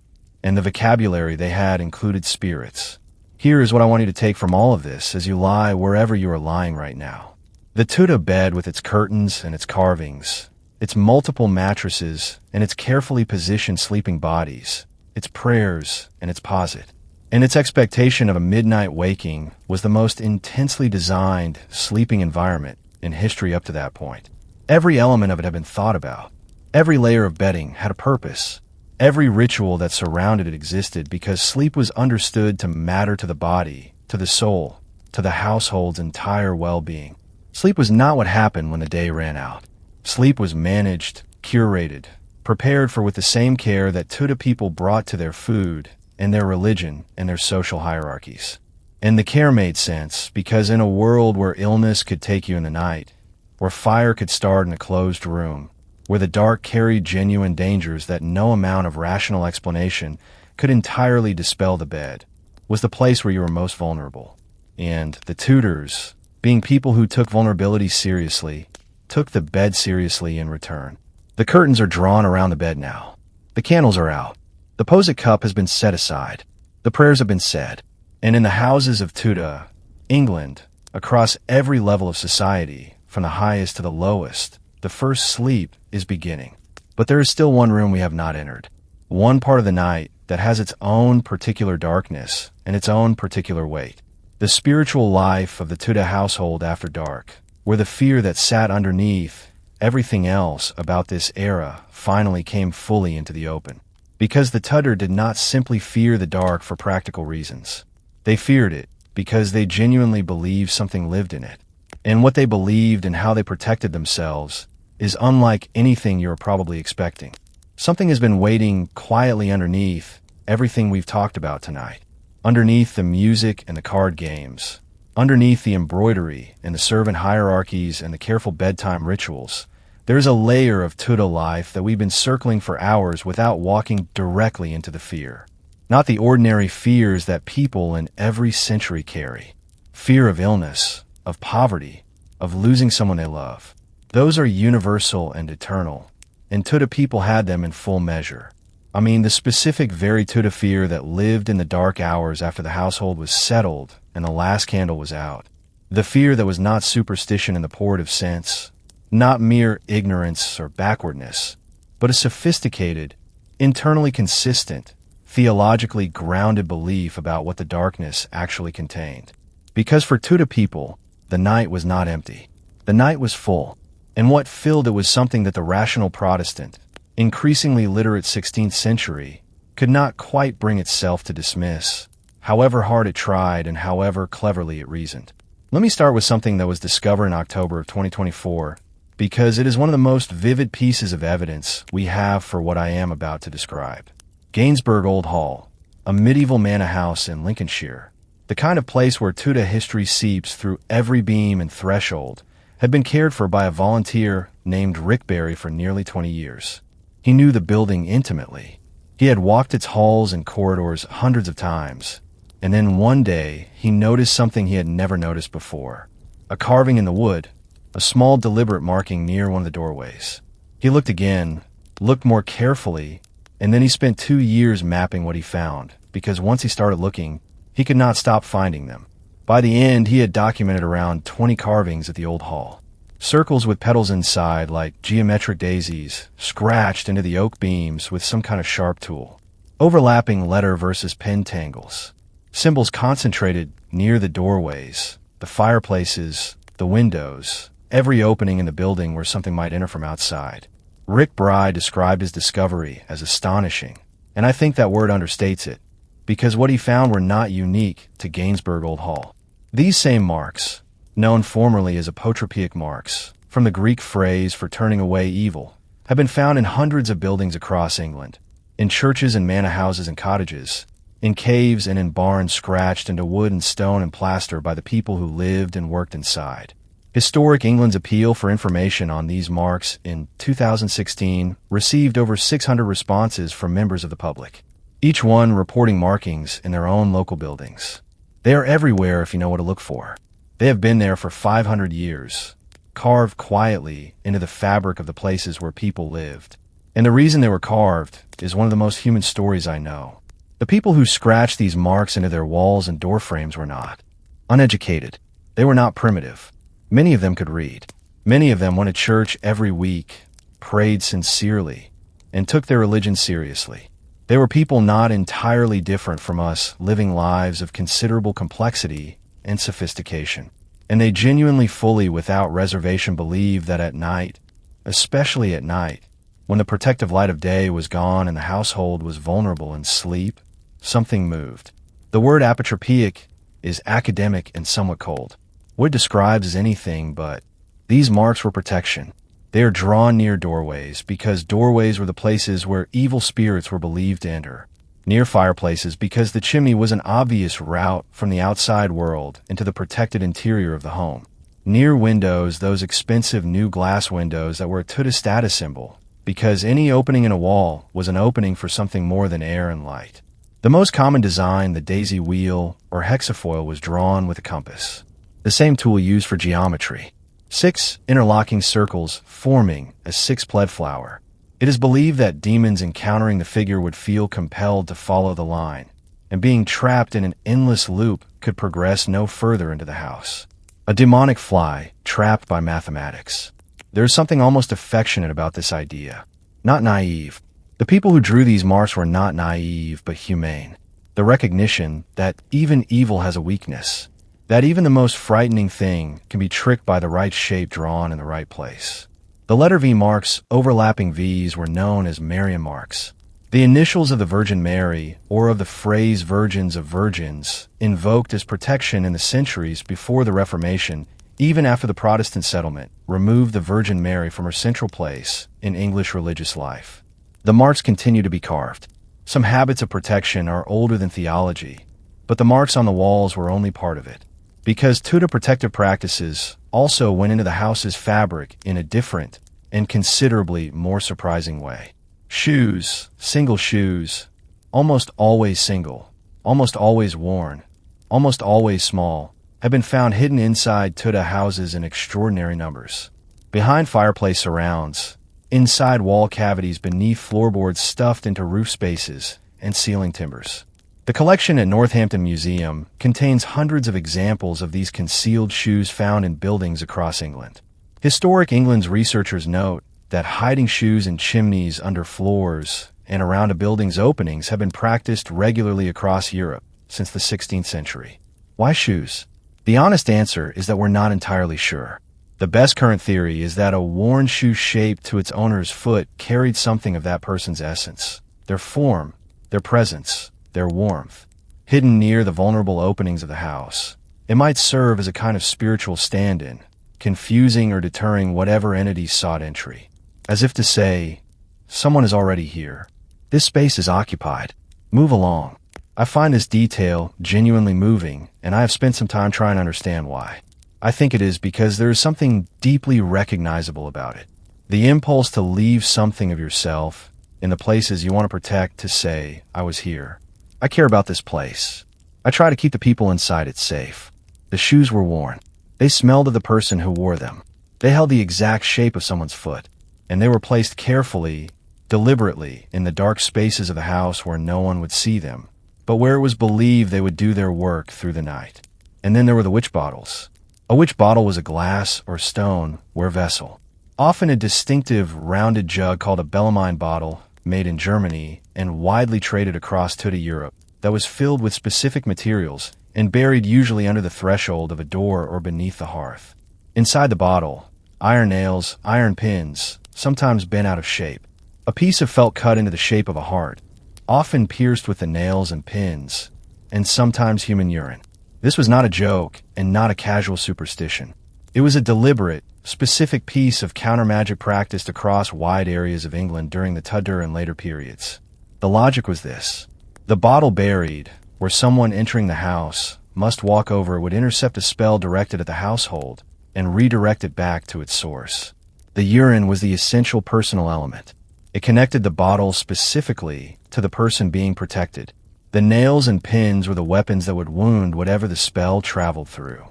and the vocabulary they had included spirits. Here is what I want you to take from all of this as you lie wherever you are lying right now. The Tudor bed with its curtains and its carvings, its multiple mattresses and its carefully positioned sleeping bodies, its prayers and its posit, and its expectation of a midnight waking was the most intensely designed sleeping environment in history up to that point. Every element of it had been thought about. Every layer of bedding had a purpose. Every ritual that surrounded it existed because sleep was understood to matter to the body, to the soul, to the household's entire well-being. Sleep was not what happened when the day ran out. Sleep was managed, curated, prepared for with the same care that Tudor people brought to their food and their religion and their social hierarchies. And the care made sense because in a world where illness could take you in the night, where fire could start in a closed room, where the dark carried genuine dangers that no amount of rational explanation could entirely dispel, the bed was the place where you were most vulnerable. And the Tudors, being people who took vulnerability seriously, took the bed seriously in return. The curtains are drawn around the bed now. The candles are out. The posset cup has been set aside. The prayers have been said. And in the houses of Tudor England, across every level of society, from the highest to the lowest, the first sleep is beginning. But there is still one room we have not entered. One part of the night that has its own particular darkness and its own particular weight. The spiritual life of the Tudor household after dark, where the fear that sat underneath everything else about this era finally came fully into the open. Because the Tudor did not simply fear the dark for practical reasons. They feared it because they genuinely believed something lived in it. And what they believed and how they protected themselves is unlike anything you're probably expecting. Something has been waiting quietly underneath everything we've talked about tonight. Underneath the music and the card games. Underneath the embroidery and the servant hierarchies and the careful bedtime rituals. There's a layer of Tudor life that we've been circling for hours without walking directly into the fear. Not the ordinary fears that people in every century carry. Fear of illness, of poverty, of losing someone they love. Those are universal and eternal, and Tudor people had them in full measure. I mean, the specific very Tudor fear that lived in the dark hours after the household was settled and the last candle was out. The fear that was not superstition in the pejorative sense, not mere ignorance or backwardness, but a sophisticated, internally consistent, theologically grounded belief about what the darkness actually contained. Because for Tudor people, the night was not empty. The night was full. And what filled it was something that the rational Protestant, increasingly literate 16th century, could not quite bring itself to dismiss, however hard it tried and however cleverly it reasoned. Let me start with something that was discovered in October of 2024, because it is one of the most vivid pieces of evidence we have for what I am about to describe. Gainsborough Old Hall, a medieval manor house in Lincolnshire, the kind of place where Tudor history seeps through every beam and threshold, had been cared for by a volunteer named Rick Barry for nearly 20 years. He knew the building intimately. He had walked its halls and corridors hundreds of times, and then one day he noticed something he had never noticed before. A carving in the wood, a small deliberate marking near one of the doorways. He looked again, looked more carefully, and then he spent 2 years mapping what he found, because once he started looking, he could not stop finding them. By the end, he had documented around 20 carvings at the old hall. Circles with petals inside, like geometric daisies, scratched into the oak beams with some kind of sharp tool. Overlapping letter versus pen tangles. Symbols concentrated near the doorways, the fireplaces, the windows, every opening in the building where something might enter from outside. Rick Bry described his discovery as astonishing, and I think that word understates it, because what he found were not unique to Gainsborough Old Hall. These same marks, known formerly as apotropaic marks, from the Greek phrase for turning away evil, have been found in hundreds of buildings across England, in churches and manor houses and cottages, in caves and in barns scratched into wood and stone and plaster by the people who lived and worked inside. Historic England's appeal for information on these marks in 2016 received over 600 responses from members of the public, each one reporting markings in their own local buildings. They are everywhere if you know what to look for. They have been there for 500 years, carved quietly into the fabric of the places where people lived. And the reason they were carved is one of the most human stories I know. The people who scratched these marks into their walls and door frames were not uneducated. They were not primitive. Many of them could read. Many of them went to church every week, prayed sincerely, and took their religion seriously. They were people not entirely different from us, living lives of considerable complexity and sophistication. And they genuinely, fully, without reservation, believed that at night, especially at night, when the protective light of day was gone and the household was vulnerable in sleep, something moved. The word apotropaic is academic and somewhat cold. What it describes is anything but. These marks were protection. They are drawn near doorways because doorways were the places where evil spirits were believed to enter. Near fireplaces because the chimney was an obvious route from the outside world into the protected interior of the home. Near windows, those expensive new glass windows that were a Tudor status symbol, because any opening in a wall was an opening for something more than air and light. The most common design, the daisy wheel or hexafoil, was drawn with a compass, the same tool used for geometry. 6 interlocking circles forming a 6-plead flower. It is believed that demons encountering the figure would feel compelled to follow the line, and being trapped in an endless loop could progress no further into the house. A demonic fly trapped by mathematics. There is something almost affectionate about this idea. Not naive. The people who drew these marks were not naive, but humane. The recognition that even evil has a weakness, that even the most frightening thing can be tricked by the right shape drawn in the right place. The letter V marks, overlapping V's, were known as Marian marks. The initials of the Virgin Mary, or of the phrase Virgins of Virgins, invoked as protection in the centuries before the Reformation, even after the Protestant settlement, removed the Virgin Mary from her central place in English religious life. The marks continue to be carved. Some habits of protection are older than theology, but the marks on the walls were only part of it, because Tudor protective practices also went into the house's fabric in a different and considerably more surprising way. Shoes, single shoes, almost always single, almost always worn, almost always small, have been found hidden inside Tudor houses in extraordinary numbers. Behind fireplace surrounds, inside wall cavities, beneath floorboards stuffed into roof spaces and ceiling timbers. The collection at Northampton Museum contains hundreds of examples of these concealed shoes found in buildings across England. Historic England's researchers note that hiding shoes in chimneys, under floors, and around a building's openings have been practiced regularly across Europe since the 16th century. Why shoes? The honest answer is that we're not entirely sure. The best current theory is that a worn shoe shaped to its owner's foot carried something of that person's essence, their form, their presence, their warmth, hidden near the vulnerable openings of the house. It might serve as a kind of spiritual stand-in, confusing or deterring whatever entity sought entry. As if to say, someone is already here. This space is occupied. Move along. I find this detail genuinely moving, and I have spent some time trying to understand why. I think it is because there is something deeply recognizable about it. The impulse to leave something of yourself in the places you want to protect, to say, I was here. I care about this place. I try to keep the people inside it safe. The shoes were worn. They smelled of the person who wore them. They held the exact shape of someone's foot, and they were placed carefully, deliberately, in the dark spaces of the house where no one would see them, but where it was believed they would do their work through the night. And then there were the witch bottles. A witch bottle was a glass or stone ware vessel, often a distinctive rounded jug called a Bellarmine bottle, made in Germany and widely traded across Tudor Europe, that was filled with specific materials and buried usually under the threshold of a door or beneath the hearth. Inside the bottle, iron nails, iron pins, sometimes bent out of shape, a piece of felt cut into the shape of a heart, often pierced with the nails and pins, and sometimes human urine. This was not a joke and not a casual superstition. It was a deliberate, specific piece of counter-magic practiced across wide areas of England during the Tudor and later periods. The logic was this. The bottle buried, where someone entering the house must walk over, would intercept a spell directed at the household and redirect it back to its source. The urine was the essential personal element. It connected the bottle specifically to the person being protected. The nails and pins were the weapons that would wound whatever the spell traveled through.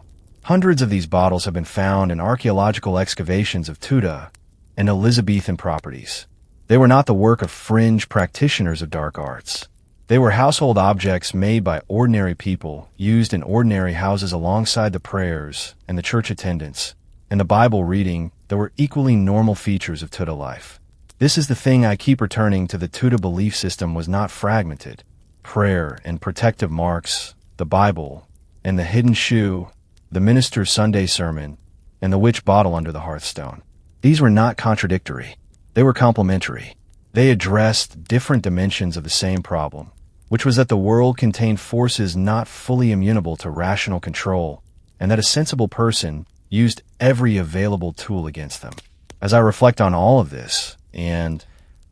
Hundreds of these bottles have been found in archaeological excavations of Tudor and Elizabethan properties. They were not the work of fringe practitioners of dark arts. They were household objects made by ordinary people, used in ordinary houses alongside the prayers and the church attendance and the Bible reading that were equally normal features of Tudor life. This is the thing I keep returning to. The Tudor belief system was not fragmented. Prayer and protective marks, the Bible, and the hidden shoe, the minister's Sunday sermon, and the witch bottle under the hearthstone. These were not contradictory. They were complementary. They addressed different dimensions of the same problem, which was that the world contained forces not fully immutable to rational control, and that a sensible person used every available tool against them. As I reflect on all of this, and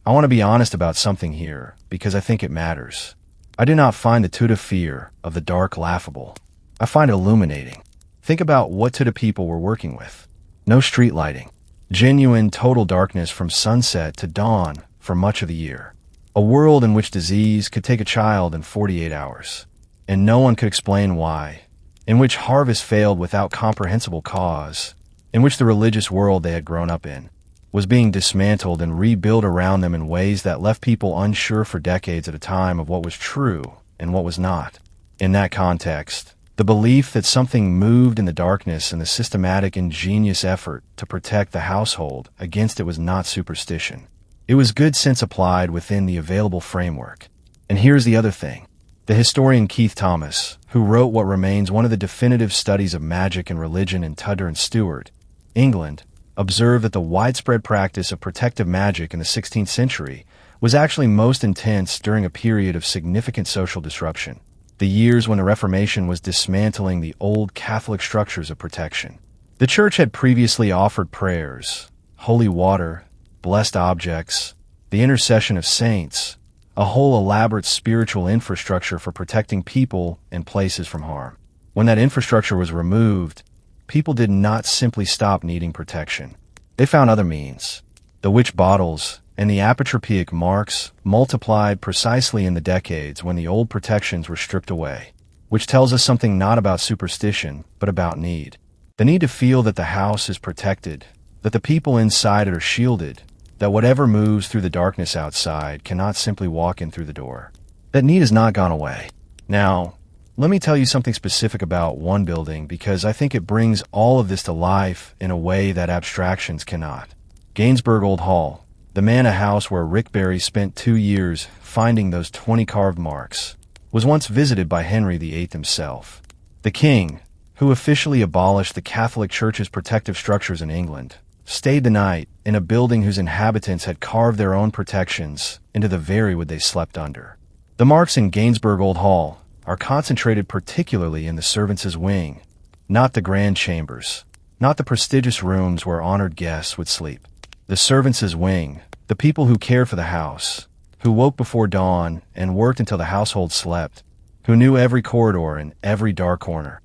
I want to be honest about something here, because I think it matters, I do not find the Tudor fear of the dark laughable. I find it illuminating. Think about what Tudor people were working with. No street lighting. Genuine total darkness from sunset to dawn for much of the year. A world in which disease could take a child in 48 hours, and no one could explain why. In which harvest failed without comprehensible cause. In which the religious world they had grown up in was being dismantled and rebuilt around them in ways that left people unsure for decades at a time of what was true and what was not. In that context, the belief that something moved in the darkness and the systematic, ingenious effort to protect the household against it was not superstition. It was good sense applied within the available framework. And here's the other thing. The historian Keith Thomas, who wrote what remains one of the definitive studies of magic and religion in Tudor and Stuart, England, observed that the widespread practice of protective magic in the 16th century was actually most intense during a period of significant social disruption, the years when the Reformation was dismantling the old Catholic structures of protection. The Church had previously offered prayers, holy water, blessed objects, the intercession of saints, a whole elaborate spiritual infrastructure for protecting people and places from harm. When that infrastructure was removed, people did not simply stop needing protection. They found other means. The witch bottles and the apotropaic marks multiplied precisely in the decades when the old protections were stripped away, which tells us something not about superstition, but about need. The need to feel that the house is protected, that the people inside it are shielded, that whatever moves through the darkness outside cannot simply walk in through the door. That need has not gone away. Now, let me tell you something specific about one building, because I think it brings all of this to life in a way that abstractions cannot. Gainsborough Old Hall, the manor house where Rick Barry spent 2 years finding those 20 carved marks, was once visited by Henry VIII himself. The king, who officially abolished the Catholic Church's protective structures in England, stayed the night in a building whose inhabitants had carved their own protections into the very wood they slept under. The marks in Gainsborough Old Hall are concentrated particularly in the servants' wing, not the grand chambers, not the prestigious rooms where honored guests would sleep. The servants' wing, the people who cared for the house, who woke before dawn and worked until the household slept, who knew every corridor and every dark corner.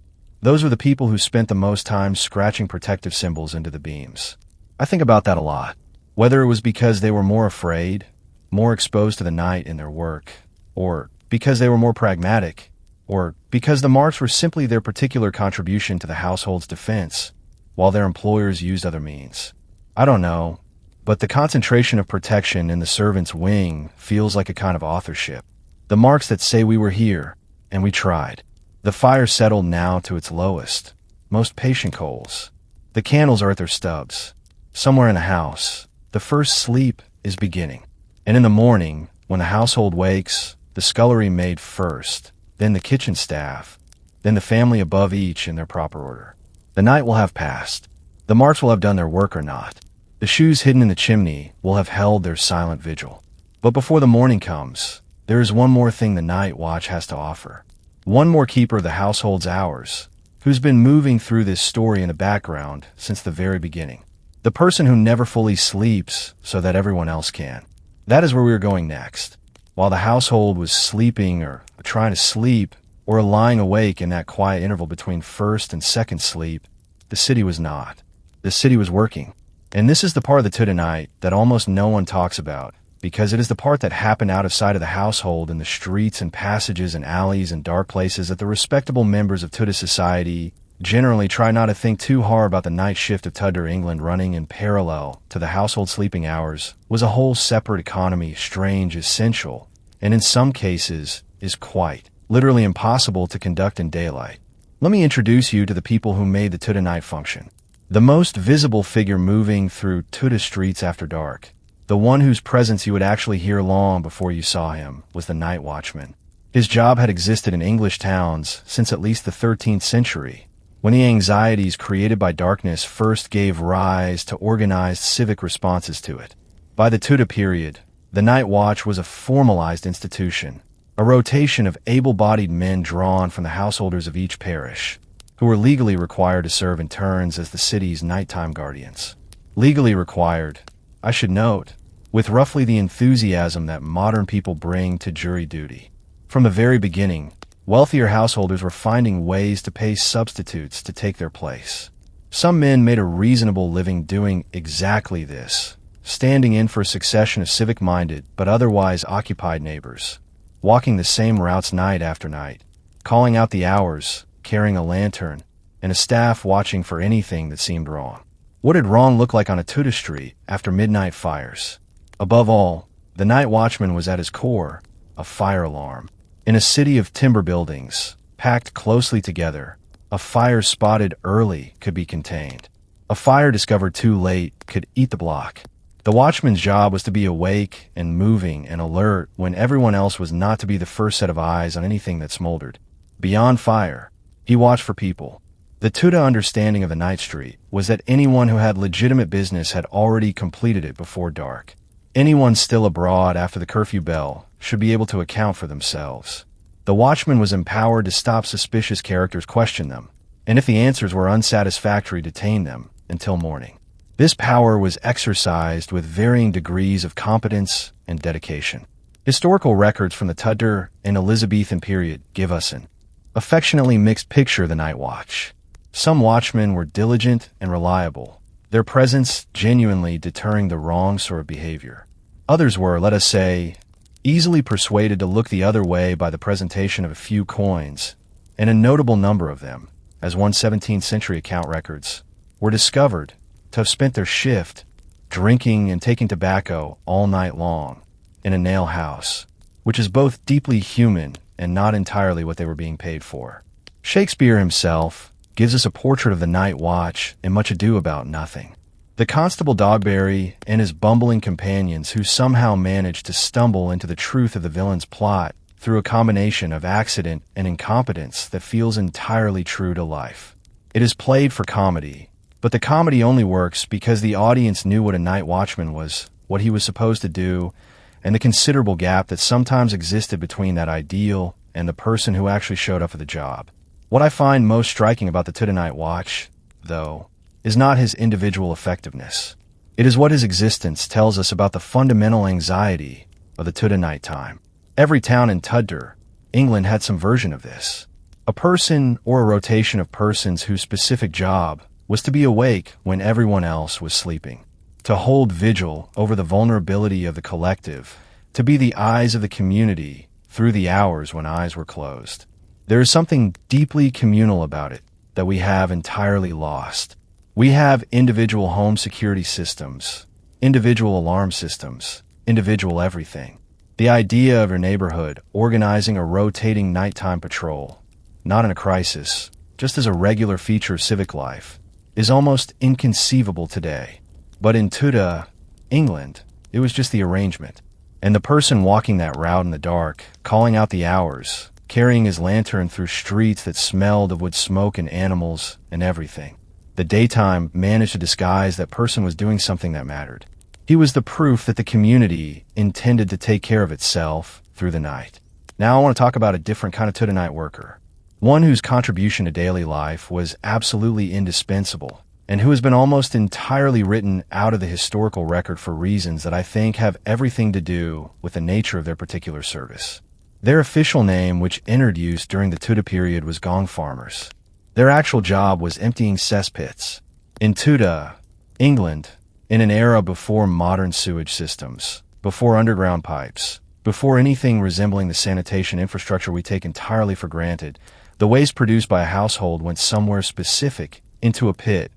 Those were the people who spent the most time scratching protective symbols into the beams. I think about that a lot. Whether it was because they were more afraid, more exposed to the night in their work, or because they were more pragmatic, or because the marks were simply their particular contribution to the household's defense, while their employers used other means. I don't know, but the concentration of protection in the servants' wing feels like a kind of authorship. The marks that say we were here, and we tried. The fire settled now to its lowest, most patient coals. The candles are at their stubs. Somewhere in the house, the first sleep is beginning. And in the morning, when the household wakes, the scullery maid first, then the kitchen staff, then the family above each in their proper order. The night will have passed. The marks will have done their work or not. The shoes hidden in the chimney will have held their silent vigil. But before the morning comes, there is one more thing the night watch has to offer. One more keeper of the household's hours, who's been moving through this story in the background since the very beginning. The person who never fully sleeps so that everyone else can. That is where we are going next. While the household was sleeping or trying to sleep or lying awake in that quiet interval between first and second sleep, the city was not. The city was working. And this is the part of the Tudor night that almost no one talks about, because it is the part that happened out of sight of the household in the streets and passages and alleys and dark places that the respectable members of Tudor society generally try not to think too hard about. The night shift of Tudor England running in parallel to the household sleeping hours was a whole separate economy, strange, essential, and in some cases is quite literally impossible to conduct in daylight. Let me introduce you to the people who made the Tudor night function. The most visible figure moving through Tudor streets after dark, the one whose presence you would actually hear long before you saw him, was the night watchman. His job had existed in English towns since at least the 13th century, when the anxieties created by darkness first gave rise to organized civic responses to it. By the Tudor period, the night watch was a formalized institution, a rotation of able-bodied men drawn from the householders of each parish, who were legally required to serve in turns as the city's nighttime guardians. Legally required, I should note, with roughly the enthusiasm that modern people bring to jury duty. From the very beginning, wealthier householders were finding ways to pay substitutes to take their place. Some men made a reasonable living doing exactly this, standing in for a succession of civic-minded but otherwise occupied neighbors, walking the same routes night after night, calling out the hours, carrying a lantern, and a staff watching for anything that seemed wrong. What did wrong look like on a Tudor street after midnight fires? Above all, the night watchman was at his core a fire alarm. In a city of timber buildings, packed closely together, a fire spotted early could be contained. A fire discovered too late could eat the block. The watchman's job was to be awake and moving and alert when everyone else was not to be the first set of eyes on anything that smoldered. Beyond fire, he watched for people. The Tudor understanding of the night street was that anyone who had legitimate business had already completed it before dark. Anyone still abroad after the curfew bell should be able to account for themselves. The watchman was empowered to stop suspicious characters, question them, and if the answers were unsatisfactory, detain them until morning. This power was exercised with varying degrees of competence and dedication. Historical records from the Tudor and Elizabethan period give us an affectionately mixed picture of the night watch. Some watchmen were diligent and reliable, their presence genuinely deterring the wrong sort of behavior. Others were, let us say, easily persuaded to look the other way by the presentation of a few coins, and a notable number of them, as one 17th century account records, were discovered to have spent their shift drinking and taking tobacco all night long in a nail house, which is both deeply human and not entirely what they were being paid for. Shakespeare himself gives us a portrait of the night watch in Much Ado About Nothing. The Constable Dogberry and his bumbling companions who somehow managed to stumble into the truth of the villain's plot through a combination of accident and incompetence that feels entirely true to life. It is played for comedy, but the comedy only works because the audience knew what a night watchman was, what he was supposed to do, and the considerable gap that sometimes existed between that ideal and the person who actually showed up for the job. What I find most striking about the Tudor night watch, though, is not his individual effectiveness. It is what his existence tells us about the fundamental anxiety of the Tudor night time. Every town in Tudor England had some version of this. A person or a rotation of persons whose specific job was to be awake when everyone else was sleeping, to hold vigil over the vulnerability of the collective, to be the eyes of the community through the hours when eyes were closed. There is something deeply communal about it that we have entirely lost. We have individual home security systems, individual alarm systems, individual everything. The idea of your neighborhood organizing a rotating nighttime patrol, not in a crisis, just as a regular feature of civic life, is almost inconceivable today. But in Tudor England, it was just the arrangement. And the person walking that route in the dark, calling out the hours, carrying his lantern through streets that smelled of wood smoke and animals and everything. The daytime managed to disguise that person was doing something that mattered. He was the proof that the community intended to take care of itself through the night. Now I want to talk about a different kind of Tudor night worker. One whose contribution to daily life was absolutely indispensable, and who has been almost entirely written out of the historical record for reasons that I think have everything to do with the nature of their particular service. Their official name, which entered use during the Tudor period, was gong farmers. Their actual job was emptying cesspits. In Tudor England, in an era before modern sewage systems, before underground pipes, before anything resembling the sanitation infrastructure we take entirely for granted, the waste produced by a household went somewhere specific into a pit,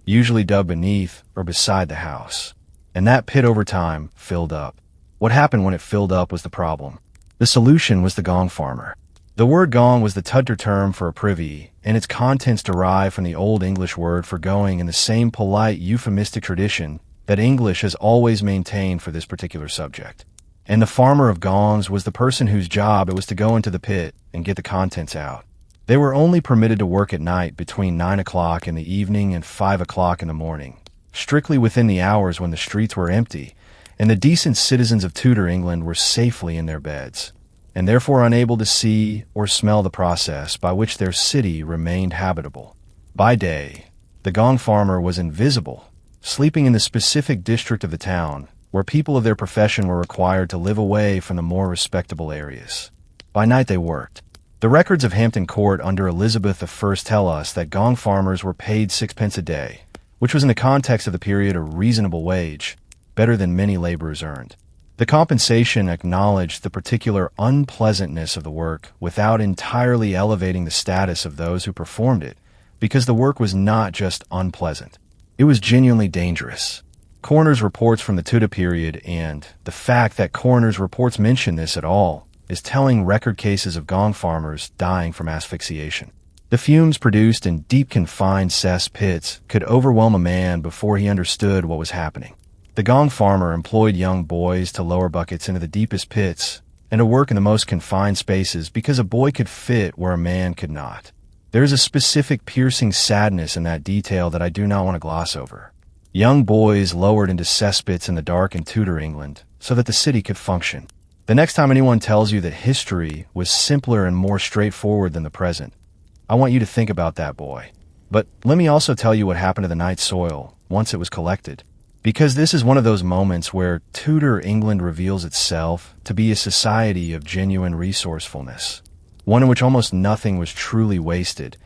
usually dug beneath or beside the house. And that pit over time filled up. What happened when it filled up was the problem. The solution was the gong farmer. The word gong was the Tudor term for a privy, and its contents derive from the Old English word for going in the same polite euphemistic tradition that English has always maintained for this particular subject. And the farmer of gongs was the person whose job it was to go into the pit and get the contents out. They were only permitted to work at night between 9 o'clock in the evening and 5 o'clock in the morning, strictly within the hours when the streets were empty, and the decent citizens of Tudor England were safely in their beds, and therefore unable to see or smell the process by which their city remained habitable. By day, the gong farmer was invisible, sleeping in the specific district of the town where people of their profession were required to live away from the more respectable areas. By night they worked. The records of Hampton Court under Elizabeth I tell us that gong farmers were paid 6 pence a day, which was in the context of the period a reasonable wage, better than many laborers earned. The compensation acknowledged the particular unpleasantness of the work without entirely elevating the status of those who performed it, because the work was not just unpleasant. It was genuinely dangerous. Coroner's reports from the Tudor period, and the fact that coroner's reports mention this at all, is telling record cases of gong farmers dying from asphyxiation. The fumes produced in deep confined cess pits could overwhelm a man before he understood what was happening. The gong farmer employed young boys to lower buckets into the deepest pits and to work in the most confined spaces because a boy could fit where a man could not. There is a specific piercing sadness in that detail that I do not want to gloss over. Young boys lowered into cesspits in the dark in Tudor England so that the city could function. The next time anyone tells you that history was simpler and more straightforward than the present, I want you to think about that boy. But let me also tell you what happened to the night soil once it was collected. Because this is one of those moments where Tudor England reveals itself to be a society of genuine resourcefulness, one in which almost nothing was truly wasted,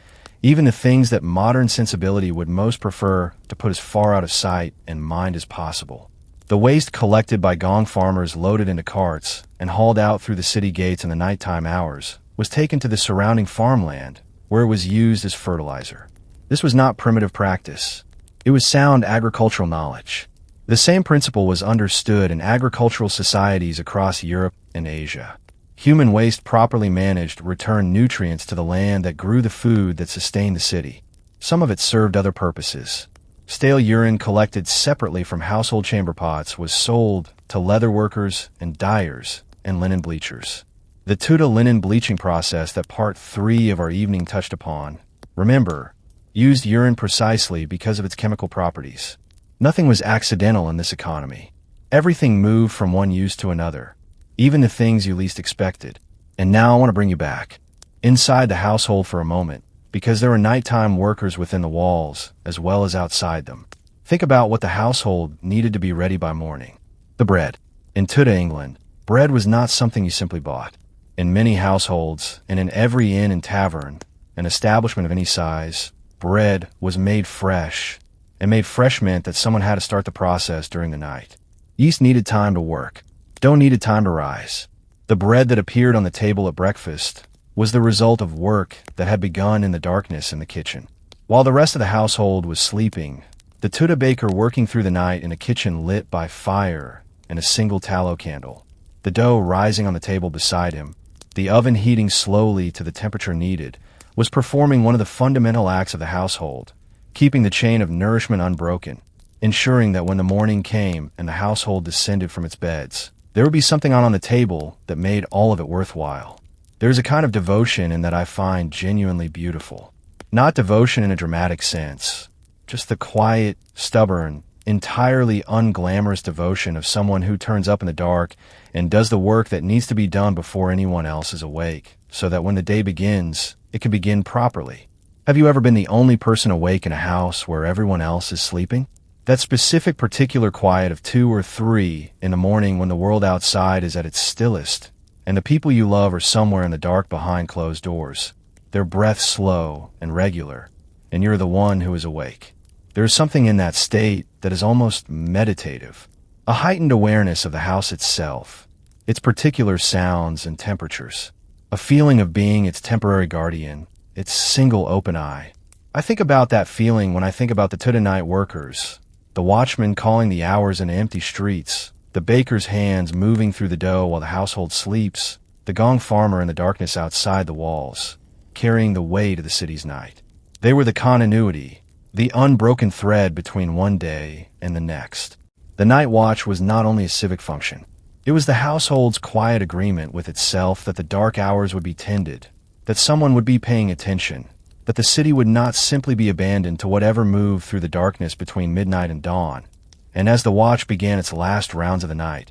even the things that modern sensibility would most prefer to put as far out of sight and mind as possible. The waste collected by gong farmers loaded into carts and hauled out through the city gates in the nighttime hours was taken to the surrounding farmland, where it was used as fertilizer. This was not primitive practice. It was sound agricultural knowledge. The same principle was understood in agricultural societies across Europe and Asia. Human waste properly managed returned nutrients to the land that grew the food that sustained the city. Some of it served other purposes. Stale urine collected separately from household chamber pots was sold to leather workers and dyers and linen bleachers. The Tudor linen bleaching process that Part 3 of our evening touched upon, remember, used urine precisely because of its chemical properties. Nothing was accidental in this economy. Everything moved from one use to another, even the things you least expected. And now I want to bring you back, inside the household for a moment, because there were nighttime workers within the walls as well as outside them. Think about what the household needed to be ready by morning. The bread. In Tudor England, bread was not something you simply bought. In many households, and in every inn and tavern, an establishment of any size, bread was made fresh, and made fresh meant that someone had to start the process during the night. Yeast needed time to work. Dough needed time to rise. The bread that appeared on the table at breakfast was the result of work that had begun in the darkness in the kitchen. While the rest of the household was sleeping, the Tudor baker working through the night in a kitchen lit by fire and a single tallow candle, the dough rising on the table beside him, the oven heating slowly to the temperature needed, was performing one of the fundamental acts of the household, keeping the chain of nourishment unbroken, ensuring that when the morning came and the household descended from its beds, there would be something on the table that made all of it worthwhile. There's a kind of devotion in that I find genuinely beautiful. Not devotion in a dramatic sense, just the quiet, stubborn, entirely unglamorous devotion of someone who turns up in the dark and does the work that needs to be done before anyone else is awake, so that when the day begins, it can begin properly. Have you ever been the only person awake in a house where everyone else is sleeping? That specific particular quiet of 2 or 3 in the morning when the world outside is at its stillest, and the people you love are somewhere in the dark behind closed doors, their breath slow and regular, and you're the one who is awake. There is something in that state that is almost meditative, a heightened awareness of the house itself, its particular sounds and temperatures, a feeling of being its temporary guardian, its single open eye. I think about that feeling when I think about the Tudor night workers, the watchman calling the hours in empty streets, the baker's hands moving through the dough while the household sleeps, the gong farmer in the darkness outside the walls, carrying the weight of the city's night. They were the continuity, the unbroken thread between one day and the next. The night watch was not only a civic function. It was the household's quiet agreement with itself that the dark hours would be tended, that someone would be paying attention, that the city would not simply be abandoned to whatever moved through the darkness between midnight and dawn. And as the watch began its last rounds of the night,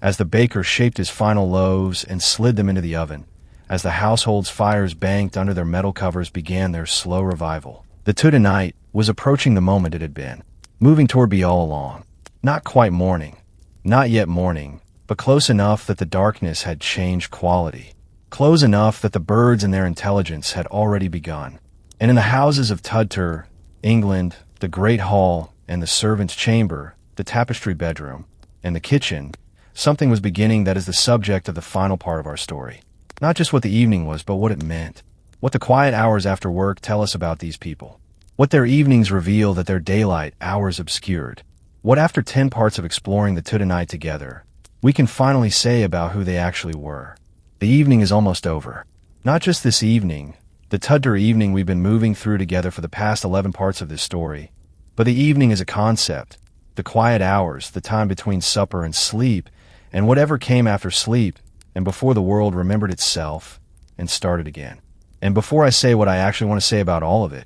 as the baker shaped his final loaves and slid them into the oven, as the household's fires banked under their metal covers began their slow revival, the Tudor night was approaching the moment it had been, moving toward be all along. Not quite morning, not yet morning, but close enough that the darkness had changed quality, close enough that the birds and their intelligence had already begun. And in the houses of Tudor England, the great hall and the servant's chamber, the tapestry bedroom, and the kitchen, something was beginning that is the subject of the final part of our story. Not just what the evening was, but what it meant. What the quiet hours after work tell us about these people. What their evenings reveal that their daylight hours obscured. What after 10 parts of exploring the Tudor night together, we can finally say about who they actually were. The evening is almost over. Not just this evening, the Tudor evening we've been moving through together for the past 11 parts of this story, but the evening is a concept, the quiet hours, the time between supper and sleep, and whatever came after sleep, and before the world remembered itself and started again. And before I say what I actually want to say about all of it,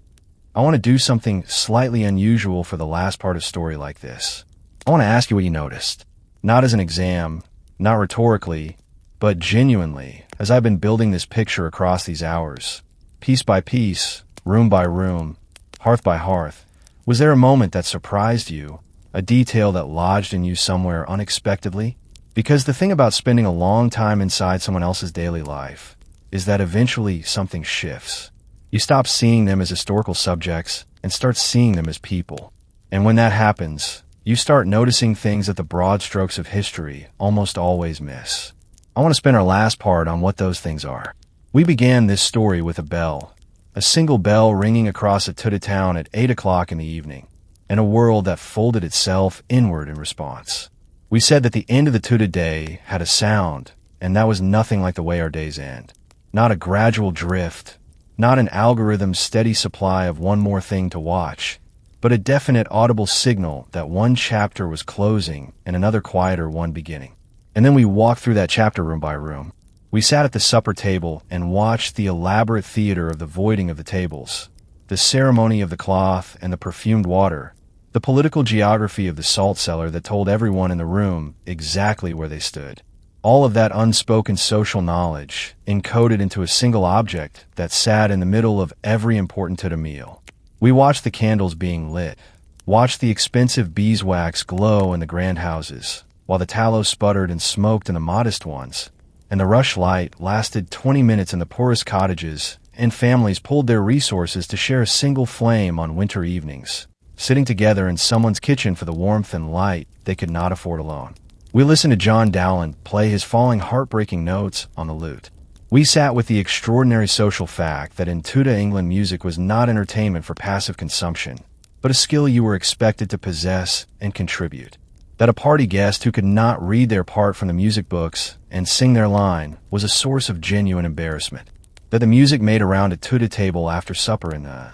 I want to do something slightly unusual for the last part of a story like this. I want to ask you what you noticed. Not as an exam, not rhetorically, but genuinely, as I've been building this picture across these hours, piece by piece, room by room, hearth by hearth, was there a moment that surprised you, a detail that lodged in you somewhere unexpectedly? Because the thing about spending a long time inside someone else's daily life is that eventually something shifts. You stop seeing them as historical subjects and start seeing them as people. And when that happens, you start noticing things that the broad strokes of history almost always miss. I want to spend our last part on what those things are. We began this story with a bell, a single bell ringing across a Tudor town at 8 o'clock in the evening, and a world that folded itself inward in response. We said that the end of the Tudor day had a sound, and that was nothing like the way our days end. Not a gradual drift, not an algorithm's steady supply of one more thing to watch, but a definite audible signal that one chapter was closing and another quieter one beginning. And then we walked through that chapter room by room. We sat at the supper table and watched the elaborate theater of the voiding of the tables, the ceremony of the cloth and the perfumed water, the political geography of the salt cellar that told everyone in the room exactly where they stood. All of that unspoken social knowledge encoded into a single object that sat in the middle of every important Tudor meal. We watched the candles being lit, watched the expensive beeswax glow in the grand houses, while the tallow sputtered and smoked in the modest ones, and the rush light lasted 20 minutes in the poorest cottages and families pooled their resources to share a single flame on winter evenings, sitting together in someone's kitchen for the warmth and light they could not afford alone. We listened to John Dowland play his falling heartbreaking notes on the lute. We sat with the extraordinary social fact that in Tudor England music was not entertainment for passive consumption, but a skill you were expected to possess and contribute. That a party guest who could not read their part from the music books and sing their line was a source of genuine embarrassment. That the music made around a Tudor table after supper in the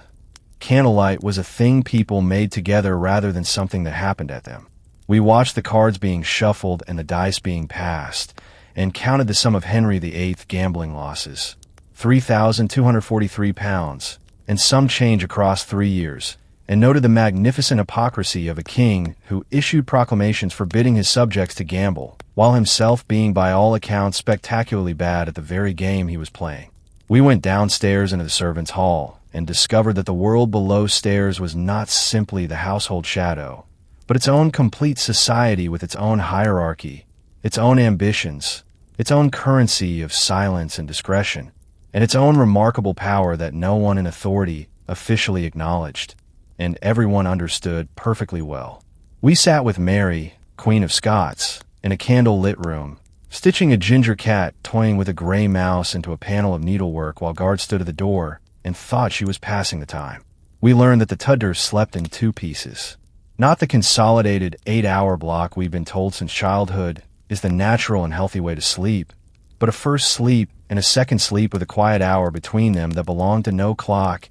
candlelight was a thing people made together rather than something that happened at them. We watched the cards being shuffled and the dice being passed, and counted the sum of Henry VIII gambling losses, £3,243, and some change across 3 years, and noted the magnificent hypocrisy of a king who issued proclamations forbidding his subjects to gamble, while himself being by all accounts spectacularly bad at the very game he was playing. We went downstairs into the servants' hall, and discovered that the world below stairs was not simply the household shadow, but its own complete society with its own hierarchy, its own ambitions, its own currency of silence and discretion, and its own remarkable power that no one in authority officially acknowledged, and everyone understood perfectly well. We sat with Mary, Queen of Scots, in a candle-lit room, stitching a ginger cat toying with a gray mouse into a panel of needlework while guards stood at the door and thought she was passing the time. We learned that the Tudors slept in 2 pieces. Not the consolidated 8-hour block we've been told since childhood is the natural and healthy way to sleep, but a first sleep and a second sleep with a quiet hour between them that belonged to no clock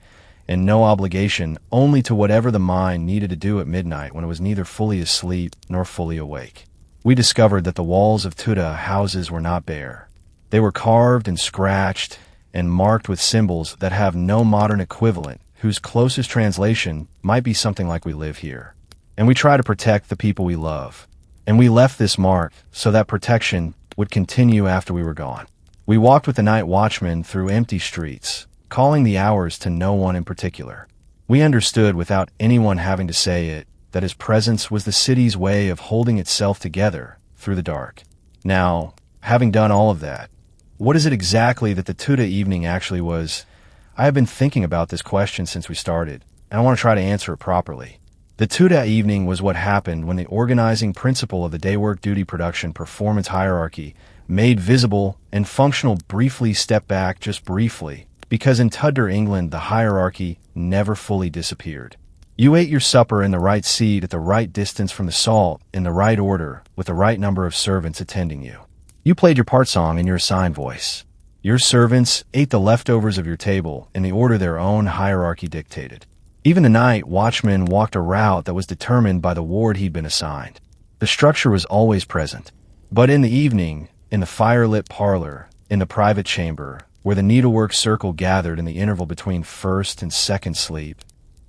and no obligation, only to whatever the mind needed to do at midnight when it was neither fully asleep nor fully awake. We discovered that the walls of Tudor houses were not bare. They were carved and scratched and marked with symbols that have no modern equivalent, whose closest translation might be something like "we live here." And we try to protect the people we love. And we left this mark so that protection would continue after we were gone. We walked with the night watchman through empty streets, calling the hours to no one in particular. We understood without anyone having to say it that his presence was the city's way of holding itself together through the dark. Now, having done all of that, what is it exactly that the Tudor evening actually was? I have been thinking about this question since we started, and I want to try to answer it properly. The Tudor evening was what happened when the organizing principle of the day-work duty production performance hierarchy, made visible and functional briefly, stepped back just briefly, because in Tudor England the hierarchy never fully disappeared. You ate your supper in the right seat at the right distance from the salt, in the right order, with the right number of servants attending you. You played your part song in your assigned voice. Your servants ate the leftovers of your table in the order their own hierarchy dictated. Even the night watchman walked a route that was determined by the ward he'd been assigned. The structure was always present. But in the evening, in the fire-lit parlor, in the private chamber, where the needlework circle gathered in the interval between first and second sleep,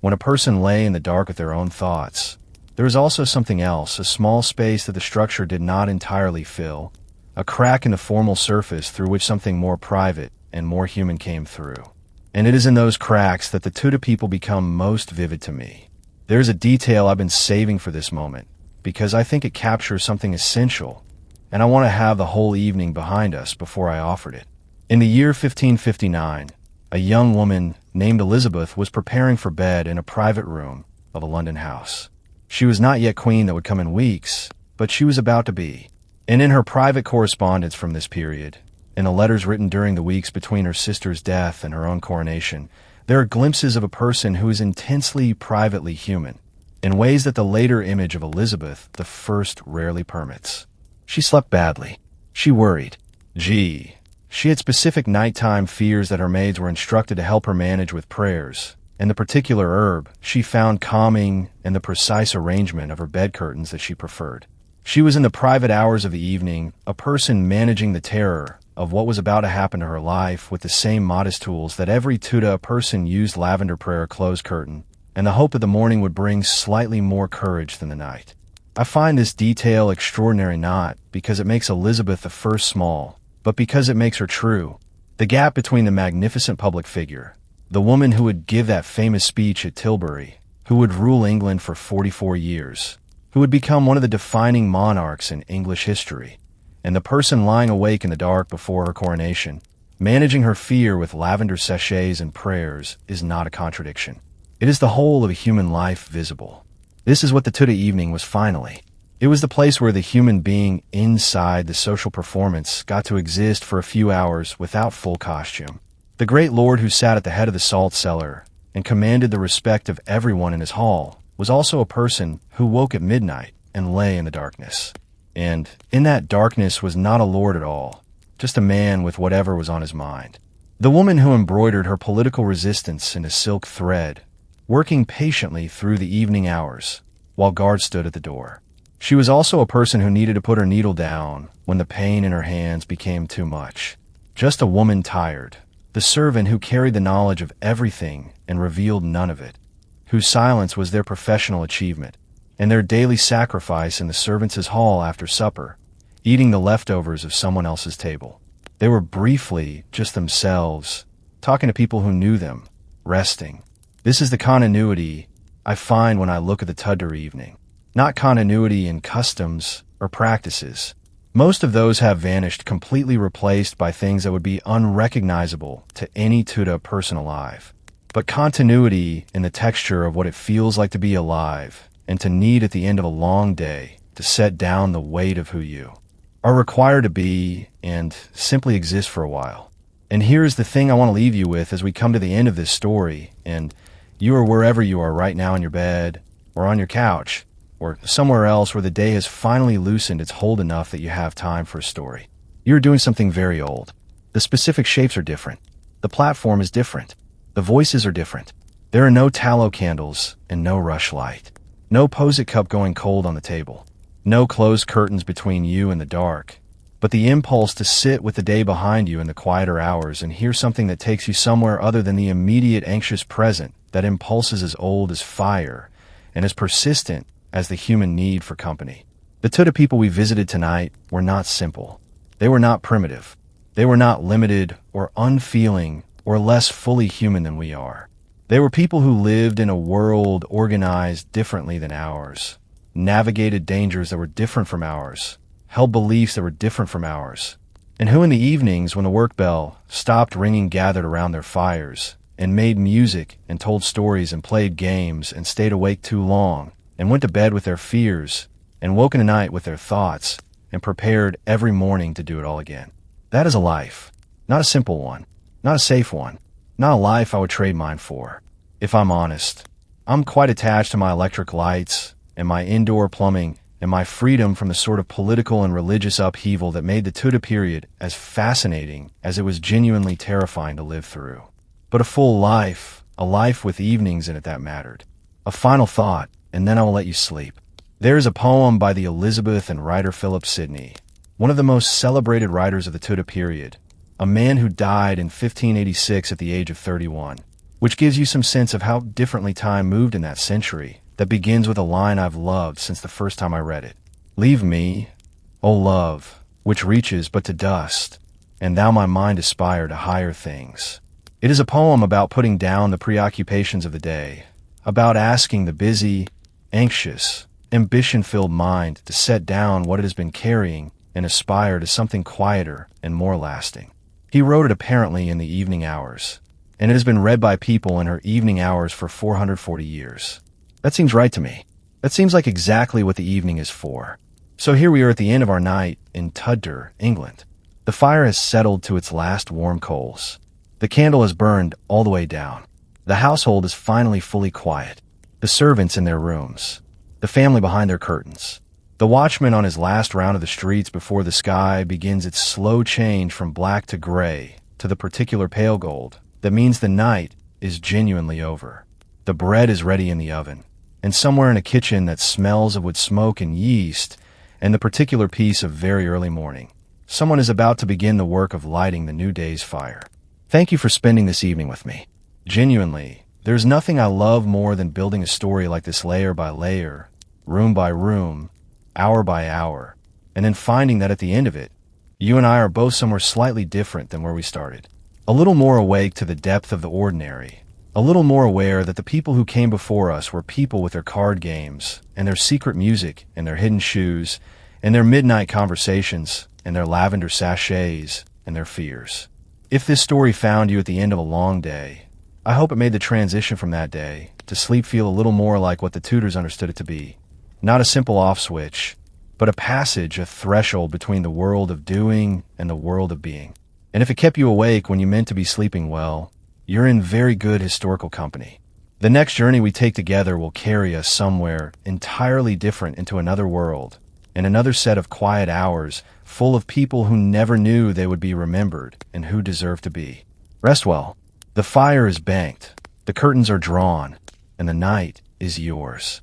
when a person lay in the dark with their own thoughts, there was also something else, a small space that the structure did not entirely fill, a crack in the formal surface through which something more private and more human came through. And it is in those cracks that the Tudor people become most vivid to me. There's a detail I've been saving for this moment, because I think it captures something essential, and I want to have the whole evening behind us before I offered it. In the year 1559, a young woman named Elizabeth was preparing for bed in a private room of a London house. She was not yet queen that would come in weeks, but she was about to be. And in her private correspondence from this period, in the letters written during the weeks between her sister's death and her own coronation, there are glimpses of a person who is intensely privately human, in ways that the later image of Elizabeth the First rarely permits. She slept badly. She worried. She had specific nighttime fears that her maids were instructed to help her manage with prayers, and the particular herb she found calming and the precise arrangement of her bed curtains that she preferred. She was in the private hours of the evening, a person managing the terror of what was about to happen to her life with the same modest tools that every Tudor person used: lavender prayer, closed curtain, and the hope that the morning would bring slightly more courage than the night. I find this detail extraordinary not because it makes Elizabeth I small, but because it makes her true. The gap between the magnificent public figure, the woman who would give that famous speech at Tilbury, who would rule England for 44 years, who would become one of the defining monarchs in English history, and the person lying awake in the dark before her coronation, Managing her fear with lavender sachets and prayers is not a contradiction. It is the whole of a human life visible. This is what the Tudor evening was finally. It was the place where the human being inside the social performance got to exist for a few hours without full costume. The great lord who sat at the head of the salt cellar and commanded the respect of everyone in his hall was also a person who woke at midnight and lay in the darkness. And in that darkness was not a lord at all, just a man with whatever was on his mind. The woman who embroidered her political resistance into silk thread, working patiently through the evening hours while guards stood at the door. She was also a person who needed to put her needle down when the pain in her hands became too much. Just a woman tired. The servant who carried the knowledge of everything and revealed none of it, whose silence was their professional achievement, and their daily sacrifice in the servants' hall after supper, eating the leftovers of someone else's table. They were briefly just themselves, talking to people who knew them, resting. This is the continuity I find when I look at the Tudor evening. Not continuity in customs or practices. Most of those have vanished, completely replaced by things that would be unrecognizable to any Tudor person alive. But continuity in the texture of what it feels like to be alive and to need at the end of a long day to set down the weight of who you are required to be and simply exist for a while. And here's the thing I want to leave you with as we come to the end of this story, and you are wherever you are right now in your bed or on your couch, or somewhere else where the day has finally loosened its hold enough that you have time for a story. You're doing something very old. The specific shapes are different. The platform is different. The voices are different. There are no tallow candles and no rush light. No Post-it cup going cold on the table. No closed curtains between you and the dark. But the impulse to sit with the day behind you in the quieter hours and hear something that takes you somewhere other than the immediate anxious present. That impulse is as old as fire and as persistent as the human need for company. The Tudor people we visited tonight were not simple. They were not primitive. They were not limited or unfeeling or less fully human than we are. They were people who lived in a world organized differently than ours, navigated dangers that were different from ours, held beliefs that were different from ours, and who in the evenings when the work bell stopped ringing gathered around their fires and made music and told stories and played games and stayed awake too long and went to bed with their fears, and woke in the night with their thoughts, and prepared every morning to do it all again. That is a life. Not a simple one. Not a safe one. Not a life I would trade mine for. If I'm honest, I'm quite attached to my electric lights, and my indoor plumbing, and my freedom from the sort of political and religious upheaval that made the Tudor period as fascinating as it was genuinely terrifying to live through. But a full life, a life with evenings in it that mattered. A final thought, and then I will let you sleep. There is a poem by the Elizabeth and writer Philip Sidney, one of the most celebrated writers of the Tudor period, a man who died in 1586 at the age of 31, which gives you some sense of how differently time moved in that century, that begins with a line I've loved since the first time I read it. Leave me, O love, which reaches but to dust, and thou my mind aspire to higher things. It is a poem about putting down the preoccupations of the day, about asking the busy, anxious, ambition-filled mind to set down what it has been carrying and aspire to something quieter and more lasting. He wrote it apparently in the evening hours, and it has been read by people in her evening hours for 440 years. That seems right to me. That seems like exactly what the evening is for. So here we are at the end of our night in Tudor, England. The fire has settled to its last warm coals. The candle has burned all the way down. The household is finally fully quiet. The servants in their rooms. The family behind their curtains. The watchman on his last round of the streets before the sky begins its slow change from black to gray to the particular pale gold that means the night is genuinely over. The bread is ready in the oven, and somewhere in a kitchen that smells of wood smoke and yeast and the particular piece of very early morning, someone is about to begin the work of lighting the new day's fire. Thank you for spending this evening with me. Genuinely, there's nothing I love more than building a story like this layer by layer, room by room, hour by hour, and then finding that at the end of it, you and I are both somewhere slightly different than where we started. A little more awake to the depth of the ordinary, a little more aware that the people who came before us were people with their card games, and their secret music, and their hidden shoes, and their midnight conversations, and their lavender sachets, and their fears. If this story found you at the end of a long day, I hope it made the transition from that day to sleep feel a little more like what the Tudors understood it to be. Not a simple off switch, but a passage, a threshold between the world of doing and the world of being. And if it kept you awake when you meant to be sleeping well, you're in very good historical company. The next journey we take together will carry us somewhere entirely different into another world, and another set of quiet hours full of people who never knew they would be remembered and who deserve to be. Rest well. The fire is banked, the curtains are drawn, and the night is yours.